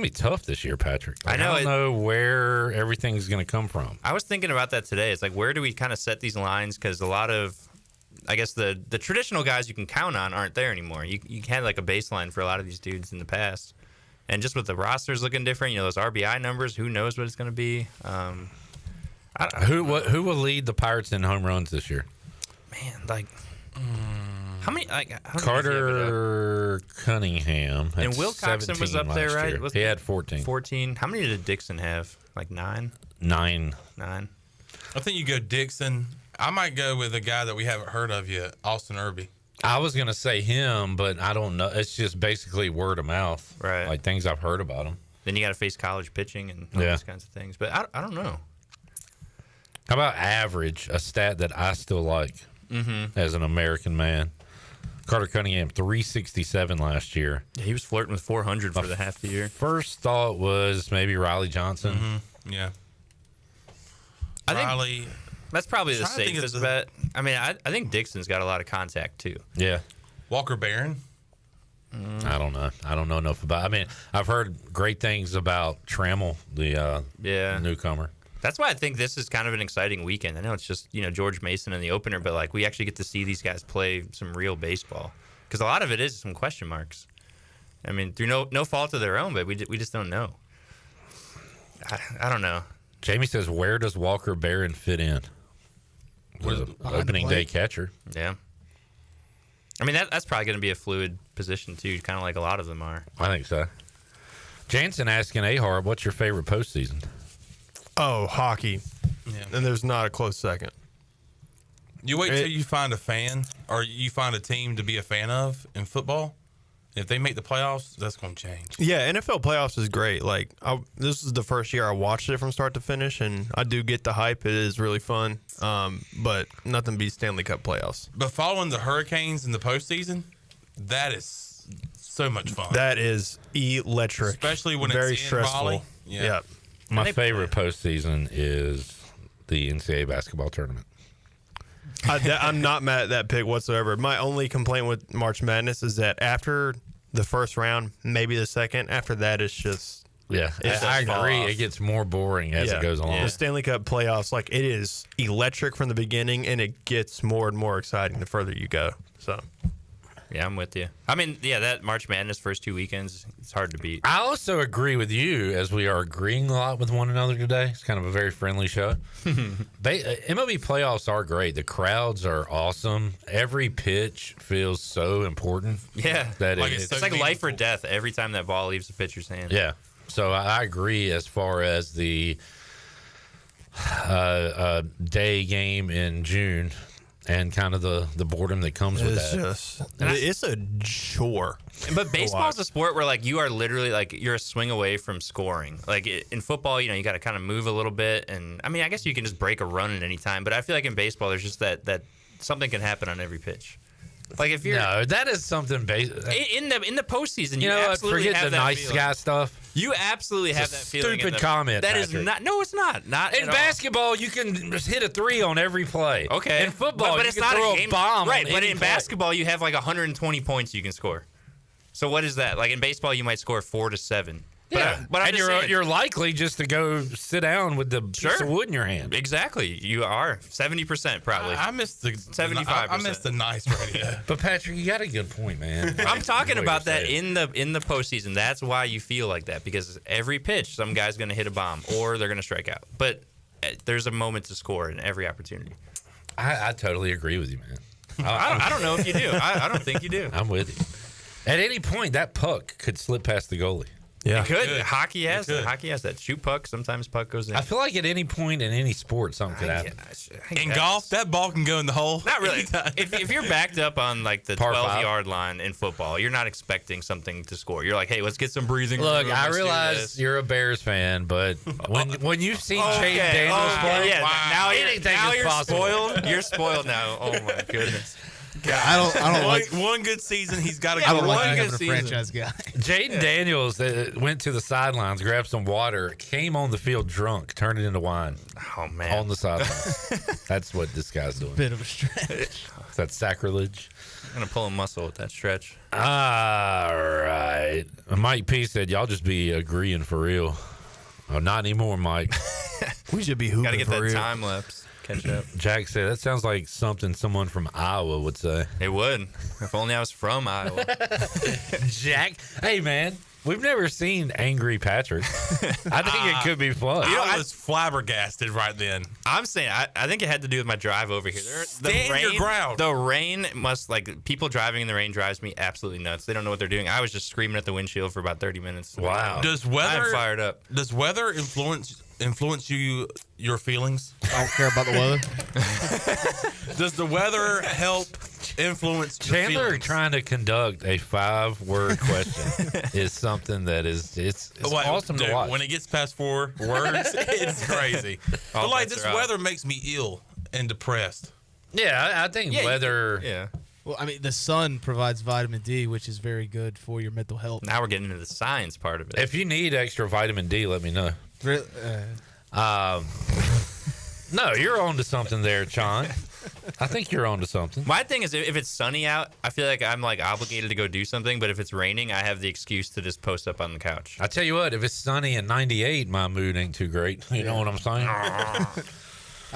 be tough this year, Patrick. I don't know where everything's going to come from. I was thinking about that today. It's like, where do we kind of set these lines? Because a lot of, I guess, the traditional guys you can count on aren't there anymore. You had a baseline for a lot of these dudes in the past. And just with the rosters looking different, those RBI numbers, who knows what it's going to be? Who will lead the Pirates in home runs this year? Man, how many? Carter Cunningham and Will Coxon was up there, right? He had 14. 14. How many did Dixon have? 9? 9. I think you go Dixon. I might go with a guy that we haven't heard of yet, Austin Irby. I was going to say him, but I don't know. It's just basically word of mouth. Right. Things I've heard about him. Then you got to face college pitching and all these kinds of things. But I don't know. How about average, a stat that I still like as an American man? Carter Cunningham, 367 last year. Yeah, he was flirting with 400 for the half of the year. First thought was maybe Riley Johnson. Yeah. Riley. That's probably the safest bet. I mean, I think Dixon's got a lot of contact, too. Yeah. Walker Barron? I don't know. I don't know enough about. I mean, I've heard great things about Trammell, the newcomer. That's why I think this is kind of an exciting weekend. I know it's just George Mason in the opener, but we actually get to see these guys play some real baseball because a lot of it is some question marks. I mean, through no fault of their own, but we just don't know. I don't know. Jamie says, where does Walker Barron fit in? The opening day catcher. Yeah. I mean, that's probably going to be a fluid position, too, kind of like a lot of them are. I think so. Jansen asking Ahar, what's your favorite postseason? Oh, hockey. Yeah. And there's not a close second. You wait till you find a fan or you find a team to be a fan of in football. If they make the playoffs, that's going to change. Yeah, NFL playoffs is great. This is the first year I watched it from start to finish, and I do get the hype. It is really fun, but nothing beats Stanley Cup playoffs. But following the Hurricanes in the postseason, that is so much fun. That is electric. Especially when very it's stressful. Raleigh. Yeah. My favorite postseason is the NCAA basketball tournament. I'm not mad at that pick whatsoever. My only complaint with March Madness is that after the first round, maybe the second, after that it's just I agree. It gets more boring as it goes along. The Stanley Cup playoffs, it is electric from the beginning, and it gets more and more exciting the further you go. So. Yeah, I'm with you. I mean, that March Madness first 2 weekends, it's hard to beat. I also agree with you, as we are agreeing a lot with one another today. It's kind of a very friendly show. MLB playoffs are great. The crowds are awesome. Every pitch feels so important. Yeah. That it's like life or death every time that ball leaves the pitcher's hand. Yeah. So I agree as far as the day game in June and kind of the boredom that comes with that. It's a chore. But baseball's a sport where like you are literally like you're a swing away from scoring. Like in football, you got to kind of move a little bit, and I mean I guess you can just break a run at any time. But I feel like in baseball, there's just that something can happen on every pitch. Like if you're that is something in the postseason, you know, absolutely forget have the that nice feeling. Guy stuff. You absolutely have that feeling. Stupid comment. That is Patrick. not. No, it's not. Not in basketball. You can just hit a 3 on every play. Okay. In football, but you it's can not throw a game. bomb. Right. on But any in play. basketball, you have like 120 points you can score. So what is that? Like in baseball, you might score 4 to 7. Yeah, but I'm and just saying. you're likely just to go sit down with the piece of wood in your hand. Exactly, you are 70% probably. I missed the 75%. I missed the nice radio. But Patrick, you got a good point, man. I'm talking What about you're that saying. in the postseason. That's why you feel like that, because every pitch, some guy's going to hit a bomb or they're going to strike out. But there's a moment to score in every opportunity. I totally agree with you, man. I don't know if you do. I don't think you do. I'm with you. At any point, that puck could slip past the goalie. Yeah, it could. Hockey has that. Hockey has that. Shoot puck. Sometimes puck goes in. I feel like at any point in any sport, something could happen. In golf, that ball can go in the hole. Not really. if you're backed up on like the Par 5. 12-yard line in football, you're not expecting something to score. You're like, hey, let's get some breathing Look, room. I Let's do realize this. you're a Bears fan, but when you've seen Okay, Chase Daniels play, yeah, now anything now is you're possible. spoiled. You're spoiled now. Oh my goodness. I don't like one good season. He's got to I go. don't like one having good a season. franchise guy. Jaden Daniels went to the sidelines, grabbed some water, came on the field drunk, turned it into wine. Oh man, on the sidelines. That's what this guy's doing. Bit of a stretch. That's sacrilege. I'm gonna pull a muscle with that stretch. All right. Mike P said, "Y'all just be agreeing for real." Oh, not anymore, Mike. We should be hooping Gotta get for that real. time lapse. Catch up. Jack said, "That sounds like something someone from Iowa would say." It would. If only I was from Iowa. Jack, hey man, we've never seen angry Patrick. I think it could be fun. I was flabbergasted right then. I'm saying, I think it had to do with my drive over here. Stand your ground. The rain must, like, people driving in the rain drives me absolutely nuts. They don't know what they're doing. I was just screaming at the windshield for about 30 minutes. Wow. Does weather I'm fired up. Does weather influence your feelings? I don't care about the weather. Does the weather help influence your Chandler feelings? trying to conduct a 5-word question is something that it's What, awesome dude, to watch. When it gets past 4 words, it's crazy. But like bets this are out. weather makes me ill and depressed. Yeah, I think weather. Yeah. Well, I mean, the sun provides vitamin D, which is very good for your mental health. Now we're getting into the science part of it. If you need extra vitamin D, let me know. Really, No, you're on to something there, Chon. I think you're on to something. My thing is, if it's sunny out, I feel like I'm like obligated to go do something. But if it's raining, I have the excuse to just post up on the couch. I tell you what, if it's sunny and 98, my mood ain't too great. You know what I'm saying? I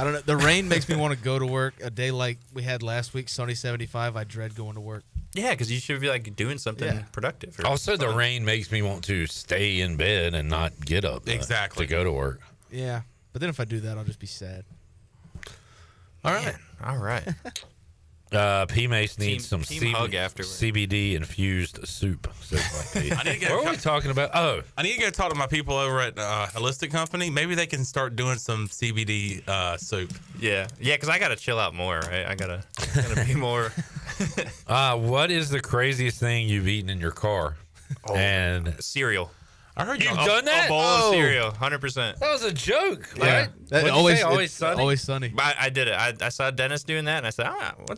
don't know. The rain makes me want to go to work. A day like we had last week, sunny 75, I dread going to work. Yeah, because you should be like doing something productive. Or Also, the fun. rain makes me want to stay in bed and not get up Exactly. to go to work. Yeah, but then if I do that, I'll just be sad. All right, all right. P Mace needs some team hug afterward. CBD infused soup. says my P. I need to get What are we talking about? Oh, I need to go talk to my people over at Holistic Company. Maybe they can start doing some CBD soup. Yeah, because I gotta chill out more. Right? I gotta be more. what is the craziest thing you've eaten in your car? And Cereal. I heard you've done that. A bowl of cereal, 100%. That was a joke, Yeah. right? That What'd you always say, always sunny. Always sunny. But I did it. I saw Dennis doing that, and I said,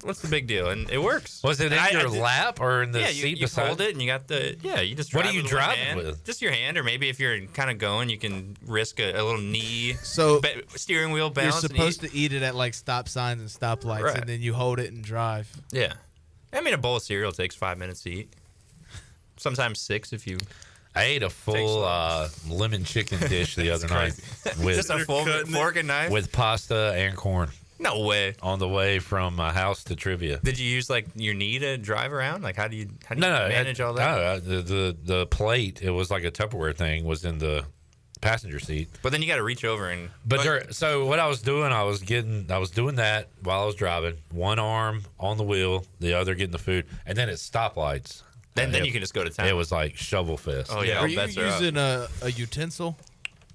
what's the big deal? And it works. Was it in your lap or in the yeah, seat you beside? hold it, and you got the you just. What drive are you with one driving hand. with? Just your hand, or maybe if you're kind of going, you can risk a little knee. So steering wheel you're balance. supposed to eat it at like stop signs and stoplights, Right. and then you hold it and drive. Yeah, I mean a bowl of cereal takes 5 minutes to eat. Sometimes 6 if you. I ate a full lemon chicken dish the other night with Just a full fork and knife with pasta and corn. No way. On the way from my house to trivia. Did you use like your knee to drive around? Like how do you manage all that? No, the plate, it was like a Tupperware thing, was in the passenger seat. But then you got to reach over and. So what I was doing, I was doing that while I was driving. One arm on the wheel, the other getting the food, and then at stoplights, Then you can just go to town. It was like shovel fest. Oh yeah, Are you using a utensil,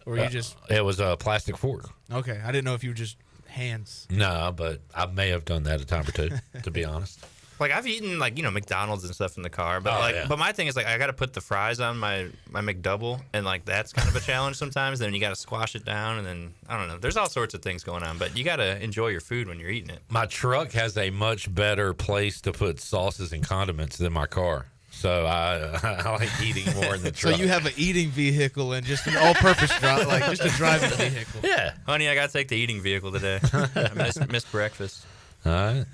or you just? It was a plastic fork. Okay, I didn't know if you were just hands. No, but I may have done that a time or two, to be honest. Like I've eaten like McDonald's and stuff in the car, but but my thing is like I got to put the fries on my McDouble, and like that's kind of a challenge sometimes. Then you got to squash it down, and then I don't know. There's all sorts of things going on, but you got to enjoy your food when you're eating it. My truck has a much better place to put sauces and condiments than my car, so I like eating more in the truck. So you have an eating vehicle and just an all-purpose like just a driving vehicle. Yeah, honey, I got to take the eating vehicle today. I missed breakfast. All right.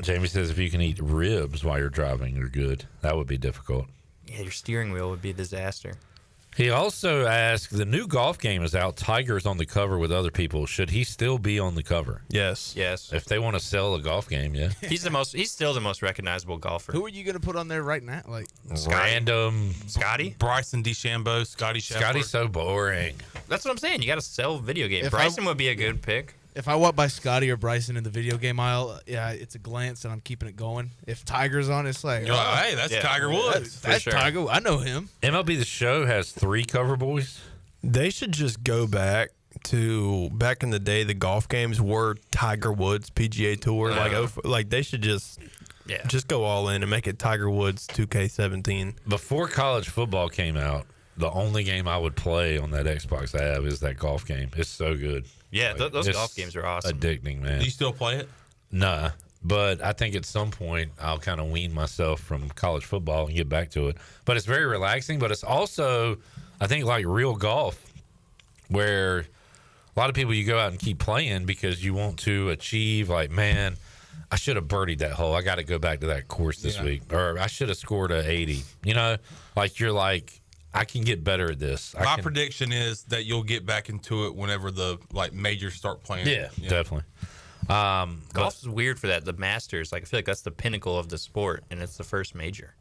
Jamie says if you can eat ribs while you're driving, you're good. That would be difficult. Yeah, your steering wheel would be a disaster. He also asked, the new golf game is out. Tiger's on the cover with other people. Should he still be on the cover? Yes. If they want to sell a golf game, yeah. He's still the most recognizable golfer. Who are you going to put on there right now? Like random Scotty, Bryson DeChambeau, Scotty Scheffler. Scotty's so boring. That's what I'm saying. You got to sell video games. Bryson would be a good pick. If I walk by Scotty or Bryson in the video game aisle, yeah, it's a glance and I'm keeping it going. If Tiger's on, it's like, hey, that's Tiger Woods. That's Tiger. I know him. MLB The Show has 3 cover boys. They should just go back in the day. The golf games were Tiger Woods PGA Tour. Like they should just go all in and make it Tiger Woods 2K17. Before college football came out, the only game I would play on that Xbox I have is that golf game. It's so good. Yeah, those golf games are awesome. Addicting, man. Do you still play it? Nah, but I think at some point I'll kind of wean myself from college football and get back to it. But it's very relaxing, but it's also, I think, like real golf, where a lot of people, you go out and keep playing because you want to achieve, like, man, I should have birdied that hole. I got to go back to that course this week. Or I should have scored a 80. You know, like you're like, I can get better at this. My prediction is that you'll get back into it whenever the majors start playing. Yeah, definitely. Golf is weird for that. The Masters, like I feel like that's the pinnacle of the sport, and it's the first major.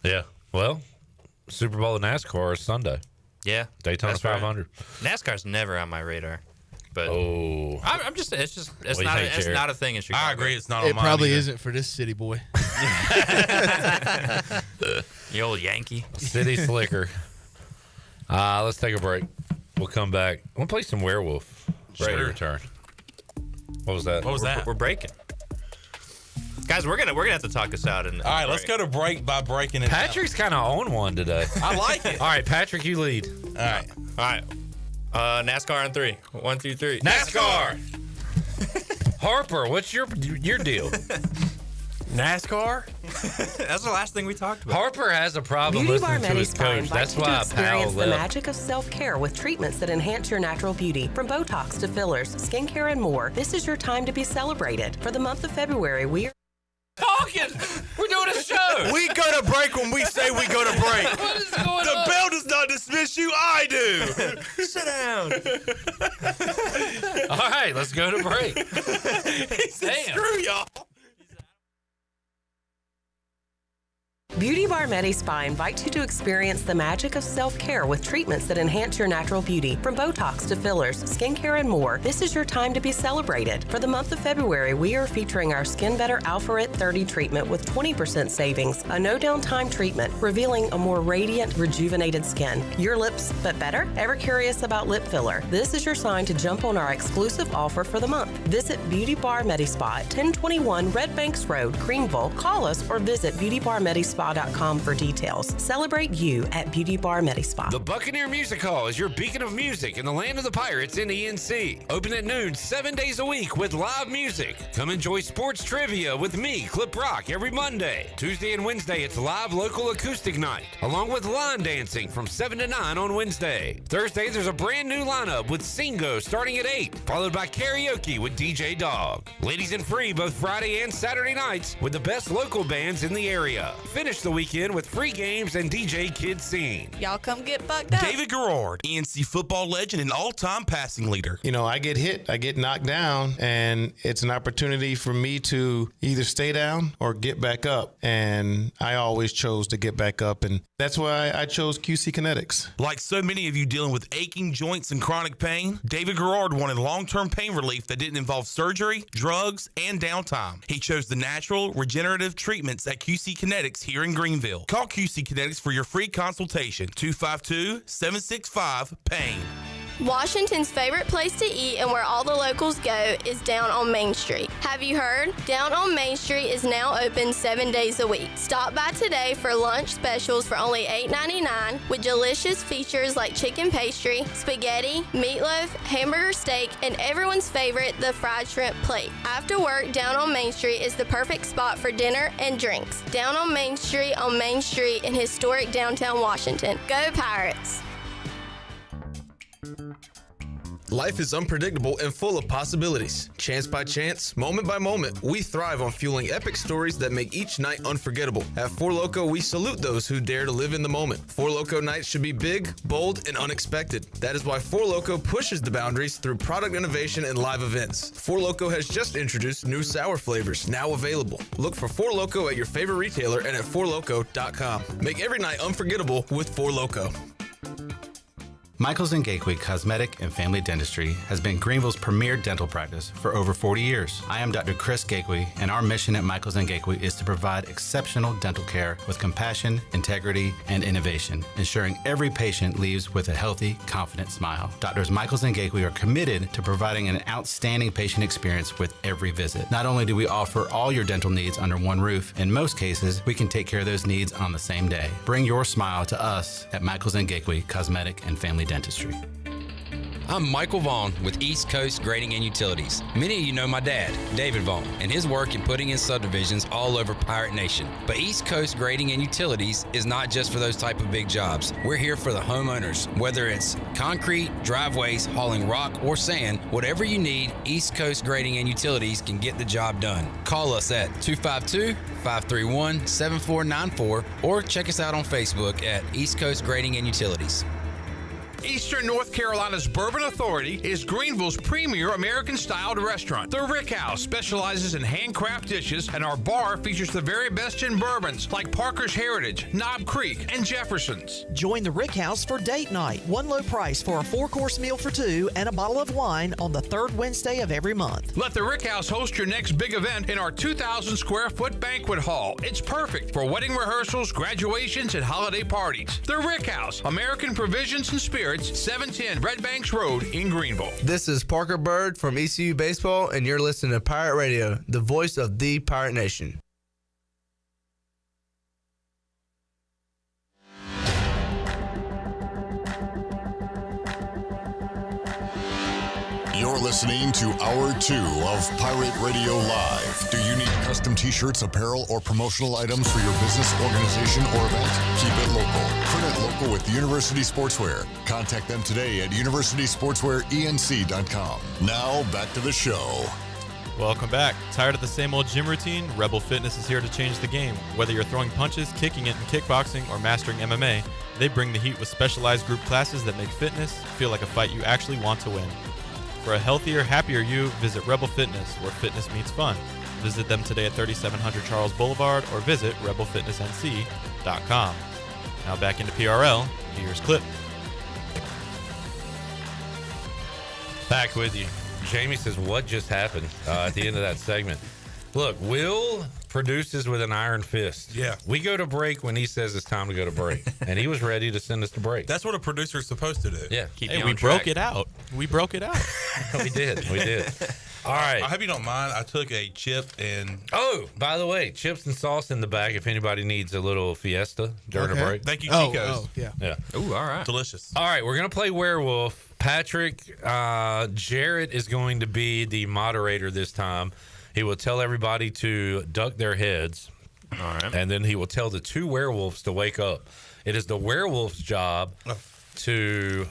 Yeah. Well, Super Bowl of NASCAR is Sunday. Yeah. Daytona 500. Right. NASCAR's never on my radar. But I'm just it's not a thing in Chicago. I agree, it's not on mine. It probably either. isn't for this city boy. The old Yankee. City slicker. Let's take a break. We'll come back. We'll play some Werewolf. Sure. Return. What was that? What was that? We're breaking. Guys, we're gonna have to talk this out. All right, let's go to break by breaking it. Patrick's kind of on one today. I like it. All right, Patrick, you lead. All right. NASCAR on 3. 1, 2, 3. NASCAR. Harper, what's your deal? NASCAR? That's the last thing we talked about. Harper has a problem Beauty listening to his coach. That's why I experience the magic of self-care with treatments that enhance your natural beauty. From Botox to fillers, skincare, and more, this is your time to be celebrated. For the month of February, we are talking. We're doing a show. We go to break when we say we go to break. What is going on? The bell does not dismiss you. I do. Sit down. All right, let's go to break. Damn. Screw y'all. Beauty Bar Medi Spa invites you to experience the magic of self-care with treatments that enhance your natural beauty. From Botox to fillers, skincare, and more, this is your time to be celebrated. For the month of February, we are featuring our Skin Better Alpha Rit 30 treatment with 20% savings, a no-downtime treatment, revealing a more radiant, rejuvenated skin. Your lips, but better? Ever curious about lip filler? This is your sign to jump on our exclusive offer for the month. Visit Beauty Bar Medi Spa at 1021 Red Banks Road, Greenville. Call us or visit beautybarbmedispa.com for details. Celebrate you at Beauty Bar Medi Spa. The Buccaneer Music Hall is your beacon of music in the land of the Pirates in ENC. Open at noon 7 days a week with live music. Come enjoy sports trivia with me, Clip Rock, every Monday. Tuesday and Wednesday, it's live local acoustic night, along with line dancing from 7 to 9 on Wednesday. Thursday, there's a brand new lineup with Singo starting at 8, followed by karaoke with DJ Dog. Ladies and free both Friday and Saturday nights with the best local bands in the area. Finish the weekend with free games and DJ Kids Scene. Y'all come get bucked up. David Garrard, ENC football legend and all-time passing leader. You know, I get hit, I get knocked down, and it's an opportunity for me to either stay down or get back up. And I always chose to get back up, and that's why I chose QC Kinetics. Like so many of you dealing with aching joints and chronic pain, David Garrard wanted long-term pain relief that didn't involve surgery, drugs, and downtime. He chose the natural, regenerative treatments at QC Kinetics here in Greenville. Greenville. Call QC Kinetics for your free consultation. 252-765-PAIN. Washington's favorite place to eat and where all the locals go is down on Main Street. Have you heard? Down on Main Street is now open 7 days a week. Stop by today for lunch specials for only $8.99 with delicious features like chicken pastry, spaghetti, meatloaf, hamburger steak, and everyone's favorite, the fried shrimp plate. After work, down on Main Street is the perfect spot for dinner and drinks. Down on Main Street in historic downtown Washington. Go Pirates! Life is unpredictable and full of possibilities. Chance by chance, moment by moment, we thrive on fueling epic stories that make each night unforgettable. At Four Loko, we salute those who dare to live in the moment. Four Loko nights should be big, bold, and unexpected. That is why Four Loko pushes the boundaries through product innovation and live events. Four Loko has just introduced new sour flavors, now available. Look for Four Loko at your favorite retailer and at fourloko.com. Make every night unforgettable with Four Loko. Michaels & Gateway Cosmetic and Family Dentistry has been Greenville's premier dental practice for over 40 years. I am Dr. Chris Gateway, and our mission at Michaels & Gateway is to provide exceptional dental care with compassion, integrity, and innovation, ensuring every patient leaves with a healthy, confident smile. Doctors Michaels & Gateway are committed to providing an outstanding patient experience with every visit. Not only do we offer all your dental needs under one roof, in most cases, we can take care of those needs on the same day. Bring your smile to us at Michaels & Gateway Cosmetic and Family Dentistry. I'm Michael Vaughn with East Coast Grading and Utilities. Many of you know my dad, David Vaughn, and his work in putting in subdivisions all over Pirate Nation. But East Coast Grading and Utilities is not just for those type of big jobs. We're here for the homeowners. Whether it's concrete, driveways, hauling rock, or sand, whatever you need, East Coast Grading and Utilities can get the job done. Call us at 252-531-7494 or check us out on Facebook at East Coast Grading and Utilities. Eastern North Carolina's Bourbon Authority is Greenville's premier American-styled restaurant. The Rick House specializes in handcraft dishes, and our bar features the very best in bourbons like Parker's Heritage, Knob Creek, and Jefferson's. Join the Rick House for date night. One low price for a 4-course meal for two and a bottle of wine on the third Wednesday of every month. Let the Rick House host your next big event in our 2,000-square-foot banquet hall. It's perfect for wedding rehearsals, graduations, and holiday parties. The Rick House, American Provisions and Spirits, 710 Red Banks Road in Greenville. This is Parker Bird from ECU Baseball, and you're listening to Pirate Radio, the voice of the Pirate Nation. You're listening to Hour 2 of Pirate Radio Live. Do you need custom t-shirts, apparel, or promotional items for your business, organization, or event? Keep it local. Print it local with University Sportswear. Contact them today at universitysportswearenc.com. Now, back to the show. Welcome back. Tired of the same old gym routine? Rebel Fitness is here to change the game. Whether you're throwing punches, kicking it in kickboxing, or mastering MMA, they bring the heat with specialized group classes that make fitness feel like a fight you actually want to win. For a healthier, happier you, visit Rebel Fitness, where fitness meets fun. Visit them today at 3700 Charles Boulevard or visit rebelfitnessnc.com. Now back into PRL. Here's Clip. Back with you. Jamie says, what just happened at the end of that segment? Look, Will produces with an iron fist. Yeah. We go to break when he says it's time to go to break. And he was ready to send us to break. That's what a producer is supposed to do. Yeah. Hey, we broke it out. We broke it out. We did. All right. I hope you don't mind. I took a chip and... Oh, by the way, chips and sauce in the back if anybody needs a little fiesta during a break. Thank you, Chico's. Yeah. Ooh, all right. Delicious. All right, we're going to play Werewolf. Patrick, Jarrett is going to be the moderator this time. He will tell everybody to duck their heads. All right. And then he will tell the two werewolves to wake up. It is the werewolf's job to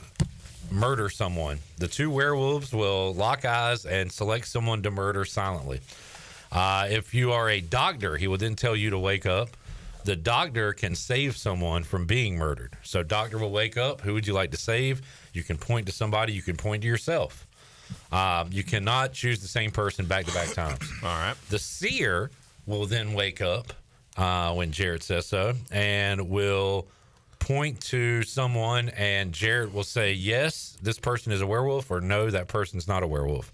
murder someone. The two werewolves will lock eyes and select someone to murder silently. If you are a doctor, he will then tell you to wake up. The doctor can save someone from being murdered. So doctor will wake up. Who would you like to save? You can point to somebody. You can point to yourself. You cannot choose the same person back-to-back times. All right. The seer will then wake up when Jarrett says so and will point to someone, and Jarrett will say, yes, this person is a werewolf, or no, that person's not a werewolf.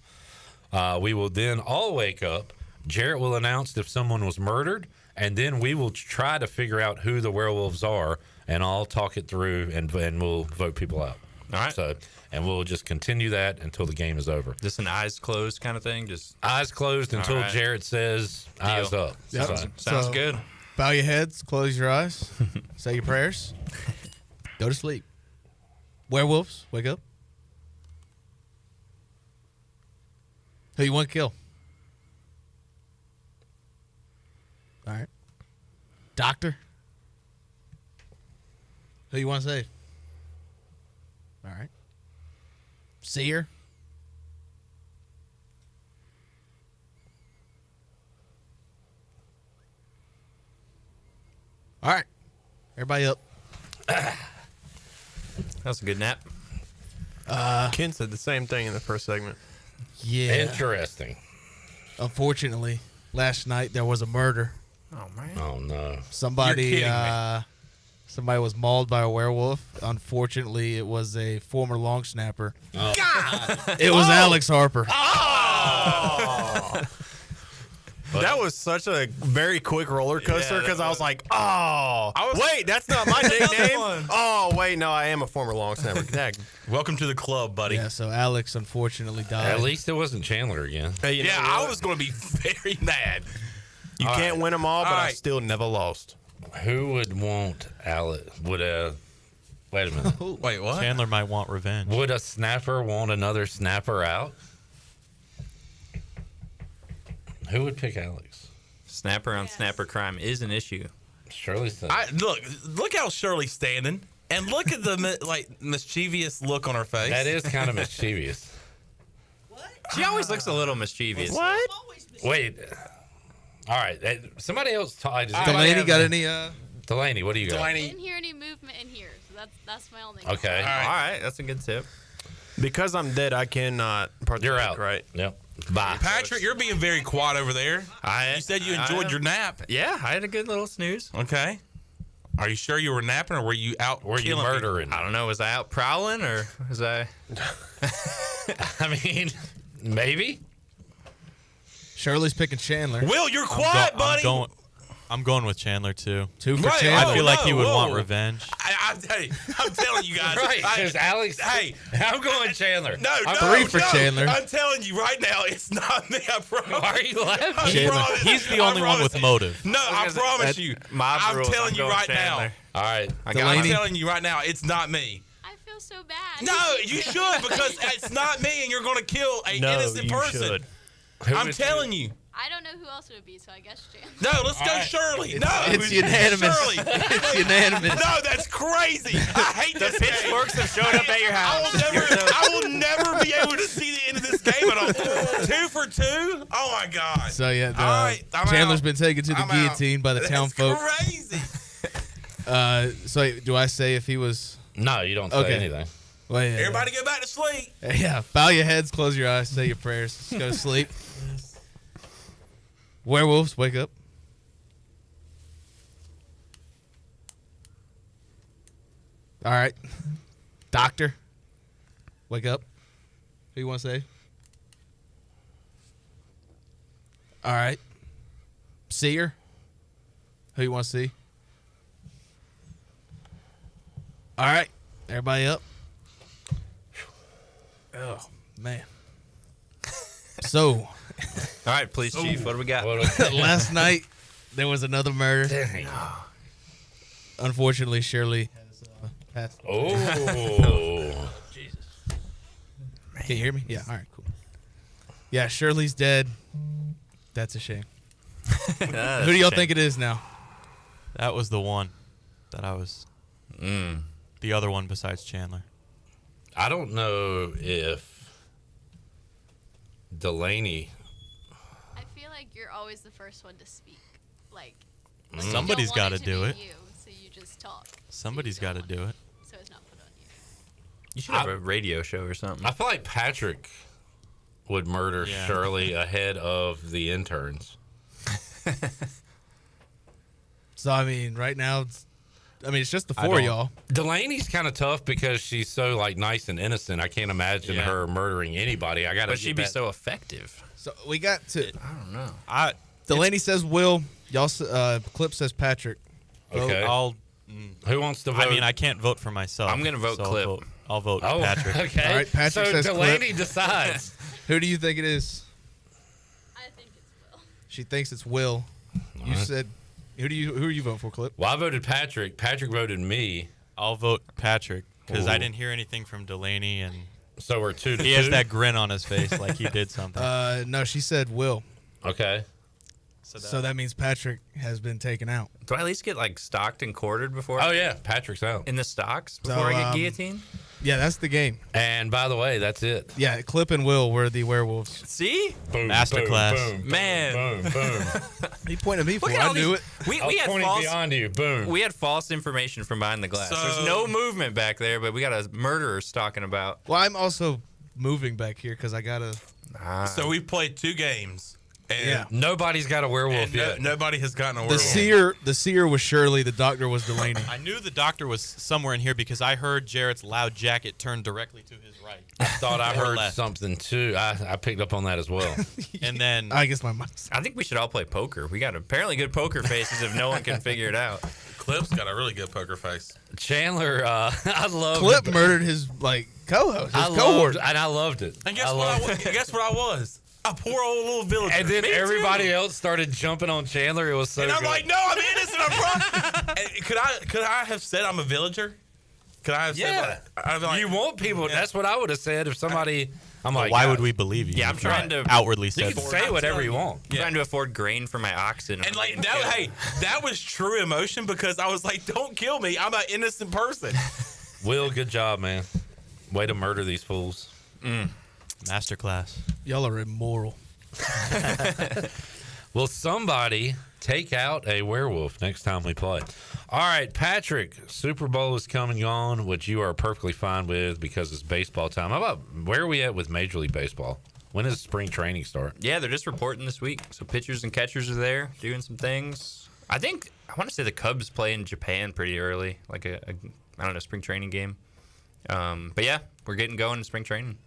We will then all wake up. Jarrett will announce if someone was murdered, and then we will try to figure out who the werewolves are, and I'll talk it through, and we'll vote people out. All right. So, and we'll just continue that until the game is over. Just an eyes closed kind of thing? Just eyes closed until right. Jared says eyes up. Yep. Sounds good. Bow your heads, close your eyes, say your prayers, go to sleep. Werewolves, wake up. Who you want to kill? All right. Doctor? Who you want to save? All right. Seer? All right. Everybody up. That's a good nap. Ken said the same thing in the first segment. Yeah. Interesting. Unfortunately, last night there was a murder. Oh, man. Oh, no. Somebody was mauled by a werewolf. Unfortunately, it was a former long snapper. Oh. God! It was Alex Harper. Oh! That was such a very quick roller coaster because I was like, wait, that's not my nickname. Oh, wait, no, I am a former long snapper. Welcome to the club, buddy. Yeah, so Alex unfortunately died. At least it wasn't Chandler again. Hey, I was going to be very mad. You can't win them all, but I still never lost. Who would want Alex? Wait a minute. Wait, what? Chandler might want revenge. Would a snapper want another snapper out? Who would pick Alex? Snapper on snapper crime is an issue. Shirley said. Look how Shirley's standing, and look at the mischievous look on her face. That is kind of mischievous. She always looks a little mischievous. What? Wait. All right. Somebody else talk. Delaney got any? Delaney, what do you got? I didn't hear any movement in here, so that's my only. Okay. All right. That's a good tip. Because I'm dead, I cannot partake. You're out. Right? Yep. Bye. Patrick, you're being very quiet over there. You said you enjoyed your nap. Yeah, I had a good little snooze. Okay. Are you sure you were napping, or were you out? Were you murdering? I don't know. Was I out prowling, or was I? I mean, maybe. Shirley's picking Chandler. Will, you're quiet, buddy. I'm going with Chandler too. Two for Right. Chandler. I feel like he would want revenge. I'm telling you guys. Right, because Alex. Hey, I'm going Chandler. Three for Chandler. I'm telling you right now, it's not me. I promise. Why are you laughing? Chandler. He's the only one with motive. No, I promise you. I'm telling you right now. All right. I'm Delaney. telling you right now, it's not me. I feel so bad. No, you should, because it's not me, and you're going to kill an innocent person. Should. I'm telling you. I don't know who else it would be, so I guess Chandler. No, let's go Shirley. No, It's unanimous. Shirley. It's unanimous. No, that's crazy. I hate this game. Pitchforks have showed up at your house. I will never be able to see the end of this game at all. 2 for 2? Oh, my God. So, yeah, All right, I'm Chandler's out. been taken to the I'm guillotine out. by the town folk. Crazy. So, do I say if he was. No, you don't say anything. Well, yeah, Everybody go back to sleep. Yeah, bow your heads, close your eyes, say your prayers, just go to sleep. Werewolves, wake up. All right. Doctor, wake up. Who you want to say? All right. Seer, who you want to see? All right. Everybody up. Oh, man. So. All right, police chief. What do we got? Last night, there was another murder. Dang. Unfortunately, Shirley has passed. Oh. Jesus. Can you hear me? Yeah. All right, cool. Yeah, Shirley's dead. That's a shame. Who do y'all think it is now? That was the one that I was. The other one besides Chandler. I don't know if Delaney. I feel like you're always the first one to speak. Like Somebody's got to do it. You, so you just talk. Somebody's got to do it. So it's not put on you. You should have a radio show or something. I feel like Patrick would murder Shirley ahead of the interns. So, I mean, right now, it's just the four of y'all. Delaney's kind of tough because she's so like nice and innocent. I can't imagine her murdering anybody. But she'd be so effective. So we got to. I don't know. Delaney says Will. Y'all, Clip says Patrick. Okay. Who wants to vote? I mean, I can't vote for myself. I'm gonna vote Clip. I'll vote Patrick. Okay. All right, Patrick so says Delaney Clip. decides. Who do you think it is? I think it's Will. She thinks it's Will. You right. said, who are you voting for, Clip? Well, I voted Patrick. Patrick voted me. I'll vote Patrick because I Ooh. didn't hear anything from Delaney, and So we're 2-2. he has that grin on his face like he did something. No, she said Will. Okay. So that means Patrick has been taken out. Do I at least get like stocked and quartered before? Oh yeah, Patrick's out. In the stocks So, before I get guillotined? Yeah, that's the game. And by the way, that's it. Yeah, Clip and Will were the werewolves. See? Boom, Masterclass. boom, boom, Man. Boom, boom. He pointed at me for Look it. at I all knew these- it. We I was had pointing false. beyond you. Boom. We had false information from behind the glass. There's no movement back there, but we got a murderer stalking about. Well, I'm also moving back here because I got to. So we played 2 games. And Yeah. Nobody's got a werewolf yet. Nobody has gotten a werewolf. The seer was Shirley. The doctor was Delaney. I knew the doctor was somewhere in here because I heard Jarrett's loud jacket turn directly to his right. I thought I Or heard left. something too. I picked up on that as well. And then I guess my mind. I think we should all play poker. We got apparently good poker faces if no one can figure it out. Clip's got a really good poker face. Chandler, I love Clip murdered his co-host, his I cohort. loved, and I loved it. And guess what I was? A poor old little villager. And then Me everybody too. else started jumping on Chandler. It was so And I'm good. like, no, I'm innocent. I'm wrong. And could I have said I'm a villager? Could I have yeah. said that? I'd be like, You want people. That's what I would have said if somebody. I'm like, why would we believe you? Yeah, I'm if trying you to outwardly You said can that? say whatever you want. I'm trying to afford grain for my oxen. and like that, hey, that was true emotion because I was like, don't kill me. I'm an innocent person. Will, good job, man. Way to murder these fools. Masterclass. Y'all are immoral. Will somebody take out a werewolf next time we play? All right, Patrick, Super Bowl is coming on, which you are perfectly fine with because it's baseball time. How about where are we at with Major League Baseball? When does spring training start? Yeah, they're just reporting this week. So pitchers and catchers are there doing some things. I want to say the Cubs play in Japan pretty early, like a I don't know, spring training game. But yeah, we're getting going in spring training.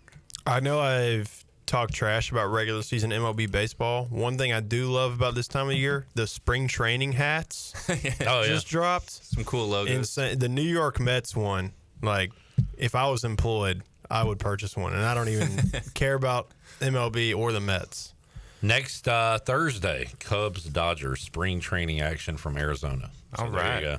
I know I've talked trash about regular season MLB baseball. One thing I do love about this time of year, the spring training hats just dropped. Some cool logos. Insane. The New York Mets one, like, if I was employed, I would purchase one. And I don't even care about MLB or the Mets. Next Thursday, Cubs Dodgers spring training action from Arizona. So All there right. you go.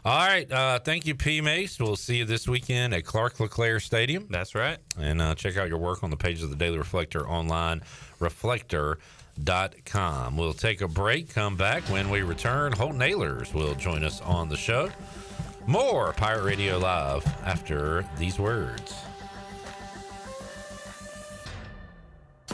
All right. Thank you, P. Mace. We'll see you this weekend at Clark LeClaire Stadium. That's right. And check out your work on the pages of the Daily Reflector online, reflector.com. We'll take a break, come back. When we return, Holton Ahlers will join us on the show. More Pirate Radio Live after these words.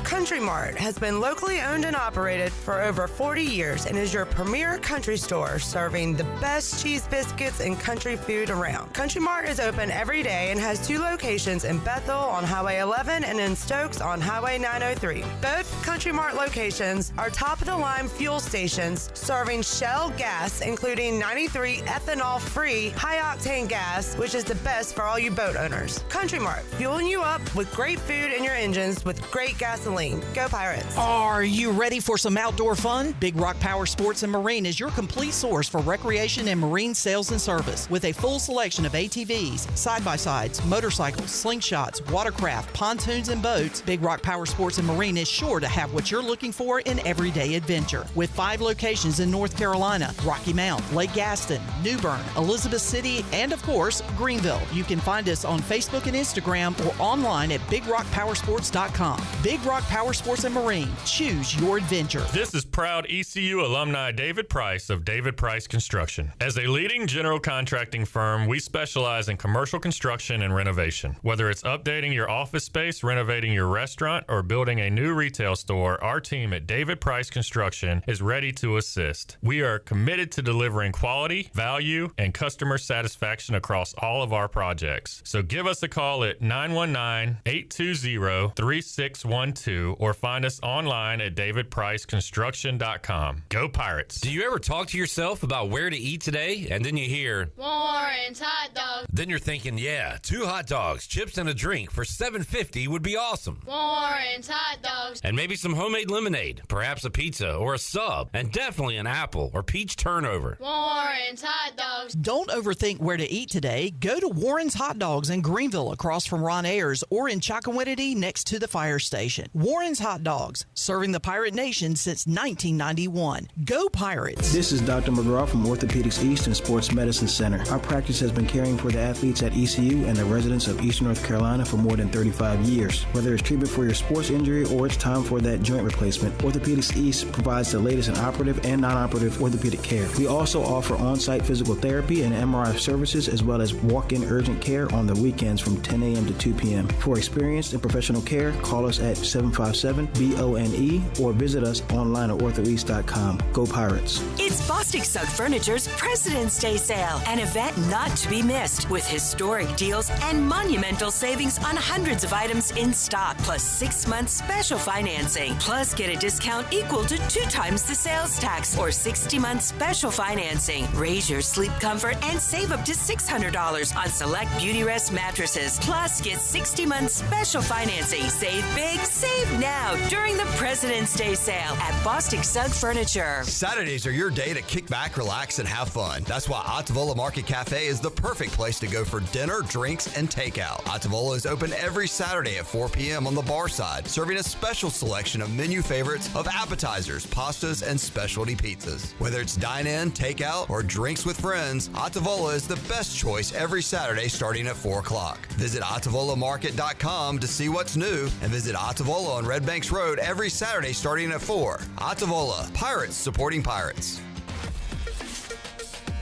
Country Mart has been locally owned and operated for over 40 years and is your premier country store serving the best cheese biscuits and country food around. Country Mart is open every day and has 2 locations in Bethel on Highway 11 and in Stokes on Highway 903. Both Country Mart locations are top-of-the-line fuel stations serving Shell gas, including 93 ethanol-free high-octane gas, which is the best for all you boat owners. Country Mart, fueling you up with great food in your engines with great gasoline. Go Pirates. Are you ready for some outdoor fun? Big Rock Power Sports and Marine is your complete source for recreation and marine sales and service. With a full selection of ATVs, side-by-sides, motorcycles, slingshots, watercraft, pontoons, and boats, Big Rock Power Sports and Marine is sure to have what you're looking for in everyday adventure. With 5 locations in North Carolina, Rocky Mount, Lake Gaston, New Bern, Elizabeth City, and of course, Greenville. You can find us on Facebook and Instagram or online at BigRockPowersports.com. Big Rock Power Sports and Marine. Choose your adventure. This is proud ECU alumni David Price of David Price Construction. As a leading general contracting firm, we specialize in commercial construction and renovation. Whether it's updating your office space, renovating your restaurant, or building a new retail store, our team at David Price Construction is ready to assist. We are committed to delivering quality, value, and customer satisfaction across all of our projects. So give us a call at 919-820-3612 do or find us online at davidpriceconstruction.com. Go Pirates. Do you ever talk to yourself about where to eat today and then you hear Warren's hot dogs. Then you're thinking, yeah, 2 hot dogs, chips, and a drink for $7.50 would be awesome. Warren's hot dogs. And maybe some homemade lemonade, perhaps a pizza or a sub, and definitely an apple or peach turnover. Warren's hot dogs. Don't overthink where to eat today. Go to Warren's Hot Dogs in Greenville across from Ron Ayers or in Chocowinity next to the fire station. Warren's Hot Dogs, serving the Pirate Nation since 1991. Go Pirates! This is Dr. McGraw from Orthopedics East and Sports Medicine Center. Our practice has been caring for the athletes at ECU and the residents of Eastern North Carolina for more than 35 years. Whether it's treatment for your sports injury or it's time for that joint replacement, Orthopedics East provides the latest in operative and non-operative orthopedic care. We also offer on-site physical therapy and MRI services as well as walk-in urgent care on the weekends from 10 a.m. to 2 p.m. For experienced and professional care, call us at 757-BONE or visit us online at orthoeast.com. Go Pirates. It's Bostic Sugg Furniture's President's Day sale, an event not to be missed with historic deals and monumental savings on hundreds of items in stock, plus 6 months special financing. Plus, get a discount equal to 2 times the sales tax or 60 months special financing. Raise your sleep comfort and save up to $600 on select Beautyrest mattresses. Plus, get 60 months special financing. Save big, save now during the President's Day sale at Bostic Sugg Furniture. Saturdays are your day to kick back, relax, and have fun. That's why Ottavola Market Cafe is the perfect place to go for dinner, drinks, and takeout. Ottavola is open every Saturday at 4 p.m. on the bar side, serving a special selection of menu favorites of appetizers, pastas, and specialty pizzas. Whether it's dine-in, takeout, or drinks with friends, Ottavola is the best choice every Saturday starting at 4 o'clock. Visit OttavolaMarket.com to see what's new and visit Ottavola on Red Banks Road every Saturday starting at 4. Ottavola, Pirates supporting Pirates.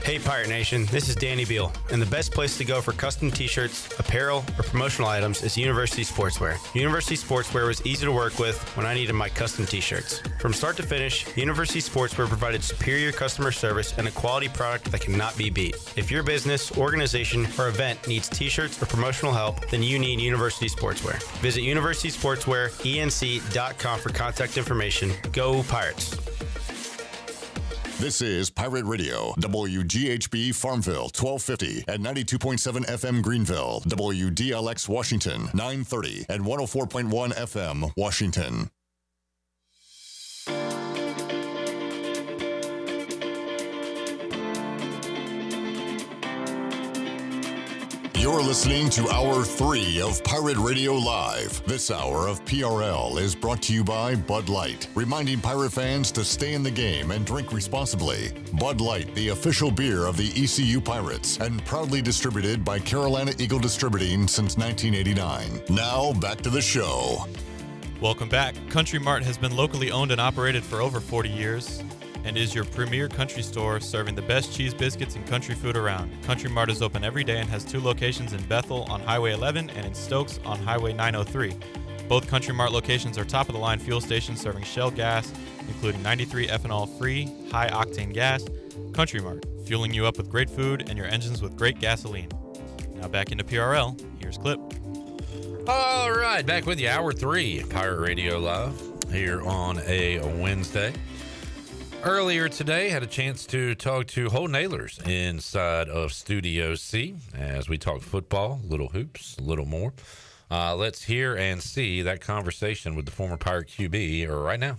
Hey Pirate Nation, this is Danny Beal, and the best place to go for custom t-shirts, apparel, or promotional items is University Sportswear. University Sportswear was easy to work with when I needed my custom t-shirts. From start to finish, University Sportswear provided superior customer service and a quality product that cannot be beat. If your business, organization, or event needs t-shirts or promotional help, then you need University Sportswear. Visit universitysportswearenc.com for contact information. Go Pirates! This is Pirate Radio, WGHB Farmville, 1250 and 92.7 FM Greenville, WDLX Washington, 930 and 104.1 FM Washington. You're listening to Hour 3 of Pirate Radio Live. This hour of PRL is brought to you by Bud Light, reminding Pirate fans to stay in the game and drink responsibly. Bud Light, the official beer of the ECU Pirates, and proudly distributed by Carolina Eagle Distributing since 1989. Now, back to the show. Welcome back. Country Mart has been locally owned and operated for over 40 years and is your premier country store serving the best cheese biscuits and country food around. Country Mart is open every day and has 2 locations in Bethel on Highway 11 and in Stokes on Highway 903. Both Country Mart locations are top-of-the-line fuel stations serving Shell gas, including 93 ethanol-free, high-octane gas. Country Mart, fueling you up with great food and your engines with great gasoline. Now back into PRL. Here's Clip. All right, back with you, Hour 3, Pirate Radio Live, here on a Wednesday. Earlier today, had a chance to talk to Holton Ahlers inside of Studio C as we talk football, little hoops, a little more. Let's hear and see that conversation with the former Pirate QB right now.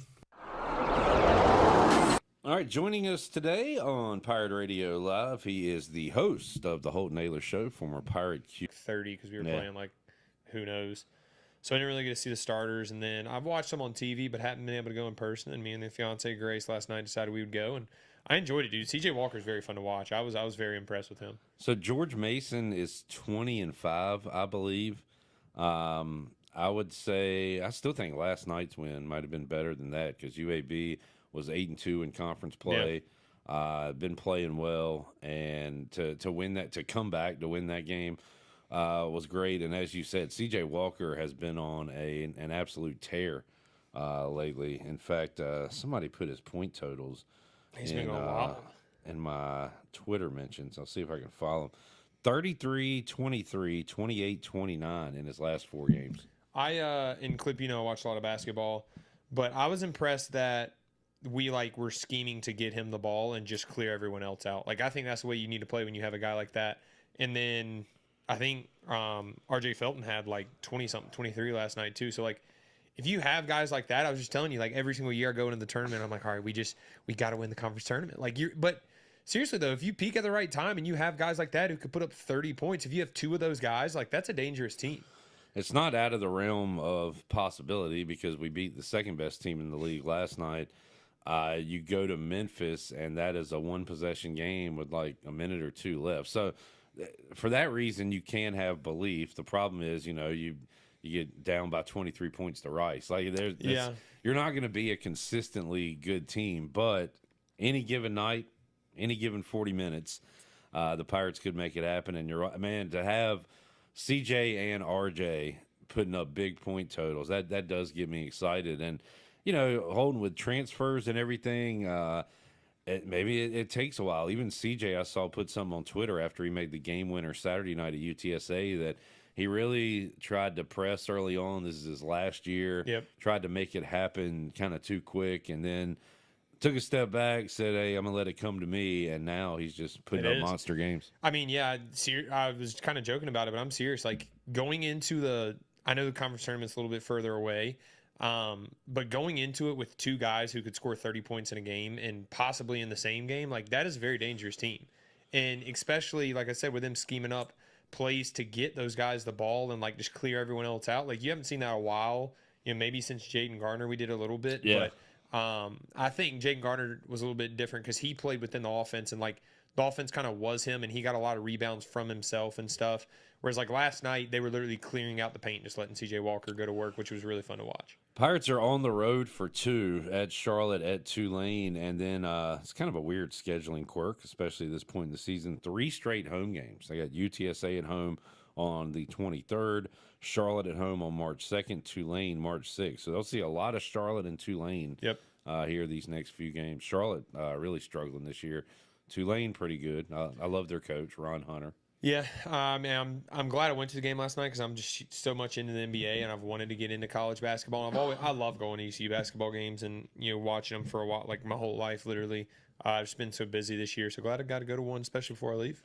All right, joining us today on Pirate Radio Live, he is the host of the Holton Ahlers Show, former Pirate QB. 30 because we were playing like who knows. So I didn't really get to see the starters, and then I've watched them on TV, but haven't been able to go in person. And me and the fiance Grace last night decided we would go, and I enjoyed it, dude. CJ Walker is very fun to watch. I was very impressed with him. So George Mason is 20-5, I believe. I would say I still think last night's win might have been better than that because UAB was 8-2 in conference play. Been playing well, and to win that, to come back to win that game. Was great, and as you said, C.J. Walker has been on an absolute tear lately. In fact, somebody put his point totals in my Twitter mentions. I'll see if I can follow him. 33, 23, 28, 29 in his last 4 games. In Clip, I watch a lot of basketball, but I was impressed that we were scheming to get him the ball and just clear everyone else out. I think that's the way you need to play when you have a guy like that. And then I think RJ Felton had 20-something, 23 last night too. So if you have guys like that, I was just telling you, every single year I go into the tournament, I'm like, all right, we got to win the conference tournament. But seriously though, if you peak at the right time and you have guys like that who could put up 30 points, if you have two of those guys, that's a dangerous team. It's not out of the realm of possibility because we beat the second best team in the league last night. You go to Memphis, and that is a one-possession game with a minute or two left. So for that reason, you can have belief. The problem is, you get down by 23 points to Rice. You're not going to be a consistently good team, but any given night, any given 40 minutes, the Pirates could make it happen. And you're right, man, to have CJ and RJ putting up big point totals, that does get me excited. And Holton with transfers and everything, maybe it takes a while. Even CJ, I saw put something on Twitter after he made the game winner Saturday night at UTSA that he really tried to press early on. This is his last year. Yep. Tried to make it happen kind of too quick, and then took a step back, said, hey, I'm going to let it come to me, and now he's just putting up monster games. I mean, yeah, I was kind of joking about it, but I'm serious. Going into I know the conference tournament's a little bit further away, but going into it with two guys who could score 30 points in a game and possibly in the same game, that is a very dangerous team. And especially, like I said, with them scheming up plays to get those guys the ball and just clear everyone else out. You haven't seen that in a while. Maybe since Jaden Garner we did a little bit. Yeah. But I think Jaden Garner was a little bit different because he played within the offense and the offense kind of was him and he got a lot of rebounds from himself and stuff. Whereas last night they were literally clearing out the paint, just letting CJ Walker go to work, which was really fun to watch. Pirates are on the road for 2 at Charlotte, at Tulane, and then it's kind of a weird scheduling quirk, especially at this point in the season. 3 straight home games. They got UTSA at home on the 23rd, Charlotte at home on March 2nd, Tulane March 6th. So they'll see a lot of Charlotte and Tulane here these next few games. Charlotte really struggling this year. Tulane pretty good. I love their coach, Ron Hunter. Yeah, man, I'm glad I went to the game last night because I'm just so much into the NBA and I've wanted to get into college basketball. And I love going to ECU basketball games and watching them for a while, my whole life literally. I've just been so busy this year, so glad I got to go to one, especially before I leave.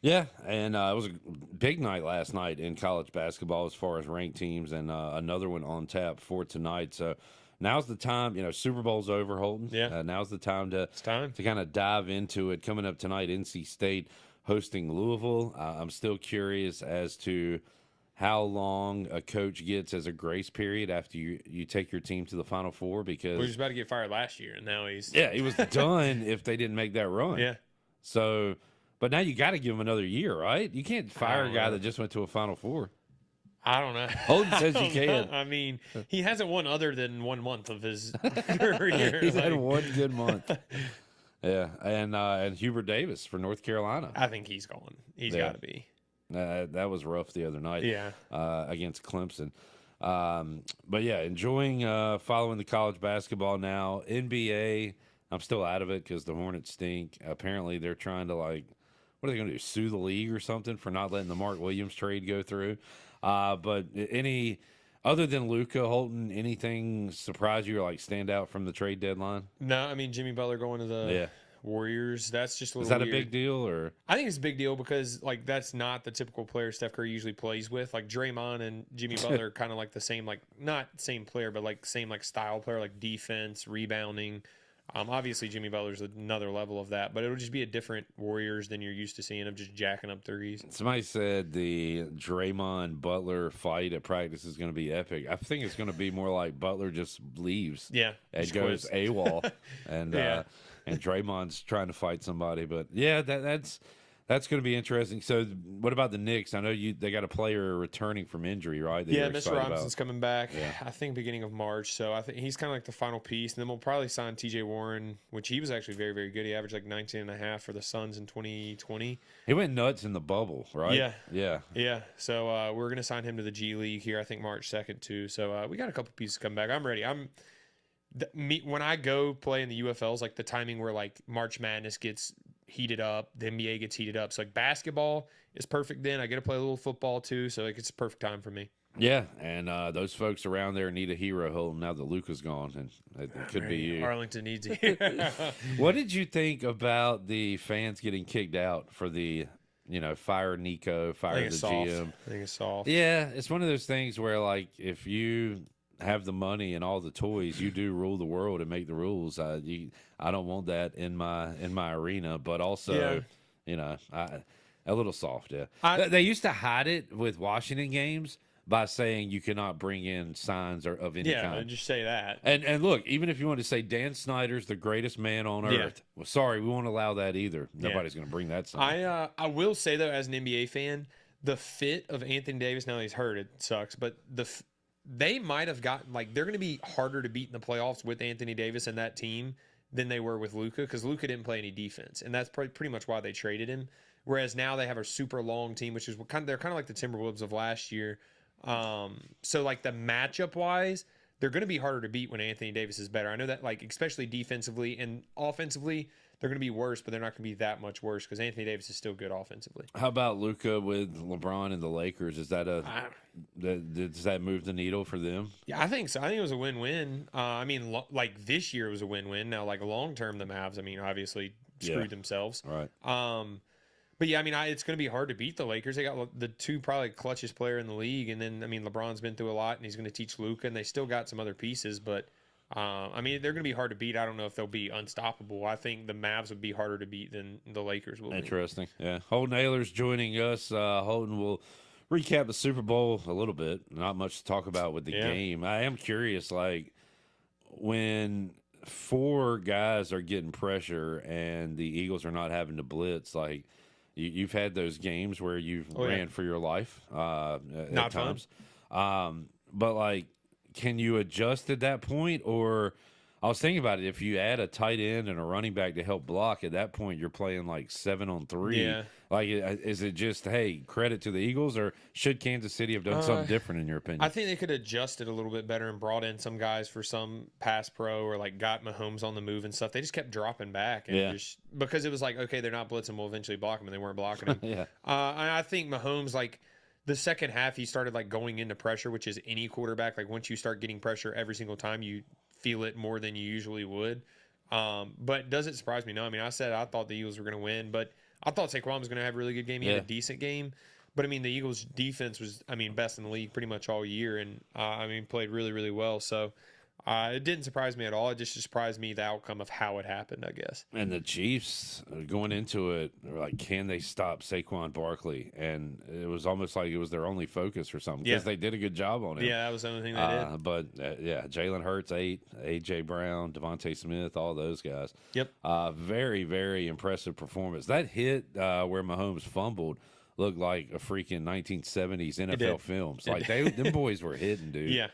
Yeah, and it was a big night last night in college basketball as far as ranked teams, and another one on tap for tonight. So now's the time. Super Bowl's over, Holton. Yeah. Now's the time to kind of dive into it. Coming up tonight, NC State hosting Louisville. I'm still curious as to how long a coach gets as a grace period after you take your team to the Final Four, because he was about to get fired last year, and now he's he was done if they didn't make that run. Yeah. So, but now you got to give him another year, right? You can't fire a guy that just went to a Final Four. I don't know. Holton says you can. I mean, he hasn't won other than 1 month of his career. He's had one good month. Yeah, and Hubert Davis for North Carolina. I think he's going. He's got to be. That was rough the other night. Yeah. Against Clemson. But yeah, enjoying following the college basketball now. NBA, I'm still out of it because the Hornets stink. Apparently, they're trying to what are they going to do? Sue the league or something for not letting the Mark Williams trade go through? But other than Luka, Holton, anything surprise you or stand out from the trade deadline? No, I mean Jimmy Butler going to the Warriors. That's just a little. Is that weird. A big deal or? I think it's a big deal because that's not the typical player Steph Curry usually plays with. Draymond and Jimmy Butler are kind of the same, not same player, but same style player, defense, rebounding. Obviously Jimmy Butler's another level of that, but it'll just be a different Warriors than you're used to seeing of just jacking up threes. Somebody said the Draymond Butler fight at practice is going to be epic. I think it's going to be more like Butler just leaves, and goes AWOL, and and Draymond's trying to fight somebody. But yeah, that's going to be interesting. So, what about the Knicks? I know they got a player returning from injury, right? Mr. Robinson's coming back. Yeah. I think beginning of March. So I think he's kind of the final piece. And then we'll probably sign T.J. Warren, which he was actually very, very good. He averaged 19.5 for the Suns in 2020. He went nuts in the bubble, right? Yeah. So we're going to sign him to the G League here. I think March 2nd too. So we got a couple pieces coming back. I'm ready. When I go play in the UFLs, the timing where March Madness gets heated up, the NBA gets heated up. So basketball is perfect then. I get to play a little football too, so it's a perfect time for me. Yeah, and those folks around there need a hero, Holton, now that Luka's gone, and it could be you. Arlington needs a What did you think about the fans getting kicked out for the, fire Nico, fire the GM? I think it's soft. Yeah, it's one of those things where, like, if you have the money and all the toys, you do rule the world and make the rules. I don't want that in my arena, but also, a little soft. Yeah, they used to hide it with Washington games by saying you cannot bring in signs of any kind. Yeah, just say that. And look, even if you want to say Dan Snyder's the greatest man on earth, well, sorry, we won't allow that either. Nobody's going to bring that sign. I will say though, as an NBA fan, the fit of Anthony Davis, now that he's hurt, it sucks, but they might have gotten, like, they're going to be harder to beat in the playoffs with Anthony Davis and that team than they were with Luka, because Luka didn't play any defense, and that's pretty much why they traded him. Whereas now they have a super long team, which is they're kind of like the Timberwolves of last year. So like the matchup wise, they're going to be harder to beat when Anthony Davis is better. I know that, like, especially defensively and offensively, they're going to be worse, but they're not going to be that much worse because Anthony Davis is still good offensively. How about Luka with LeBron and the Lakers? Is that does that move the needle for them? Yeah, I think so. I think it was a win-win. I mean, like this year was a win-win. Now, like long term, the Mavs, I mean, obviously screwed themselves. Right. But yeah, I mean, it's going to be hard to beat the Lakers. They got the two probably clutchest player in the league, and then I mean, LeBron's been through a lot, and he's going to teach Luka, and they still got some other pieces, but. I mean, they're going to be hard to beat. I don't know if they'll be unstoppable. I think the Mavs would be harder to beat than the Lakers will be. Interesting. Yeah. Holton Ahlers joining us. Holton will recap the Super Bowl a little bit. Not much to talk about with the game. I am curious, like, when 4 guys are getting pressure and the Eagles are not having to blitz, like, you've had those games where you've ran for your life at times. But, like, can you adjust at that point? Or I was thinking about it. If you add a tight end and a running back to help block, at that point you're playing like 7-on-3. Yeah. Like, is it just, hey, credit to the Eagles, or should Kansas City have done something different in your opinion? I think they could adjust it a little bit better and brought in some guys for some pass pro or like got Mahomes on the move and stuff. They just kept dropping back and just because it was like, okay, they're not blitzing, we'll eventually block them, and they weren't blocking them. Yeah. I think Mahomes, like, the second half, he started like going into pressure, which is any quarterback. Like once you start getting pressure every single time, you feel it more than you usually would. But does it surprise me? No. I mean, I said I thought the Eagles were going to win, but I thought Saquon was going to have a really good game. He had a decent game. But, I mean, the Eagles' defense was, I mean, best in the league pretty much all year. And, I mean, played really, really well. So, it didn't surprise me at all. It just surprised me the outcome of how it happened, I guess. And the Chiefs going into it, they're like, can they stop Saquon Barkley? And it was almost like it was their only focus or something because they did a good job on it. Yeah, that was the only thing they did. But, Jalen Hurts, 8, A.J. Brown, Devontae Smith, all those guys. Yep. Very, very impressive performance. That hit where Mahomes fumbled looked like a freaking 1970s NFL films. Like, them boys were hitting, dude. Yeah.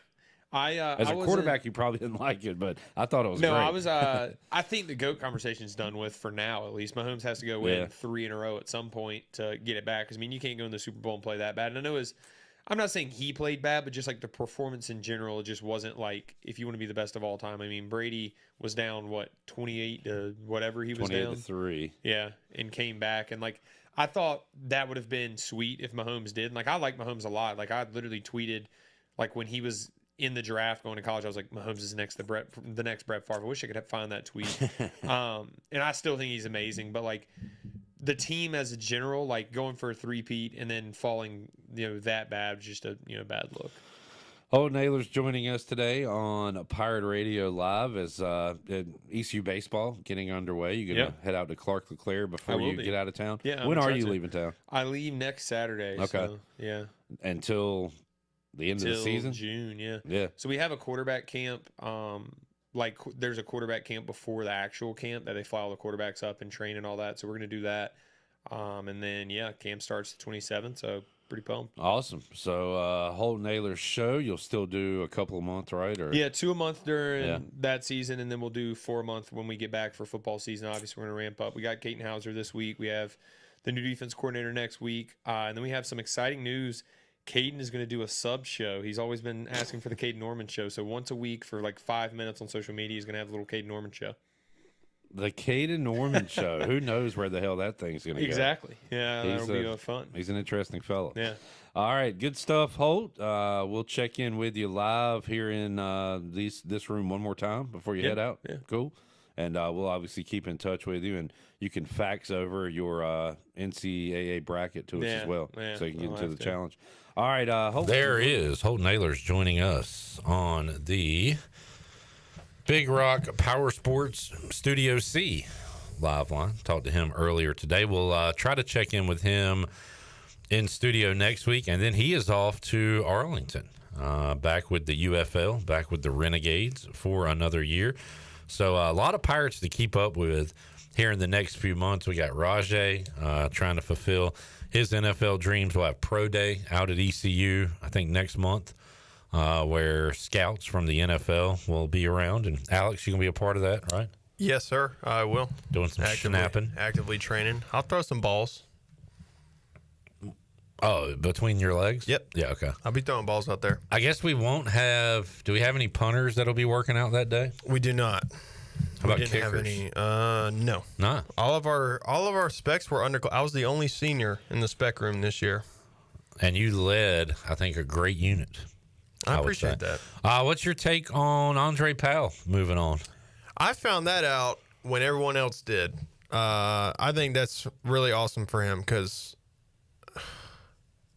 As a quarterback, you probably didn't like it, but I thought it was great. No, I was. I think the GOAT conversation's done with for now, at least. Mahomes has to go win 3 in a row at some point to get it back. Because, I mean, you can't go in the Super Bowl and play that bad. And I know I'm not saying he played bad, but just like the performance in general, it just wasn't like, if you want to be the best of all time. I mean, Brady was down, 28 to whatever he was down. 28 to 3. Yeah, and came back. And, like, I thought that would have been sweet if Mahomes did. And, like, I like Mahomes a lot. Like, I literally tweeted, like, when he was in the draft going to college, I was like, Mahomes is the next Brett Favre. I wish I could find that tweet. And I still think he's amazing. But, like, the team as a general, like, going for a three-peat and then falling, that bad was just a, bad look. Holton Ahlers joining us today on Pirate Radio Live as ECU baseball getting underway. You're going to head out to Clark LeClaire before you get out of town? Yeah. When are you leaving town? I leave next Saturday. Okay. So, yeah. Until the end of the season? June, yeah. Yeah. So we have a quarterback camp. Like, there's a quarterback camp before the actual camp that they fly all the quarterbacks up and train and all that. So we're going to do that. And then, camp starts the 27th. So pretty pumped. Awesome. So Holton Ahlers show, you'll still do a couple of months, right? Or 2 a month during that season, and then we'll do 4 a month when we get back for football season. Obviously, we're going to ramp up. We got Holton Ahlers this week. We have the new defense coordinator next week. And then we have some exciting news. Caden is going to do a sub show. He's always been asking for the Caden Norman show. So once a week for like 5 minutes on social media, he's going to have a little Caden Norman show. The Caden Norman Show. Who knows where the hell that thing's going to go? Exactly. Yeah, that'll be fun. He's an interesting fellow. Yeah. All right, good stuff, Holt. We'll check in with you live here in this room one more time before you head out. Yeah. Cool. And we'll obviously keep in touch with you, and you can fax over your NCAA bracket to us as well, so you can get into the challenge. All right, Holt. There is Holton Ahlers joining us on the Big Rock Power Sports Studio C live line. Talked to him earlier today. We'll try to check in with him in studio next week, and then he is off to Arlington, back with the UFL, back with the Renegades for another year. So a lot of Pirates to keep up with here in the next few months. We got Rahjai trying to fulfill his NFL dreams. We'll have Pro Day out at ECU, I think, next month, where scouts from the NFL will be around. And Alex, you going to be a part of that, right? Yes, sir. I will. Doing some snapping. Actively training. I'll throw some balls. Oh, between your legs? Yep. Yeah, okay. I'll be throwing balls out there. I guess we won't have... Do we have any punters that'll be working out that day? We do not. How about we didn't have kickers? any. No. Nah. All of our specs were under. I was the only senior in the spec room this year. And you led, I think, a great unit. I appreciate that. What's your take on Andre Powell moving on? I found that out when everyone else did. I think that's really awesome for him because,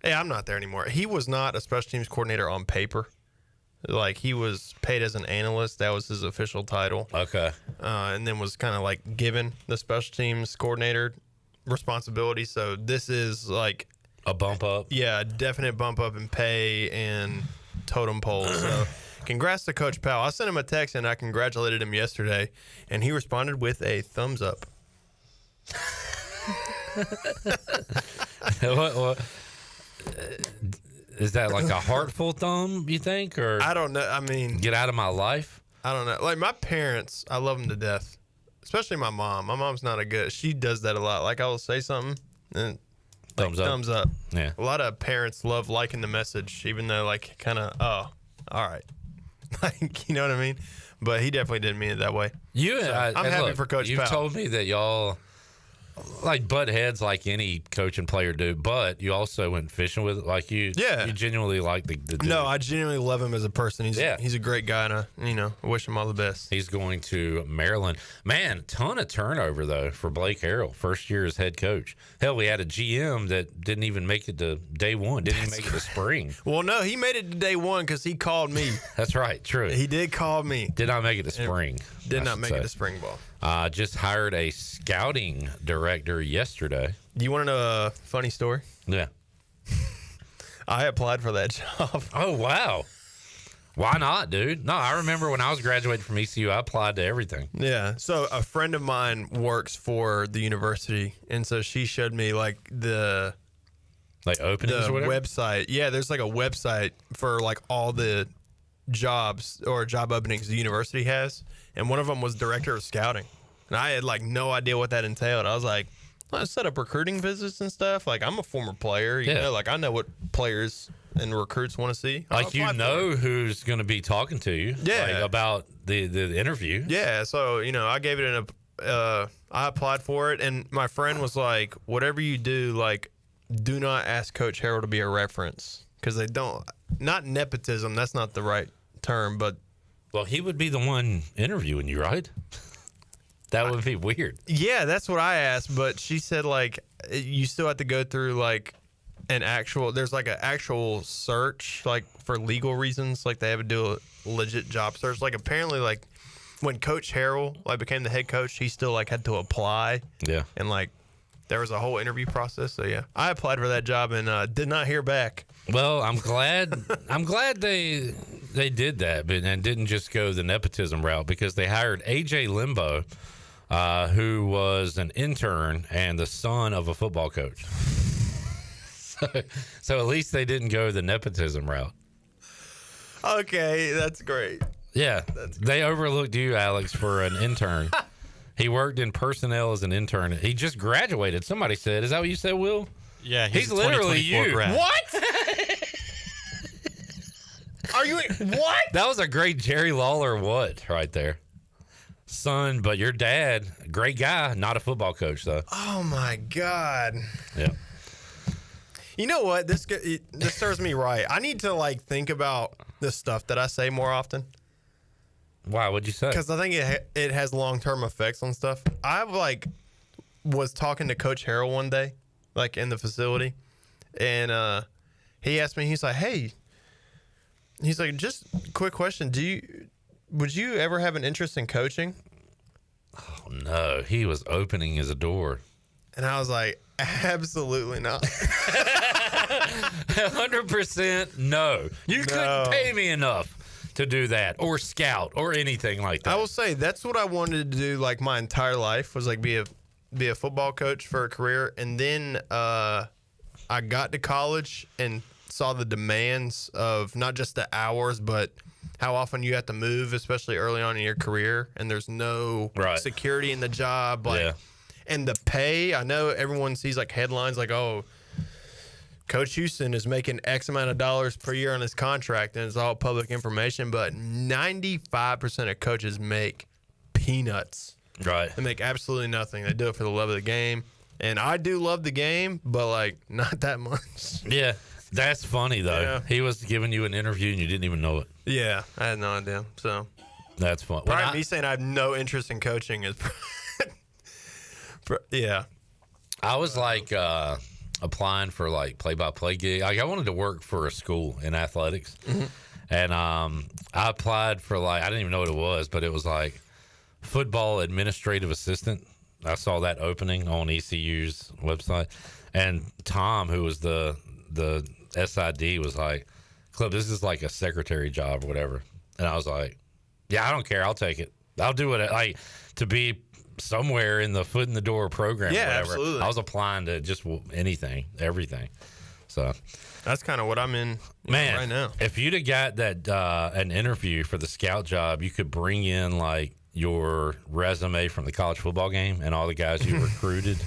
hey, I'm not there anymore. He was not a special teams coordinator on paper. Like, he was paid as an analyst. That was his official title. Okay. And then was kind of like given the special teams coordinator responsibility. So this is like a bump up. Yeah, a definite bump up in pay and totem pole. So congrats to Coach Powell. I sent him a text and I congratulated him yesterday, and he responded with a thumbs up. what is that, like a heartful thumb, you think? Or I don't know. I mean, get out of my life? I don't know. Like, my parents, I love them to death, especially my mom. My mom's not a good. She does that a lot. Like, I will say something and thumbs up. Yeah. A lot of parents love liking the message, even though, like, kind of, oh, all right. Like, you know what I mean? But he definitely didn't mean it that way. I'm happy for Coach You've Powell. told me that y'all like butt heads like any coach and player do, but you also went fishing with it. Like you genuinely like the dude. No, I genuinely love him as a person. He's a great guy, and I wish him all the best. He's going to Maryland. Man, ton of turnover though for Blake Harrell, first year as head coach. Hell, we had a GM that didn't even make it to day one. Didn't even make it to spring. Well, no, he made it to day one because he called me. That's right, true. He did call me. Did not make it to spring. Did not make it to spring ball. Just hired a scouting director yesterday. Do you want to know a funny story? Yeah. I applied for that job. Oh, wow. Why not, dude? No, I remember when I was graduating from ECU, I applied to everything. Yeah. So a friend of mine works for the university, and so she showed me like the openings or whatever? website. Yeah, there's like a website for like all the jobs or job openings the university has, and one of them was director of scouting. And I had like no idea what that entailed. I was like, I set up recruiting visits and stuff. Like, I'm a former player, you know, like I know what players and recruits want to see. Like, you know who's going to be talking to you, like, about the interview. Yeah, so I gave it I applied for it, and my friend was like, whatever you do, like, do not ask Coach Harrell to be a reference, because they don't. Not nepotism, that's not the right term, but well, he would be the one interviewing you, right? That would be weird. Yeah, that's what I asked, but she said, like, you still have to go through, like, there's like an actual search, like, for legal reasons. Like, they have to do a legit job search. Like, apparently, like, when Coach Harrell, like, became the head coach, he still, like, had to apply. Yeah. And, like, there was a whole interview process. So, yeah, I applied for that job and did not hear back. Well, I'm glad they did that, but and didn't just go the nepotism route, because they hired AJ Limbo, who was an intern and the son of a football coach. So at least they didn't go the nepotism route. Okay, that's great. Yeah, they overlooked you, Alex, for an intern. He worked in personnel as an intern. He just graduated. Somebody said, is that what you said, Will? Yeah, he's literally you. Grad. What? Are you what? That was a great Jerry Lawler what right there. son, but your dad, great guy, not a football coach though. Oh my God. Yeah. You know what? This serves me right. I need to like think about the stuff that I say more often. Why? What'd you say? Because I think it has long-term effects on stuff. I was talking to Coach Harrell one day, like in the facility, and he asked me. He's like, "Hey," he's like, "Just a quick question. Would you ever have an interest in coaching?" Oh no, he was opening his door. And I was like, absolutely not. 100% no. You couldn't pay me enough to do that or scout or anything like that. I will say that's what I wanted to do like my entire life was like be a football coach for a career. And then I got to college and saw the demands of not just the hours, but how often you have to move, especially early on in your career. And there's no security in the job. And the pay, I know everyone sees like headlines like, oh, Coach Houston is making X amount of dollars per year on his contract, and it's all public information. But 95% of coaches make peanuts. Right. They make absolutely nothing. They do it for the love of the game. And I do love the game, but like not that much. Yeah. That's funny, though. Yeah. He was giving you an interview and you didn't even know it. Yeah. I had no idea. So that's fun. Me saying I have no interest in coaching is yeah. I was like applying for like play-by-play gig. Like I wanted to work for a school in athletics. Mm-hmm. And I applied for like, I didn't even know what it was, but it was like football administrative assistant. I saw that opening on ECU's website. And Tom, who was the SID, was like, Clip, this is like a secretary job or whatever. And I was like, yeah, I don't care. I'll take it. I'll do it. Like to be somewhere in the foot in the door program. Yeah, or whatever. Absolutely. I was applying to just anything, everything. So that's kind of what I'm in right now. If you'd have got that an interview for the scout job, you could bring in like your resume from the college football game and all the guys you recruited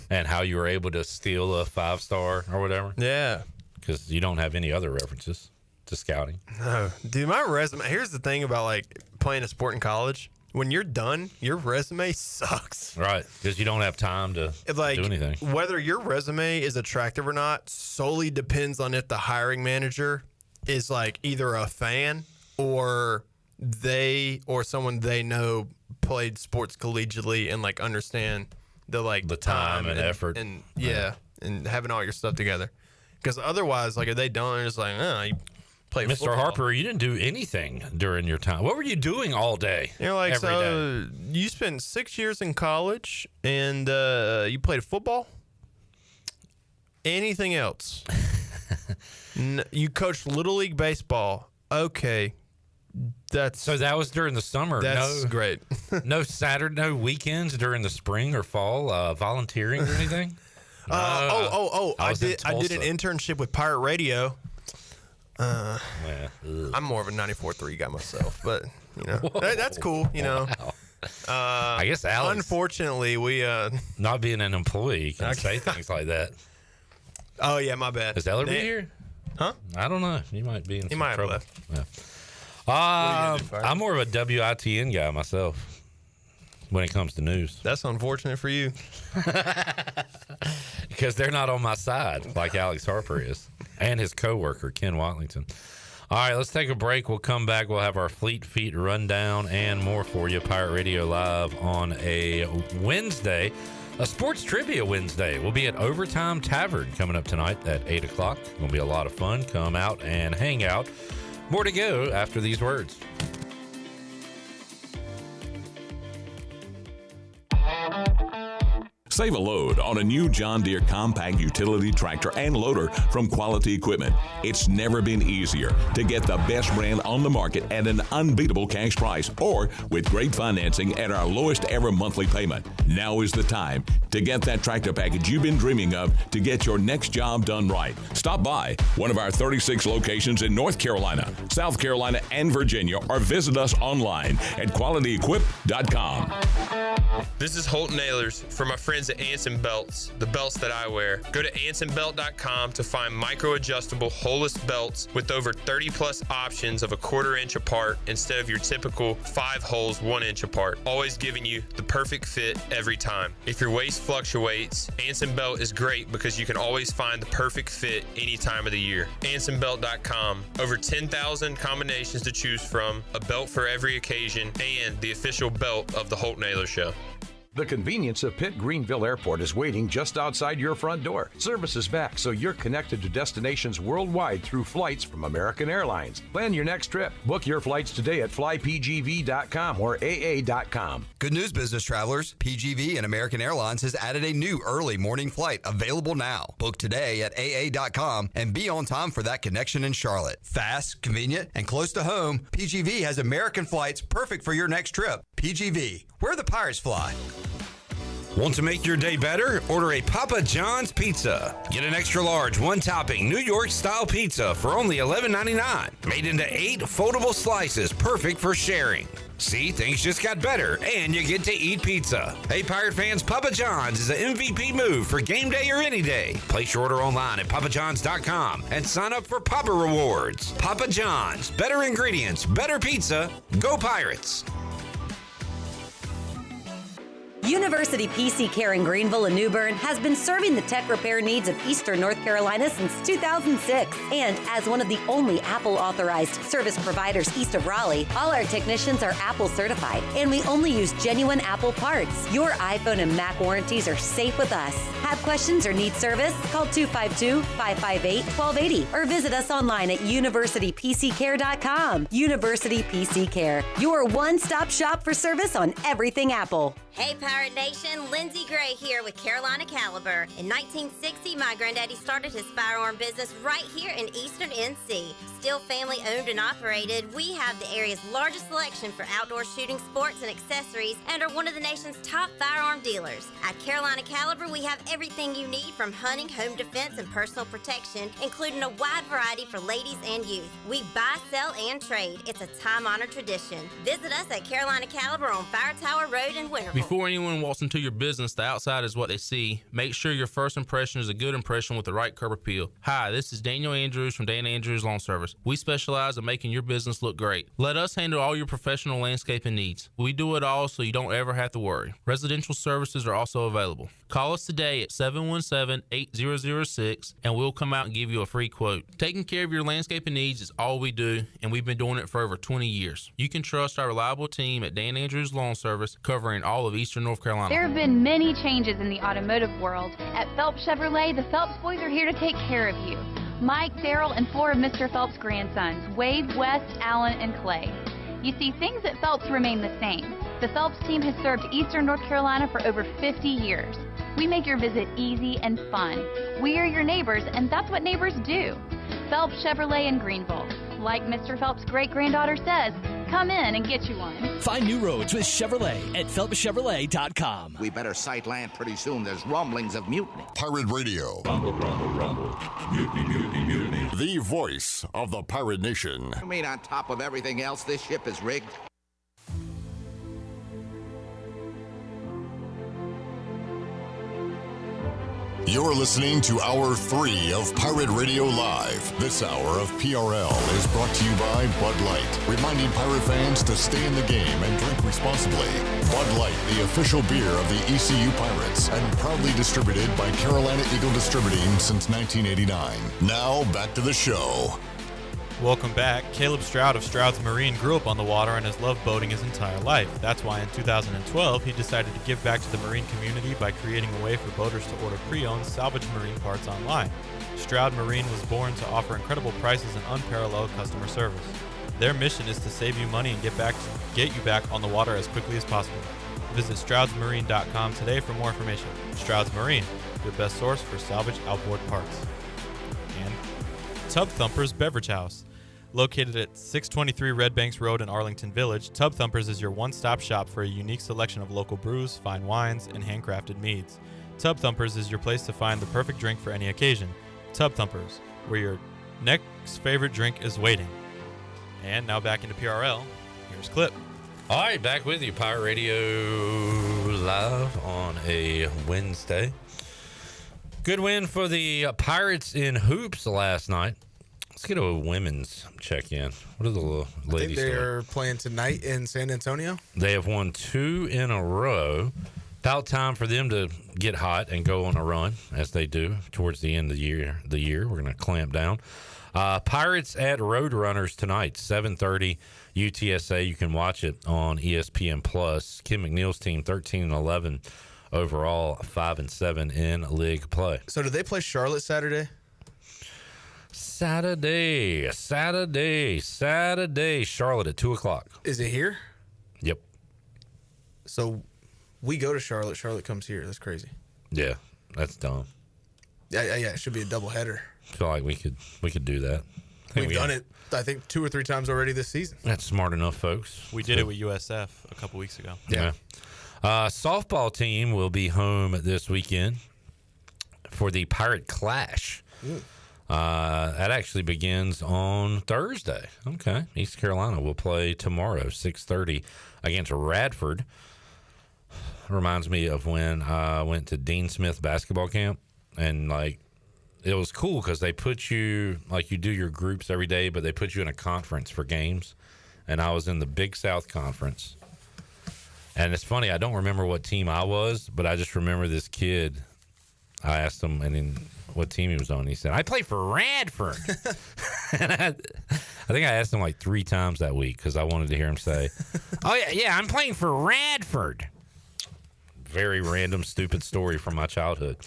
and how you were able to steal a 5-star or whatever. Yeah. Because you don't have any other references to scouting. No. Dude, my resume, here's the thing about like playing a sport in college. When you're done, your resume sucks. Right, because you don't have time to do anything. Whether your resume is attractive or not solely depends on if the hiring manager is like either a fan or someone they know played sports collegiately and like understand the time and effort and and having all your stuff together. Because otherwise, like if they don't, it's like, you play Mr. football. Harper, you didn't do anything during your time. What were you doing all day? You're like, every day? You spent 6 years in college and you played football? Anything else? You coached Little League Baseball. Okay. So that was during the summer. That's great. No Saturday, no weekends during the spring or fall, volunteering or anything? I did an internship with Pirate Radio. I'm more of a 94.3 guy myself, but you know that's cool. You know, I guess Alex. Unfortunately, we not being an employee can say things like that. Oh yeah, my bad. Is Ellerby here? Huh? I don't know. He might be in some trouble. Have left. Yeah. I'm more of a WITN guy myself when it comes to news. That's unfortunate for you. Because they're not on my side like Alex Harper is and his coworker Ken Watlington. All right, let's take a break. We'll come back. We'll have our Fleet Feet rundown and more for you. Pirate Radio Live on a Wednesday, a sports trivia Wednesday. We'll be at Overtime Tavern coming up tonight at 8 o'clock. It's going to be a lot of fun. Come out and hang out. More to go after these words. Save a load on a new John Deere compact utility tractor and loader from Quality Equipment. It's never been easier to get the best brand on the market at an unbeatable cash price or with great financing at our lowest ever monthly payment. Now is the time to get that tractor package you've been dreaming of to get your next job done right. Stop by one of our 36 locations in North Carolina, South Carolina, and Virginia, or visit us online at qualityequip.com. This is Holton Ahlers for my friends friends at Anson Belts, the belts that I wear. Go to AnsonBelt.com to find micro-adjustable holeless belts with over 30-plus options of a 1/4 inch apart instead of your typical 5 holes 1 inch apart, always giving you the perfect fit every time. If your waist fluctuates, Anson Belt is great because you can always find the perfect fit any time of the year. AnsonBelt.com. Over 10,000 combinations to choose from, a belt for every occasion, and the official belt of the Holton Ahlers Show. The convenience of Pitt Greenville Airport is waiting just outside your front door. Service is back, so you're connected to destinations worldwide through flights from American Airlines. Plan your next trip. Book your flights today at flypgv.com or aa.com. Good news, business travelers. PGV and American Airlines has added a new early morning flight available now. Book today at aa.com and be on time for that connection in Charlotte. Fast, convenient, and close to home, PGV has American flights perfect for your next trip. PGV, where the Pirates fly. Want to make your day better? Order a Papa John's pizza. Get an extra large, one-topping New York-style pizza for only $11.99. Made into 8 foldable slices, perfect for sharing. See, things just got better, and you get to eat pizza. Hey, Pirate fans, Papa John's is an MVP move for game day or any day. Place your order online at papajohns.com and sign up for Papa Rewards. Papa John's, better ingredients, better pizza. Go Pirates! University PC Care in Greenville and New Bern has been serving the tech repair needs of Eastern North Carolina since 2006. And as one of the only Apple-authorized service providers east of Raleigh, all our technicians are Apple certified, and we only use genuine Apple parts. Your iPhone and Mac warranties are safe with us. Have questions or need service? Call 252-558-1280 or visit us online at universitypccare.com. University PC Care, your one-stop shop for service on everything Apple. Hey, Pirate Nation, Lindsey Gray here with Carolina Caliber. In 1960, my granddaddy started his firearm business right here in Eastern NC. Still family owned and operated, we have the area's largest selection for outdoor shooting sports and accessories and are one of the nation's top firearm dealers. At Carolina Caliber, we have everything you need from hunting, home defense, and personal protection, including a wide variety for ladies and youth. We buy, sell, and trade. It's a time-honored tradition. Visit us at Carolina Caliber on Fire Tower Road in Winterville. Before anyone walks into your business, the outside is what they see. Make sure your first impression is a good impression with the right curb appeal. Hi, this is Daniel Andrews from Dan Andrews Lawn Service. We specialize in making your business look great. Let us handle all your professional landscaping needs. We do it all so you don't ever have to worry. Residential services are also available. Call us today at 717-8006 and we'll come out and give you a free quote. Taking care of your landscaping needs is all we do, and we've been doing it for over 20 years. You can trust our reliable team at Dan Andrews Lawn Service, covering all of Eastern North Carolina. There have been many changes in the automotive world. At Phelps Chevrolet, the Phelps boys are here to take care of you. Mike, Daryl, and 4 of Mr. Phelps' grandsons, Wade, West, Allen, and Clay. You see, things at Phelps remain the same. The Phelps team has served Eastern North Carolina for over 50 years. We make your visit easy and fun. We are your neighbors, and that's what neighbors do. Phelps Chevrolet in Greenville. Like Mr. Phelps' great-granddaughter says, come in and get you one. Find new roads with Chevrolet at PhelpsChevrolet.com. We better sight land pretty soon. There's rumblings of mutiny. Pirate Radio. Rumble, rumble, rumble. Mutiny, mutiny, mutiny. The voice of the Pirate Nation. You mean on top of everything else, this ship is rigged? You're listening to Hour 3 of Pirate Radio Live. This hour of PRL is brought to you by Bud Light, reminding pirate fans to stay in the game and drink responsibly. Bud Light, the official beer of the ECU Pirates, and proudly distributed by Carolina Eagle Distributing since 1989. Now, back to the show. Welcome back. Caleb Stroud of Stroud's Marine grew up on the water and has loved boating his entire life. That's why in 2012 he decided to give back to the marine community by creating a way for boaters to order pre-owned salvage marine parts online. Stroud Marine was born to offer incredible prices and unparalleled customer service. Their mission is to save you money and get you back on the water as quickly as possible. Visit stroudsmarine.com today for more information. Stroud's Marine, your best source for salvage outboard parts. And Tub Thumpers Beverage House. Located at 623 Red Banks Road in Arlington Village, Tub Thumpers is your one-stop shop for a unique selection of local brews, fine wines, and handcrafted meads. Tub Thumpers is your place to find the perfect drink for any occasion. Tub Thumpers, where your next favorite drink is waiting. And now back into PRL. Here's Clip. All right, back with you, Pirate Radio live on a Wednesday. Good win for the Pirates in hoops last night. Let's get a women's check-in. What are the ladies I think they're playing tonight in San Antonio. They have won 2 in a row. About time for them to get hot and go on a run, as they do towards the end of the year. We're going to clamp down. Pirates at Roadrunners tonight, 7:30 UTSA. You can watch it on ESPN Plus. Kim McNeil's team 13-11 overall, 5-7 in league play. So do they play Charlotte Saturday? Saturday, Charlotte at 2:00. Is it here? Yep. So we go to Charlotte. Charlotte comes here. That's crazy. Yeah, that's dumb. Yeah. It should be a doubleheader. I feel like we could do that. We've done it, I think, 2 or 3 times already this season. That's smart enough, folks. We did it with USF a couple weeks ago. Yeah. Softball team will be home this weekend for the Pirate Clash. That actually begins on Thursday. Okay. East Carolina will play tomorrow, 6:30 against Radford. Reminds me of when I went to Dean Smith basketball camp, and it was cool because they put you, you do your groups every day, but they put you in a conference for games. And I was in the Big South Conference. And it's funny, I don't remember what team I was, but I just remember this kid. I asked him what team he was on. He said, I play for Radford. And I think I asked him 3 times that week because I wanted to hear him say, oh, yeah, I'm playing for Radford. Very random, stupid story from my childhood.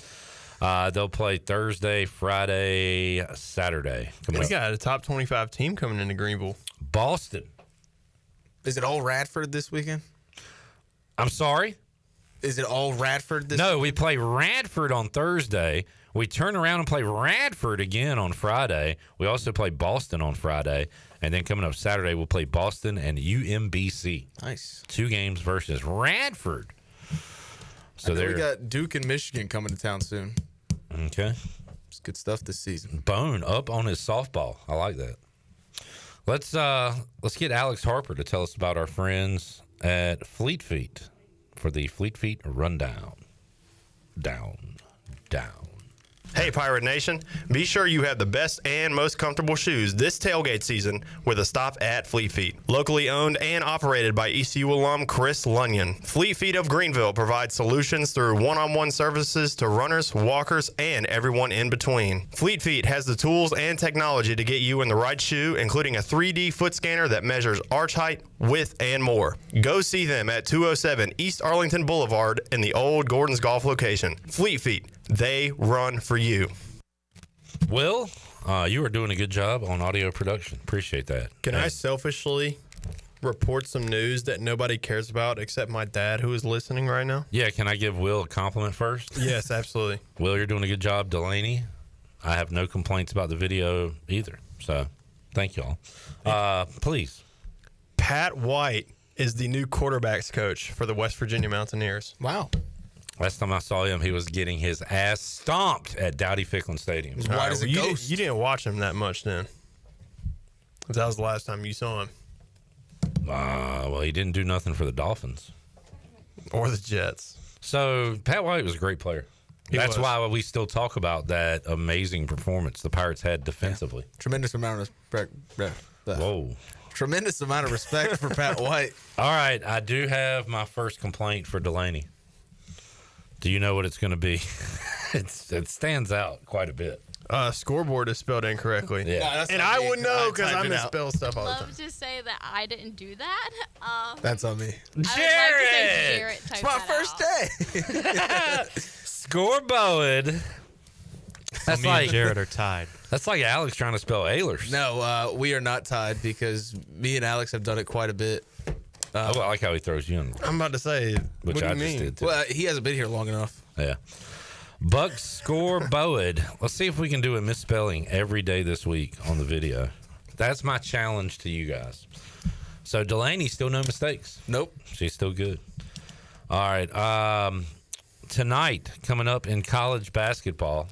They'll play Thursday, Friday, Saturday. We got a top 25 team coming into Greenville. Boston. Is it all Radford this weekend? I'm sorry? Is it all Radford this weekend? No, we play Radford on Thursday. We turn around and play Radford again on Friday. We also play Boston on Friday. And then coming up Saturday, we'll play Boston and UMBC. Nice. 2 games versus Radford. So we got Duke and Michigan coming to town soon. Okay. It's good stuff this season. Bone up on his softball. I like that. Let's get Alex Harper to tell us about our friends at Fleet Feet for the Fleet Feet Rundown. Down. Hey, Pirate Nation. Be sure you have the best and most comfortable shoes this tailgate season with a stop at Fleet Feet. Locally owned and operated by ECU alum Chris Lunyon. Fleet Feet of Greenville provides solutions through one-on-one services to runners, walkers, and everyone in between. Fleet Feet has the tools and technology to get you in the right shoe, including a 3D foot scanner that measures arch height, width, and more. Go see them at 207 East Arlington Boulevard in the old Gordon's Golf location. Fleet Feet. They run for you. Will, you are doing a good job on audio production. Appreciate that. Can I selfishly report some news that nobody cares about except my dad, who is listening right now? Yeah, can I give Will a compliment first? Yes, absolutely. Will, you're doing a good job. Delaney, I have no complaints about the video either. So thank y'all. Please. Pat White is the new quarterbacks coach for the West Virginia Mountaineers. Wow. Last time I saw him, he was getting his ass stomped at Dowdy-Ficklin Stadium. Why does it ghost? You didn't watch him that much then. That was the last time you saw him. Well, he didn't do nothing for the Dolphins. Or the Jets. So, Pat White was a great player. That's why we still talk about that amazing performance the Pirates had defensively. Yeah. Tremendous amount of respect. Whoa. Tremendous amount of respect for Pat White. All right, I do have my first complaint for Delaney. Do you know what it's going to be? It stands out quite a bit. Scoreboard is spelled incorrectly. Yeah. And I would know because I misspell stuff all the time. Love to say that I didn't do that. That's on me. Jared! It's my first day. Scoreboard. That's me and Jared are tied. That's like Alex trying to spell Ahlers. No, we are not tied because me and Alex have done it quite a bit. I like how he throws you in. I'm about to say, which what do I you just mean? did too. Well, he hasn't been here long enough. Yeah. Buck Scoreboard. Let's see if we can do a misspelling every day this week on the video. That's my challenge to you guys. So Delaney, still no mistakes. Nope. She's still good. All right. Tonight, coming up in college basketball,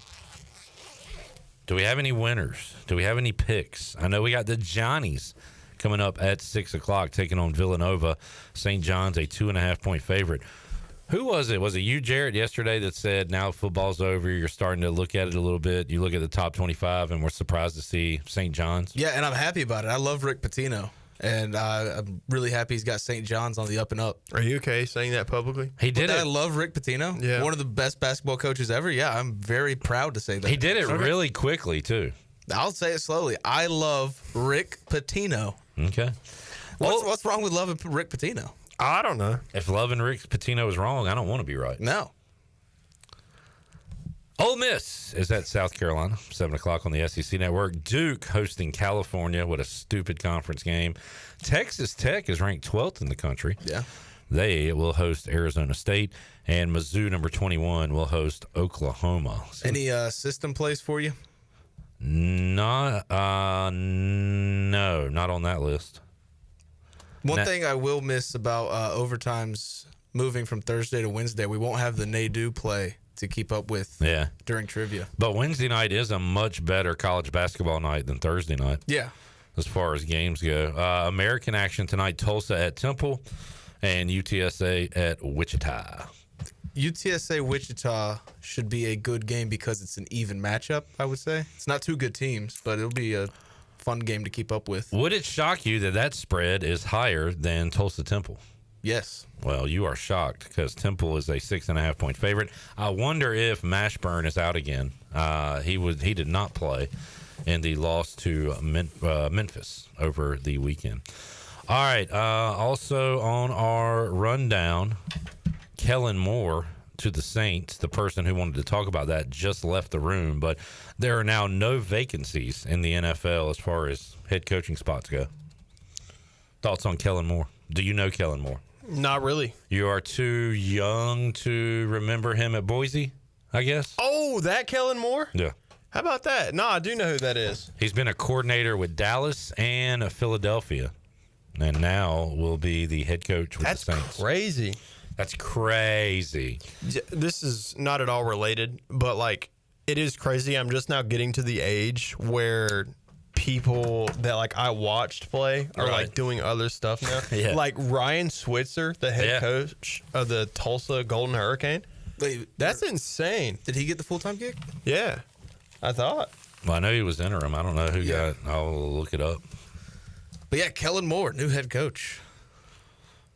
do we have any winners? Do we have any picks? I know we got the Johnnies coming up at 6 o'clock, taking on Villanova. St. John's, a 2.5-point favorite. Who was it? Was it you, Jarrett, yesterday that said now football's over, you're starting to look at it a little bit? You look at the top 25, and we're surprised to see St. John's? Yeah, and I'm happy about it. I love Rick Pitino, and I'm really happy he's got St. John's on the up and up. Are you okay saying that publicly? He did it. I love Rick Pitino. Yeah. One of the best basketball coaches ever. Yeah, I'm very proud to say that. He did it really quickly, too. I'll say it slowly. I love Rick Pitino. Okay. What's wrong with loving Rick Pitino? I don't know. If loving Rick Pitino is wrong, I don't want to be right. No. Ole Miss is at South Carolina, 7 o'clock on the SEC Network. Duke hosting California. What a stupid conference game. Texas Tech is ranked 12th in the country. Yeah. They will host Arizona State. And Mizzou, number 21, will host Oklahoma. So, any system plays for you? No, not on that list. One thing I will miss about overtimes moving from Thursday to Wednesday, we won't have the Nadeau play to keep up with during trivia. But Wednesday night is a much better college basketball night than Thursday night. Yeah. As far as games go. American action tonight, Tulsa at Temple and UTSA at Wichita. UTSA Wichita should be a good game because it's an even matchup, I would say. It's not two good teams, but it'll be a fun game to keep up with. Would it shock you that spread is higher than Tulsa Temple? Yes. Well, you are shocked because Temple is a 6.5-point favorite. I wonder if Mashburn is out again. He did not play in the loss to Memphis over the weekend. All right. Also on our rundown, Kellen Moore to the Saints, the person who wanted to talk about that, just left the room, but there are now no vacancies in the NFL as far as head coaching spots go. Thoughts on Kellen Moore? Do you know Kellen Moore? Not really. You are too young to remember him at Boise, I guess? Oh, that Kellen Moore? Yeah. How about that? No, I do know who that is. He's been a coordinator with Dallas and Philadelphia, and now will be the head coach with the Saints. That's crazy. That's crazy. This is not at all related, but like it is crazy. I'm just now getting to the age where people that like I watched play are like doing other stuff now. Yeah. Like Ryan Switzer, the head coach of the Tulsa Golden Hurricane. Wait, that's insane. Did he get the full-time gig? Yeah, I thought. Well, I know he was interim. I don't know who got. I'll look it up. But yeah, Kellen Moore, new head coach.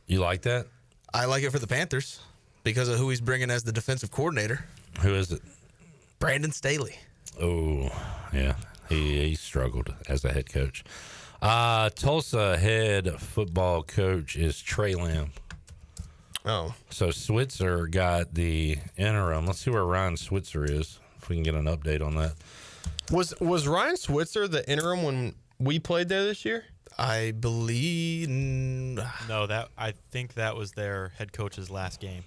You like that? I like it for the Panthers because of who he's bringing as the defensive coordinator. Who is it? Brandon Staley. Oh, yeah. He struggled as a head coach. Tulsa head football coach is Trey Lamb. Oh. So Switzer got the interim. Let's see where Ryan Switzer is, if we can get an update on that. Was Ryan Switzer the interim when we played there this year? I believe no. I think that was their head coach's last game.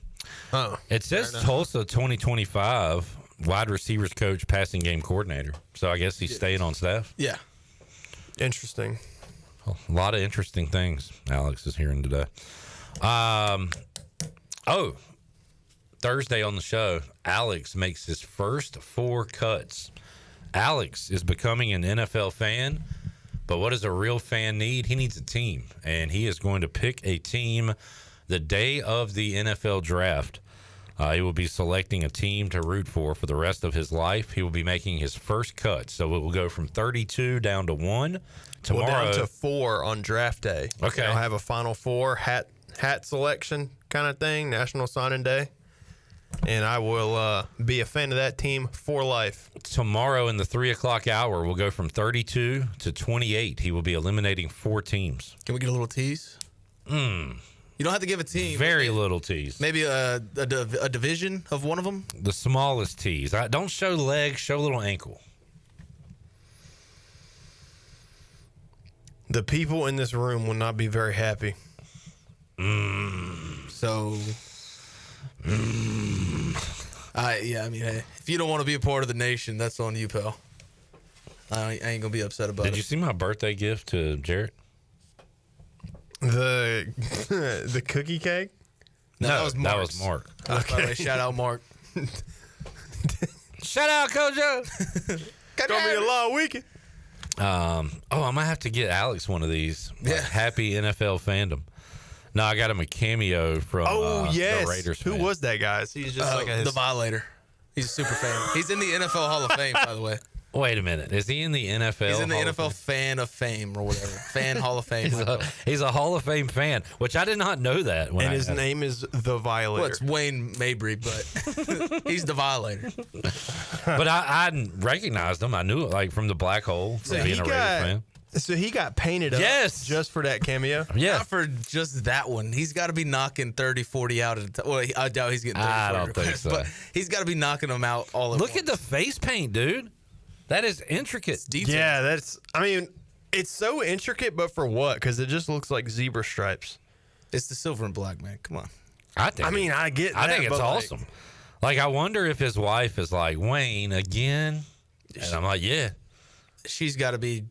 Oh, it says Tulsa 2025 wide receivers coach, passing game coordinator. So I guess he's staying on staff. Yeah, interesting. A lot of interesting things Alex is hearing today. Thursday on the show, Alex makes his first 4 cuts. Alex is becoming an NFL fan. But what does a real fan need? He needs a team, and he is going to pick a team the day of the NFL draft. He will be selecting a team to root for the rest of his life. He will be making his first cut, so it will go from 32 down to 1 tomorrow. Well, down to 4 on draft day. Okay, I'll have a final 4 hat selection kind of thing, National Signing Day. And I will be a fan of that team for life. Tomorrow in the 3 o'clock hour, we'll go from 32 to 28. He will be eliminating 4 teams. Can we get a little tease? You don't have to give a team. Very little tease. Maybe a division of one of them? The smallest tease. Don't show legs, show a little ankle. The people in this room will not be very happy. So... yeah, I mean, hey, if you don't want to be a part of the nation, that's on you, pal. I ain't gonna be upset about it. Did you see my birthday gift to Jarrett? The cookie cake? No, that was Mark. That was Mark. Okay. Shout out, Mark. Shout out, Kojo. It's gonna be a long weekend. I'm gonna have to get Alex one of these. Like, happy NFL fandom. No, I got him a cameo from the Raiders. Who was that guy? He's just the Violator. He's a super fan. He's in the NFL Hall of Fame, by the way. Wait a minute. Is he in the NFL? He's in the NFL Fan of Fame or whatever. Fan Hall of Fame. He's a Hall of Fame fan, which I did not know that. And his name is the Violator. Well, it's Wayne Mabry, but he's the Violator. But I recognized him. I knew it like from the black hole from being a Raiders fan. So he got painted up just for that cameo? Yeah. Not for just that one. He's got to be knocking 30, 40 out at a time. Well, I doubt he's getting 30, I don't think so. But he's got to be knocking them out all at Look at the face paint, dude. That is intricate. Yeah, it's so intricate, but for what? Because it just looks like zebra stripes. It's the silver and black, man. Come on. I think it's awesome. Like, I wonder if his wife is like, Wayne, again? And I'm like, yeah. She's got to be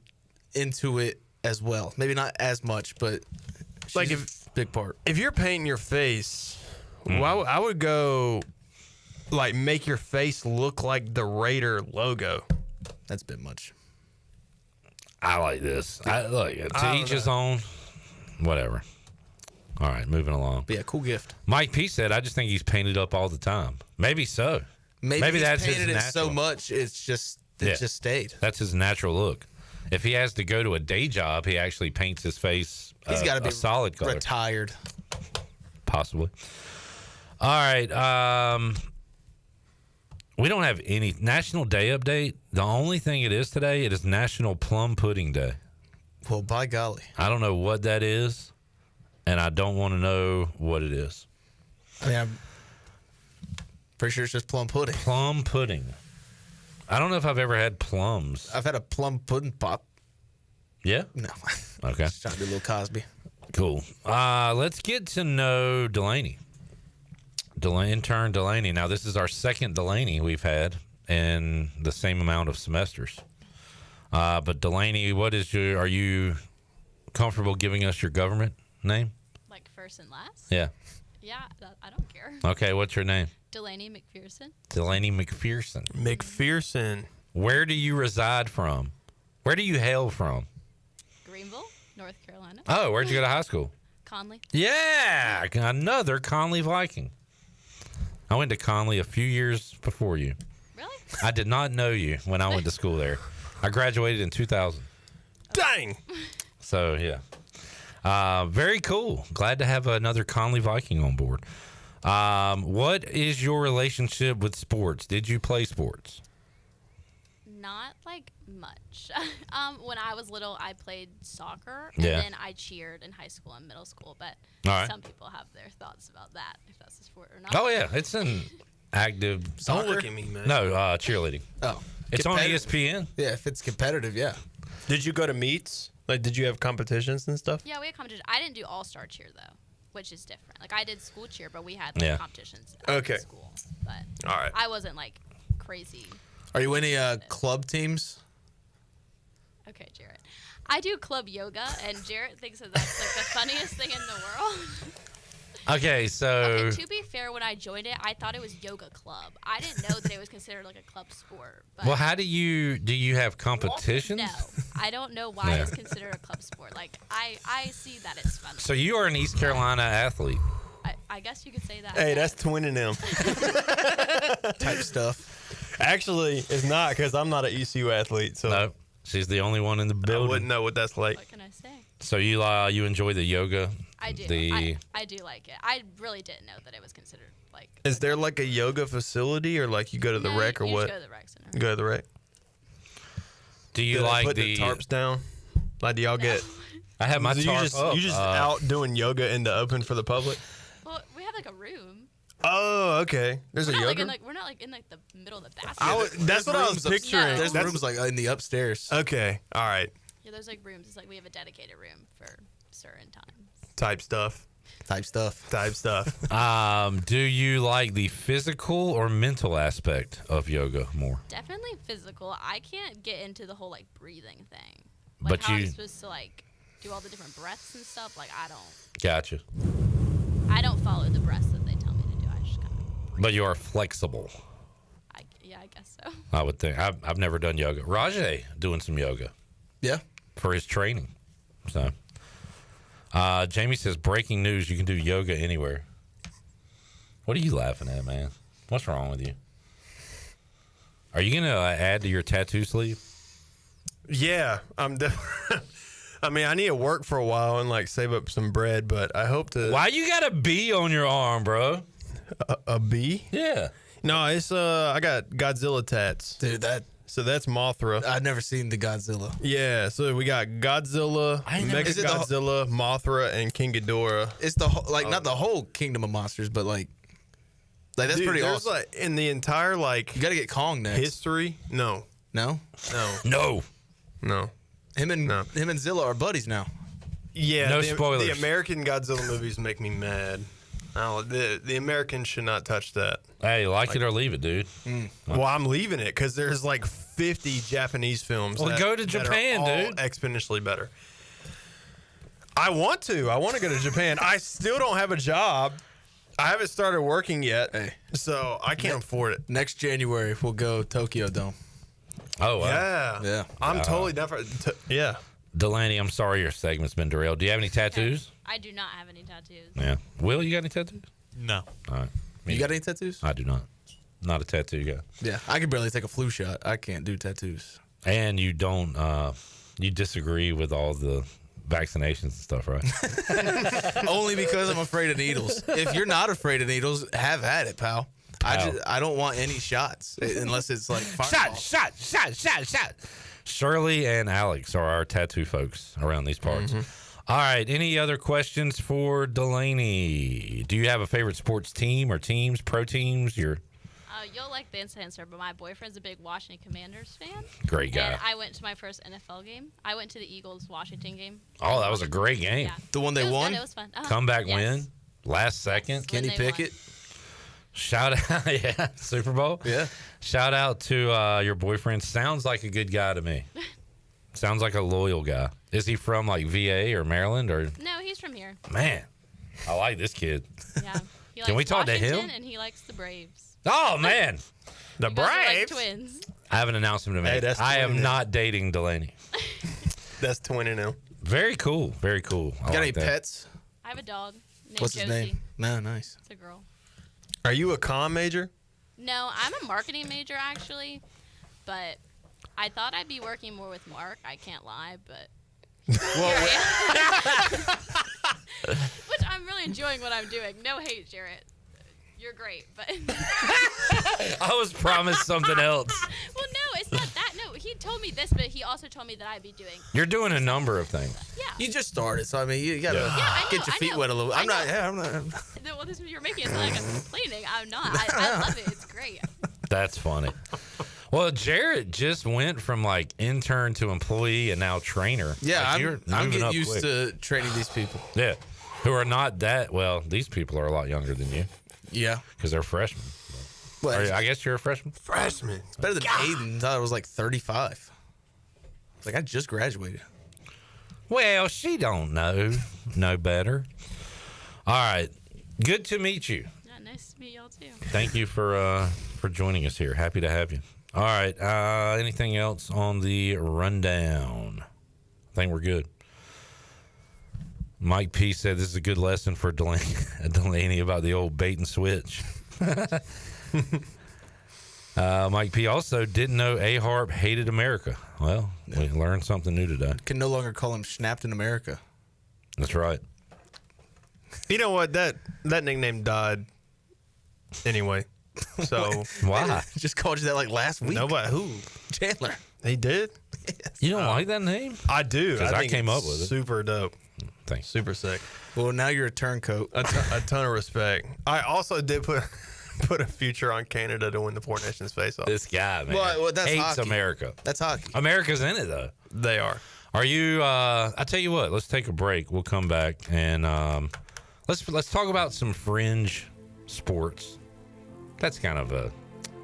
into it as well. Maybe not as much, but like big part. If you're painting your face, well, I would go like make your face look like the Raider logo. That's a bit much. I like this. To each his own. Whatever. All right, moving along. But yeah, cool gift. Mike P said, I just think he's painted up all the time. Maybe so. Maybe that's painted his it natural. so much it just stayed. That's his natural look. If he has to go to a day job, he actually paints his face He's got to be a solid color. Retired. Possibly. All right. We don't have any National Day update. The only thing it is today, it is National Plum Pudding Day. Well, by golly. I don't know what that is, and I don't want to know what it is. I mean, I'm pretty sure it's just plum pudding. Plum pudding. I don't know if I've ever had plums. I've had a plum pudding pop. Yeah? No. Okay. Just trying to do a little Cosby. Cool. Let's get to know Delaney. Intern Delaney. Now, this is our second Delaney we've had in the same amount of semesters. But Delaney, are you comfortable giving us your government name? Like first and last? Yeah. Yeah, I don't care. Okay, what's your name? Delaney McPherson. Delaney McPherson. McPherson. Where do you reside from? Where do you hail from? Greenville, North Carolina. Oh, where'd you go to high school? Conley. Yeah, another Conley Viking. I went to Conley a few years before you. Really? I did not know you when I went to school there. I graduated in 2000. Dang. So, yeah. Very cool. Glad to have another Conley Viking on board. What is your relationship with sports? Did you play sports? Not like much. When I was little, I played soccer, Yeah. and then I cheered in high school and middle school. But All right. some people have their thoughts about that, if that's a sport or not. Oh, yeah. It's an active. Don't look at me, man. No, cheerleading. Oh. It's on ESPN. Yeah, if it's competitive, yeah. Did you go to meets? Like, did you have competitions and stuff? Yeah, we had competition. I didn't do all-star cheer, though, which is different. Like, I did school cheer, but we had competitions Okay. at school. But all right. I wasn't, like, crazy. Are you any club teams? Okay, Jarrett. I do club yoga, and Jarrett thinks that that's, like, the funniest thing in the world. Okay, so. Okay, to be fair, when I joined it, I thought it was yoga club. I didn't know that it was considered like a club sport. But Well, how do you have competitions? no, I don't know why it's considered a club sport. Like, I see that it's fun. So you are an East Carolina athlete. I guess you could say that. Hey, that's twinning them. Type stuff. Actually, it's not because I'm not an ECU athlete. So No, she's the only one in the building. I wouldn't know what that's like. What can I say? So you enjoy the yoga? I do. I do like it. I really didn't know that it was considered like. Is there like a yoga facility or like you go to the rec or you what? Just go to the rec center. You go to the rec. Do you they like put the tarps down? Like, do y'all get? I have my tarp up. You just out doing yoga in the open for the public? Well, we have like a room. Oh, okay. There's a yoga. We're not like in like the middle of the bathroom. That's what I was picturing. There's rooms like in the upstairs. Okay, all right. Yeah, there's like rooms. It's like we have a dedicated room for certain times. Type stuff. Do you like the physical or mental aspect of yoga more? Definitely physical. I can't get into the whole like breathing thing. But Like how you- I'm supposed to like do all the different breaths and stuff. Like I don't. Gotcha. I don't follow the breaths that they tell me to do. I just kind of. But you are flexible. I guess so. I would think. I've never done yoga. Rahjai doing some yoga. Yeah. For his training. So, Jamie says, breaking news, you can do yoga anywhere. What are you laughing at, man? What's wrong with you? Are you going to add to your tattoo sleeve? Yeah, I'm I mean, I need to work for a while and like save up some bread, but I hope to. Why you got a bee on your arm, bro? A bee? Yeah. No, it's I got Godzilla tats. Dude, so that's Mothra. I've never seen the Godzilla. Yeah, so we got Godzilla, Mega Godzilla, Mothra, and King Ghidorah. It's the whole, like not the whole kingdom of monsters, but like that's dude, pretty there's awesome. Like in the entire like you got to get Kong next. History? No. No. Him and Zilla are buddies now. Yeah. No spoilers. The American Godzilla movies make me mad. No, the Americans should not touch that. Hey, like it or leave it, dude. Well, I'm leaving it because there's like 50 Japanese films. Well, go to that Japan, are all dude. Exponentially better. I want to go to Japan. I still don't have a job. I haven't started working yet, so I can't afford it. Next January, we'll go Tokyo Dome. Oh, wow. Yeah. I'm totally down for yeah. Delaney, I'm sorry your segment's been derailed. Do you have any tattoos? I do not have any tattoos. Yeah. Will, you got any tattoos? No. All right. You got any tattoos? I do not. Not a tattoo guy. Yeah, I can barely take a flu shot. I can't do tattoos. And you don't, you disagree with all the vaccinations and stuff, right? Only because I'm afraid of needles. If you're not afraid of needles, have at it, pal. I don't want any shots unless it's like shot. Shirley and Alex are our tattoo folks around these parts. All right. Any other questions for Delaney? Do you have a favorite sports team or teams, pro teams? You'll like this answer, but my boyfriend's a big Washington Commanders fan. Great guy. And I went to my first NFL game. I went to the Eagles-Washington game. Oh, that was a great game. Yeah. The one they won? It was fun. Comeback win. Last second. Kenny Pickett. Shout out. Yeah. Super Bowl. Yeah. Shout out to your boyfriend. Sounds like a good guy to me. Sounds like a loyal guy. Is he from like VA or Maryland or? No, he's from here. Man, I like this kid. Yeah. Can we talk to him? And he likes the Braves. Oh man, the You guys are like Braves. twins. I have an announcement to make. Hey, I am not dating Delaney. That's 20 now. Very cool. Very cool. Got any pets? I have a dog named What's Josie. his name? No, nice. It's a girl. Are you a comm major? No, I'm a marketing major actually, but I thought I'd be working more with Mark. I can't lie, but which I'm really enjoying what I'm doing. No hate, Jarrett. You're great, but I was promised something else. Well, no, it's not that. No, he told me this, but he also told me that I'd be doing. You're doing a number of things. Yeah. You just started, so I mean, you gotta get your feet wet a little. I'm not. Well, this you're making it sound like I'm complaining. I'm not. I love it. It's great. That's funny. Well, Jarrett just went from like intern to employee and now trainer. Yeah, Like, I'm moving getting up used quick. to training these people. Yeah, who are not that well. These people are a lot younger than you. Yeah, because they're freshmen. I guess you're a freshman. Freshman. It's better than Aiden. I thought it was like 35. Like I just graduated. Well, she don't know no better. All right, good to meet you. Yeah, nice to meet y'all too. Thank you for joining us here. Happy to have you. All right. Anything else on the rundown? I think we're good. Mike P said this is a good lesson for Delaney about the old bait and switch. Mike P also didn't know A-Harp hated America. Well, we learned something new today. Can no longer call him Snapped in America. That's right. You know what? That nickname died anyway. So why? Just called you that like last week. Nobody who? Chandler. He did? You don't like that name? I do. Because I think came it's up with it. Super dope. Thanks. Super sick. Well, now you're a turncoat. A ton of respect. I also did put a future on Canada to win the Four Nations face-off. This guy, man, Well, that's hates hockey. America. That's hockey. America's in it, though. They are. Are you? I tell you what. Let's take a break. We'll come back and let's talk about some fringe sports. That's kind of a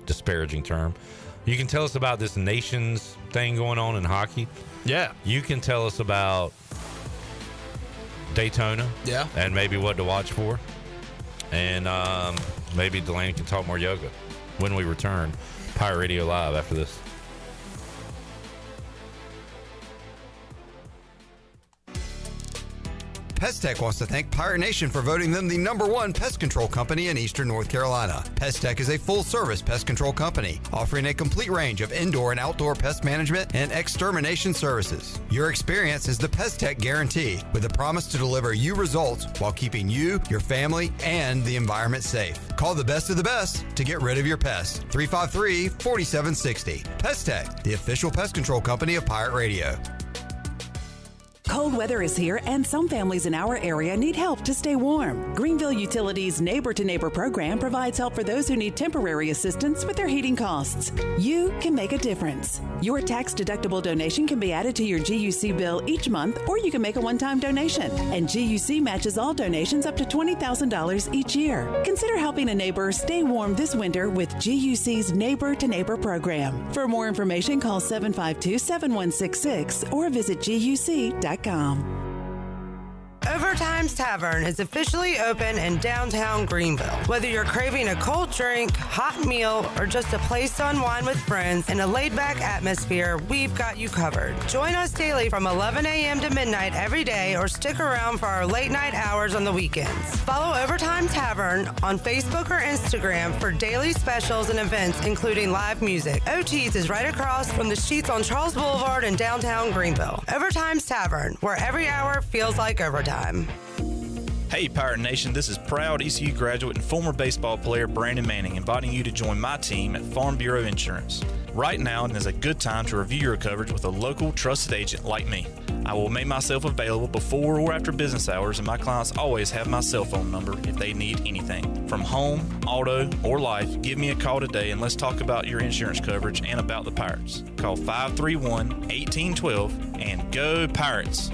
disparaging term. You can tell us about this nations thing going on in hockey. Yeah. You can tell us about Daytona. Yeah. And maybe what to watch for. And maybe Delaney can talk more yoga when we return. Pirate Radio Live after this. Pest Tech wants to thank Pirate Nation for voting them the #1 pest control company in Eastern North Carolina. Pest Tech is a full-service pest control company offering a complete range of indoor and outdoor pest management and extermination services. Your experience is the Pest Tech guarantee, with a promise to deliver you results while keeping you, your family, and the environment safe. Call the best of the best to get rid of your pests. 353-4760. Pest Tech, the official pest control company of Pirate Radio. Cold weather is here, and some families in our area need help to stay warm. Greenville Utilities' Neighbor to Neighbor program provides help for those who need temporary assistance with their heating costs. You can make a difference. Your tax-deductible donation can be added to your GUC bill each month, or you can make a one-time donation. And GUC matches all donations up to $20,000 each year. Consider helping a neighbor stay warm this winter with GUC's Neighbor to Neighbor program. For more information, call 752-7166 or visit GUC.com. Overtime's Tavern is officially open in downtown Greenville. Whether you're craving a cold drink, hot meal, or just a place to unwind with friends in a laid-back atmosphere, we've got you covered. Join us daily from 11 a.m. to midnight every day, or stick around for our late-night hours on the weekends. Follow Overtime Tavern on Facebook or Instagram for daily specials and events, including live music. OT's is right across from the Sheets on Charles Boulevard in downtown Greenville. Overtime's Tavern, where every hour feels like overtime. Hey Pirate Nation, this is proud ECU graduate and former baseball player Brandon Manning inviting you to join my team at Farm Bureau Insurance. Right now is a good time to review your coverage with a local trusted agent like me. I will make myself available before or after business hours, and my clients always have my cell phone number if they need anything. From home, auto, or life, give me a call today and let's talk about your insurance coverage and about the Pirates. Call 531-1812 and go Pirates!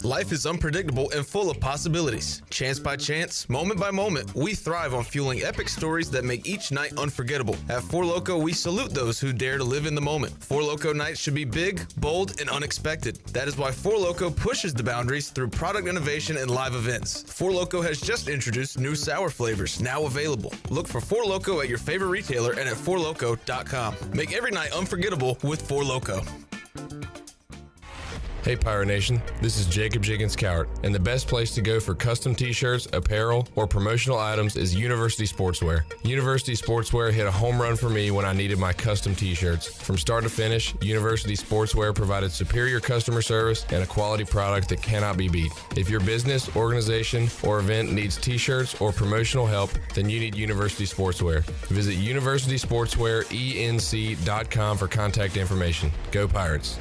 Life is unpredictable and full of possibilities. Chance by chance, moment by moment, we thrive on fueling epic stories that make each night unforgettable. At Four Loko, we salute those who dare to live in the moment. Four Loko nights should be big, bold, and unexpected. That is why Four Loko pushes the boundaries through product innovation and live events. Four Loko has just introduced new sour flavors, now available. Look for Four Loko at your favorite retailer and at fourloko.com. Make every night unforgettable with Four Loko. Hey Pirate Nation, this is Jacob Jiggins Cowart, and the best place to go for custom t-shirts, apparel, or promotional items is University Sportswear. University Sportswear hit a home run for me when I needed my custom t-shirts. From start to finish, University Sportswear provided superior customer service and a quality product that cannot be beat. If your business, organization, or event needs t-shirts or promotional help, then you need University Sportswear. Visit universitysportswearenc.com for contact information. Go Pirates!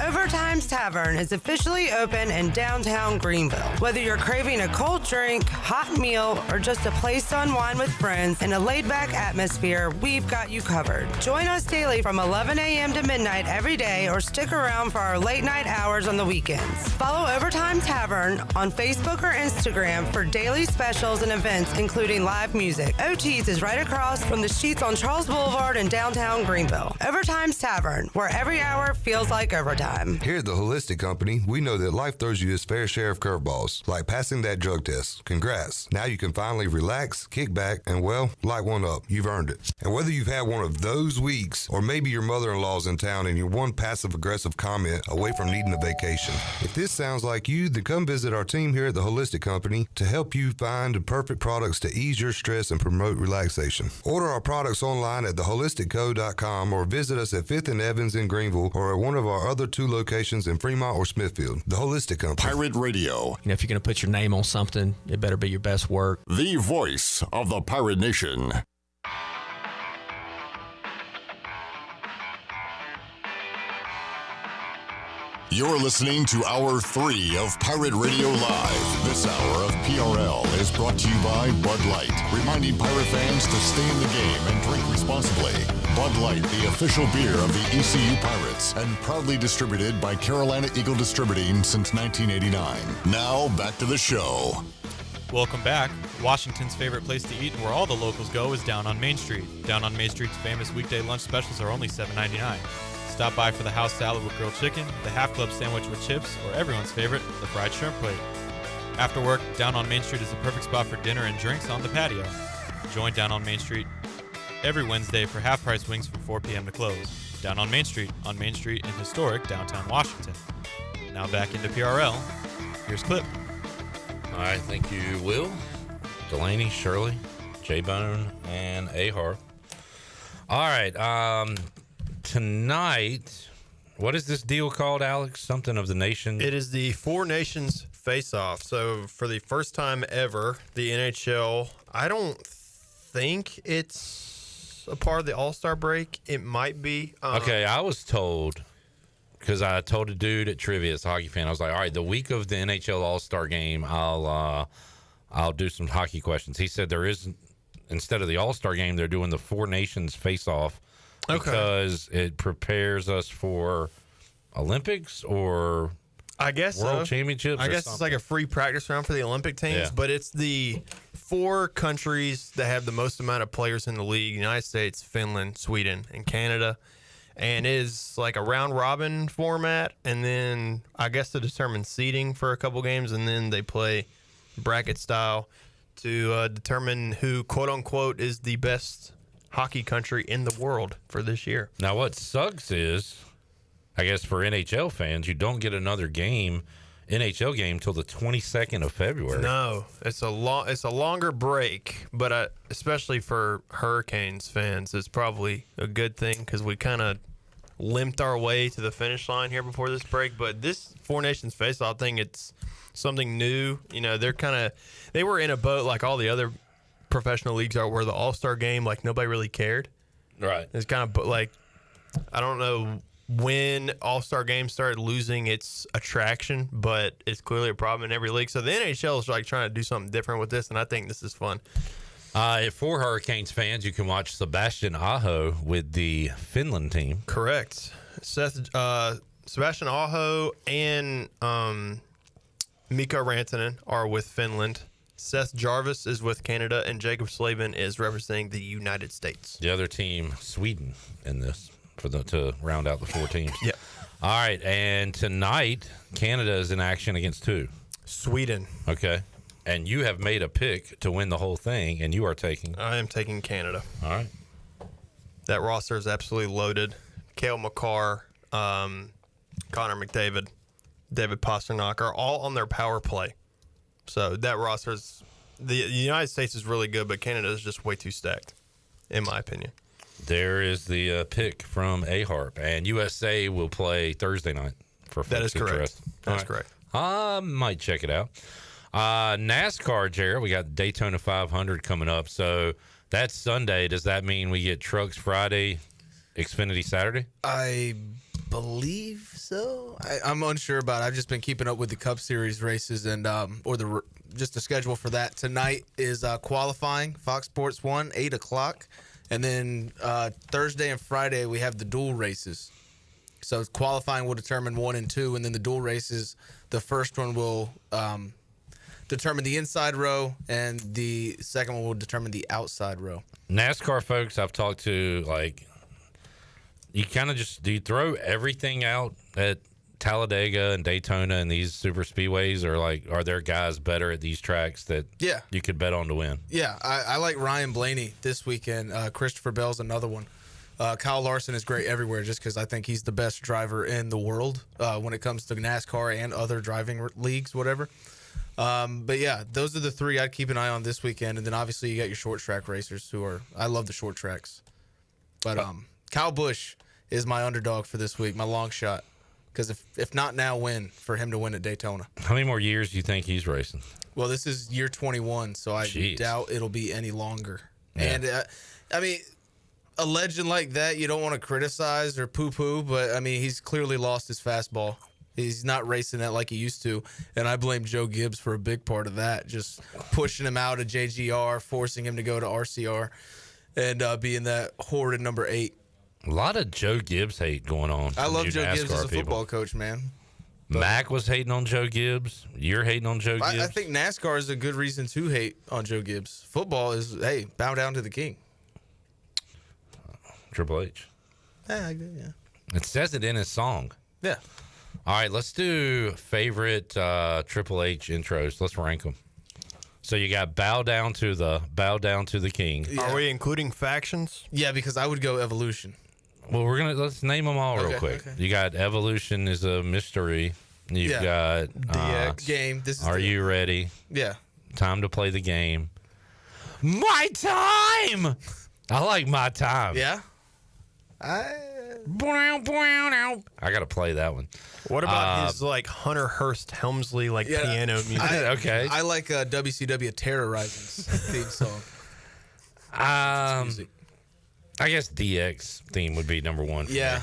Overtime's Tavern is officially open in downtown Greenville. Whether you're craving a cold drink, hot meal, or just a place to unwind with friends in a laid-back atmosphere, we've got you covered. Join us daily from 11 a.m. to midnight every day, or stick around for our late-night hours on the weekends. Follow Overtime Tavern on Facebook or Instagram for daily specials and events, including live music. OT's is right across from the Sheets on Charles Boulevard in downtown Greenville. Overtime's Tavern, where every hour feels like overtime. Here at the Holistic Company, we know that life throws you its fair share of curveballs, like passing that drug test. Congrats. Now you can finally relax, kick back, and, well, light one up. You've earned it. And whether you've had one of those weeks, or maybe your mother-in-law's in town and you're one passive-aggressive comment away from needing a vacation, if this sounds like you, then come visit our team here at the Holistic Company to help you find the perfect products to ease your stress and promote relaxation. Order our products online at theholisticco.com or visit us at 5th and Evans in Greenville or at one of our other 2 locations in Fremont or Smithfield. The Holistic Company. Pirate Radio. If you're going to put your name on something, it better be your best work. The voice of the Pirate Nation. You're listening to Hour 3 of Pirate Radio Live. This hour of PRL is brought to you by Bud Light, reminding Pirate fans to stay in the game and drink responsibly. Bud Light, the official beer of the ECU Pirates, and proudly distributed by Carolina Eagle Distributing since 1989. Now, back to the show. Welcome back. Washington's favorite place to eat and where all the locals go is down on Main Street. Down on Main Street's famous weekday lunch specials are only $7.99. Stop by for the house salad with grilled chicken, the half club sandwich with chips, or everyone's favorite, the fried shrimp plate. After work, Down on Main Street is the perfect spot for dinner and drinks on the patio. Join Down on Main Street every Wednesday for half-price wings from 4 p.m. to close. down on Main Street in historic downtown Washington. Now back into PRL. Here's Clip. All right, thank you, Will, Delaney, Shirley, J-Bone, and A-Harp. All right, tonight, what is this deal called, Alex? Something of the nation? It is the Four Nations Face-Off. So for the first time ever, the NHL, I don't think it's a part of the All-Star break. It might be. Okay, I was told, because I told a dude at Trivia, it's a hockey fan, I was like, all right, the week of the NHL All-Star game, I'll do some hockey questions. He said there isn't, instead of the All-Star game, they're doing the Four Nations Face-Off because it prepares us for Olympics or I guess World Championships. I guess it's like a free practice round for the Olympic teams, but it's the 4 countries that have the most amount of players in the league: United States, Finland, Sweden, and Canada. And it is like a round robin format, and then I guess to determine seeding for a couple games, and then they play bracket style to determine who, quote unquote, is the best hockey country in the world for this year. Now, what sucks is, I guess for NHL fans, you don't get another NHL game till the 22nd of February. No, it's a longer break, but especially for Hurricanes fans, it's probably a good thing because we kind of limped our way to the finish line here before this break. But this Four Nations Face-Off thing, it's something new. You know, they were in a boat like all the other professional leagues are, where the All-Star game, like, nobody really cared. Right. It's kind of like, I don't know when All-Star games started losing its attraction, but it's clearly a problem in every league. So the NHL is like trying to do something different with this, and I think this is fun. For Hurricanes fans, you can watch Sebastian Aho with the Finland team. Correct. Sebastian Aho and Mikko Rantanen are with Finland. Seth Jarvis is with Canada, and Jacob Slavin is representing the United States. The other team, Sweden, in this to round out the 4 teams. Yeah. All right, and tonight Canada is in action against who? Sweden. Okay. And you have made a pick to win the whole thing, and you are taking? I am taking Canada. All right. That roster is absolutely loaded. Cale Makar, Connor McDavid, David Pastrnak are all on their power play. So that roster is the United States is really good, but Canada is just way too stacked, in my opinion. There is the pick from A-Harp, and USA will play Thursday night for that is correct. Interest. That's correct. I might check it out. NASCAR, Jared, we got Daytona 500 coming up. So that's Sunday. Does that mean we get Trucks Friday, Xfinity Saturday? I believe so. I'm unsure about it. I've just been keeping up with the Cup Series races and just the schedule for that. Tonight is qualifying, Fox Sports 1, 8 o'clock. And then Thursday and Friday, we have the dual races. So qualifying will determine 1 and 2, and then the dual races, the first one will determine the inside row, and the second one will determine the outside row. NASCAR folks I've talked to, like, you kind of just, do you throw everything out at Talladega and Daytona and these super speedways, or like, are there guys better at these tracks that you could bet on to win? Yeah, I like Ryan Blaney this weekend. Christopher Bell's another one. Kyle Larson is great everywhere just because I think he's the best driver in the world when it comes to NASCAR and other driving leagues, whatever. But yeah, those are the 3 I'd keep an eye on this weekend. And then obviously you got your short track racers I love the short tracks. But Kyle Busch is my underdog for this week, my long shot. Because if not now, when for him to win at Daytona? How many more years do you think he's racing? Well, this is year 21, so I doubt it'll be any longer. Yeah. And, I mean, a legend like that, you don't want to criticize or poo-poo, but, I mean, he's clearly lost his fastball. He's not racing that like he used to, and I blame Joe Gibbs for a big part of that, just pushing him out of JGR, forcing him to go to RCR, and being that horrid number 8. A lot of Joe Gibbs hate going on. I love Joe NASCAR Gibbs as a people. Football coach, man. But Mac was hating on Joe Gibbs. You're hating on Joe Gibbs. I think NASCAR is a good reason to hate on Joe Gibbs. Football is, hey, bow down to the king. Triple H. Yeah. It says it in his song. Yeah. All right, let's do favorite Triple H intros. Let's rank them. So you got bow down to the king. Yeah. Are we including factions? Yeah, because I would go Evolution. Well, let's name them all real quick. Okay. You got Evolution is a mystery. You've got DX game. This is Are you ready? Yeah. Time to play the game. My time. I like My Time. Yeah. I gotta play that one. What about his Hunter Hearst Helmsley piano music? Okay. I like WCW Terrorizing's theme song. I guess DX theme would be number one. Yeah. Me.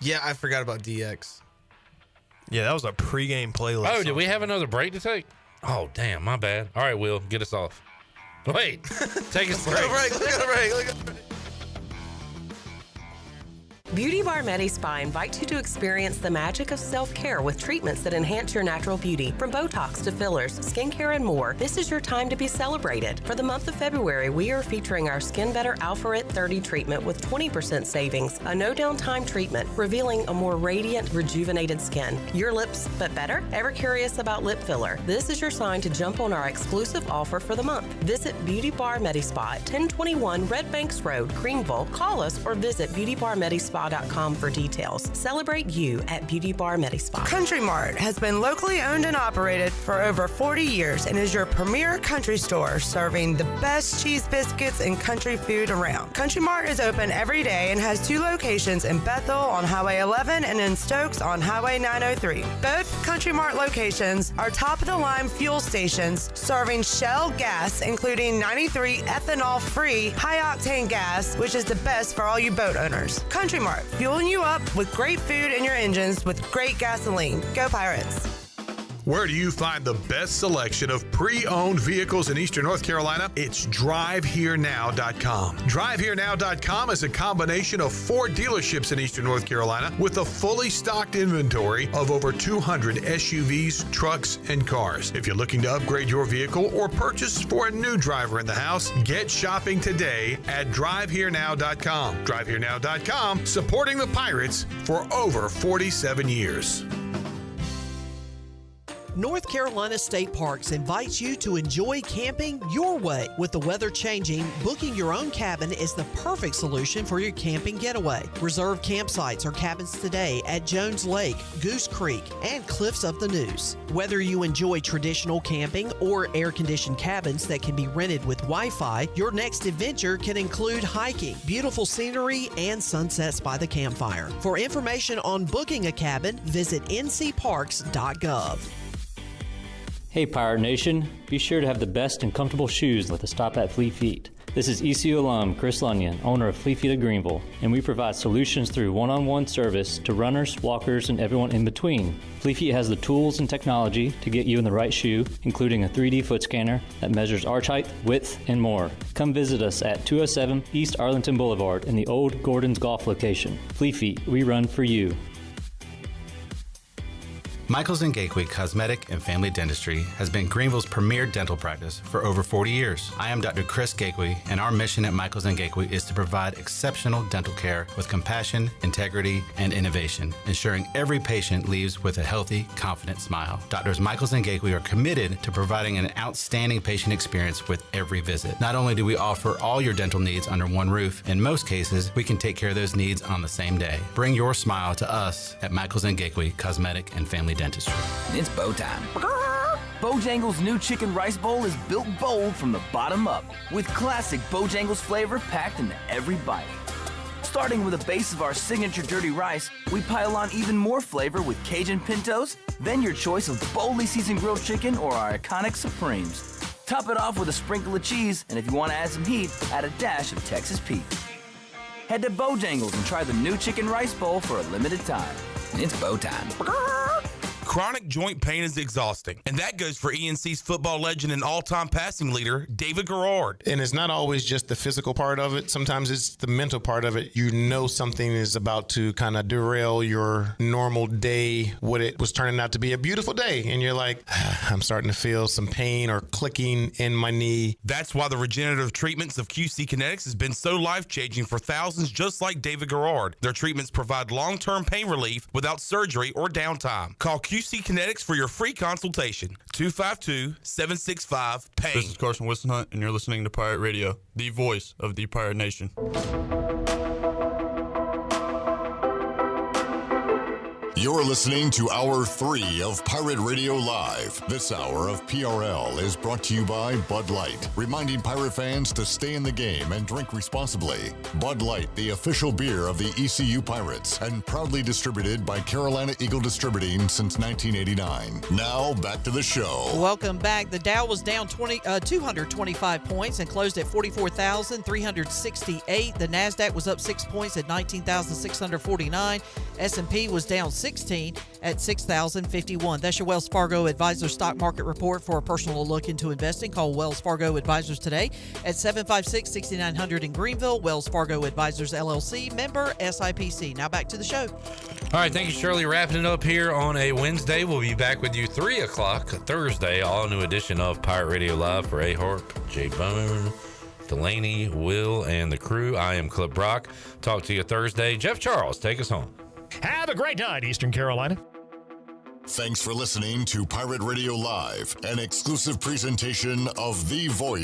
Yeah, I forgot about DX. Yeah, that was a pregame playlist. Oh, did we have another break to take? Oh, damn, my bad. All right, Will, get us off. Wait, take us a break. Look at the break. Beauty Bar Medi Spa invites you to experience the magic of self-care with treatments that enhance your natural beauty. From Botox to fillers, skincare, and more, this is your time to be celebrated. For the month of February, we are featuring our Skin Better Alpha Rit 30 treatment with 20% savings, a no-downtime treatment, revealing a more radiant, rejuvenated skin. Your lips, but better? Ever curious about lip filler? This is your sign to jump on our exclusive offer for the month. Visit Beauty Bar Medi Spa at 1021 Red Banks Road, Greenville. Call us or visit beautybarmedispa.com for details. Celebrate you at Beauty Bar Medi Spa. Country Mart has been locally owned and operated for over 40 years and is your premier country store serving the best cheese biscuits and country food around. Country Mart is open every day and has 2 locations in Bethel on Highway 11 and in Stokes on Highway 903. Both Country Mart locations are top-of-the-line fuel stations serving Shell gas, including 93 ethanol-free high-octane gas, which is the best for all you boat owners. Country Mart, fueling you up with great food in your engines with great gasoline. Go Pirates. Where do you find the best selection of pre-owned vehicles in Eastern North Carolina? It's DriveHereNow.com. DriveHereNow.com is a combination of 4 dealerships in Eastern North Carolina with a fully stocked inventory of over 200 SUVs, trucks, and cars. If you're looking to upgrade your vehicle or purchase for a new driver in the house, get shopping today at DriveHereNow.com. DriveHereNow.com, supporting the Pirates for over 47 years. North Carolina State Parks invites you to enjoy camping your way. With the weather changing, booking your own cabin is the perfect solution for your camping getaway. Reserve campsites or cabins today at Jones Lake, Goose Creek, and Cliffs of the Neuse. Whether you enjoy traditional camping or air-conditioned cabins that can be rented with Wi-Fi, your next adventure can include hiking, beautiful scenery, and sunsets by the campfire. For information on booking a cabin, visit ncparks.gov. Hey Pirate Nation, be sure to have the best and comfortable shoes with a stop at Fleet Feet. This is ECU alum Chris Lunyon, owner of Fleet Feet of Greenville, and we provide solutions through one-on-one service to runners, walkers, and everyone in between. Fleet Feet has the tools and technology to get you in the right shoe, including a 3D foot scanner that measures arch height, width, and more. Come visit us at 207 East Arlington Boulevard in the old Gordon's Golf location. Fleet Feet, we run for you. Michaels & Gateway Cosmetic and Family Dentistry has been Greenville's premier dental practice for over 40 years. I am Dr. Chris Gateway, and our mission at Michaels & Gateway is to provide exceptional dental care with compassion, integrity, and innovation, ensuring every patient leaves with a healthy, confident smile. Doctors Michaels & Gateway are committed to providing an outstanding patient experience with every visit. Not only do we offer all your dental needs under one roof, in most cases, we can take care of those needs on the same day. Bring your smile to us at Michaels & Gateway Cosmetic and Family Dentistry. It's bow time. Bojangles' new chicken rice bowl is built bold from the bottom up, with classic Bojangles flavor packed into every bite. Starting with a base of our signature dirty rice, we pile on even more flavor with Cajun pintos, then your choice of boldly seasoned grilled chicken or our iconic Supremes. Top it off with a sprinkle of cheese, and if you want to add some heat, add a dash of Texas Pete. Head to Bojangles and try the new chicken rice bowl for a limited time. It's bow time. Chronic joint pain is exhausting, and that goes for ENC's football legend and all-time passing leader, David Garrard. And it's not always just the physical part of it. Sometimes it's the mental part of it. You know something is about to kind of derail your normal day, what it was turning out to be a beautiful day. And you're like, I'm starting to feel some pain or clicking in my knee. That's why the regenerative treatments of QC Kinetics has been so life-changing for thousands just like David Garrard. Their treatments provide long-term pain relief without surgery or downtime. Call QC Kinetics for your free consultation. 252-765-PAIN. This is Carson Wistenhunt, and you're listening to Pirate Radio, the voice of the Pirate Nation. You're listening to Hour 3 of Pirate Radio Live. This hour of PRL is brought to you by Bud Light, reminding Pirate fans to stay in the game and drink responsibly. Bud Light, the official beer of the ECU Pirates, and proudly distributed by Carolina Eagle Distributing since 1989. Now, back to the show. Welcome back. The Dow was down 225 points and closed at 44,368. The NASDAQ was up 6 points at 19,649. S&P was down 16 at 6,051. That's your Wells Fargo Advisors Stock Market Report. For a personal look into investing, call Wells Fargo Advisors today at 756-6900 in Greenville. Wells Fargo Advisors, LLC, member SIPC. Now back to the show. All right, thank you, Shirley. Wrapping it up here on a Wednesday. We'll be back with you 3 o'clock Thursday. All new edition of Pirate Radio Live for A. Harp, J. Bone, Delaney, Will, and the crew. I am Clip Brock. Talk to you Thursday. Jeff Charles, take us home. Have a great night, Eastern Carolina. Thanks for listening to Pirate Radio Live, an exclusive presentation of The Voice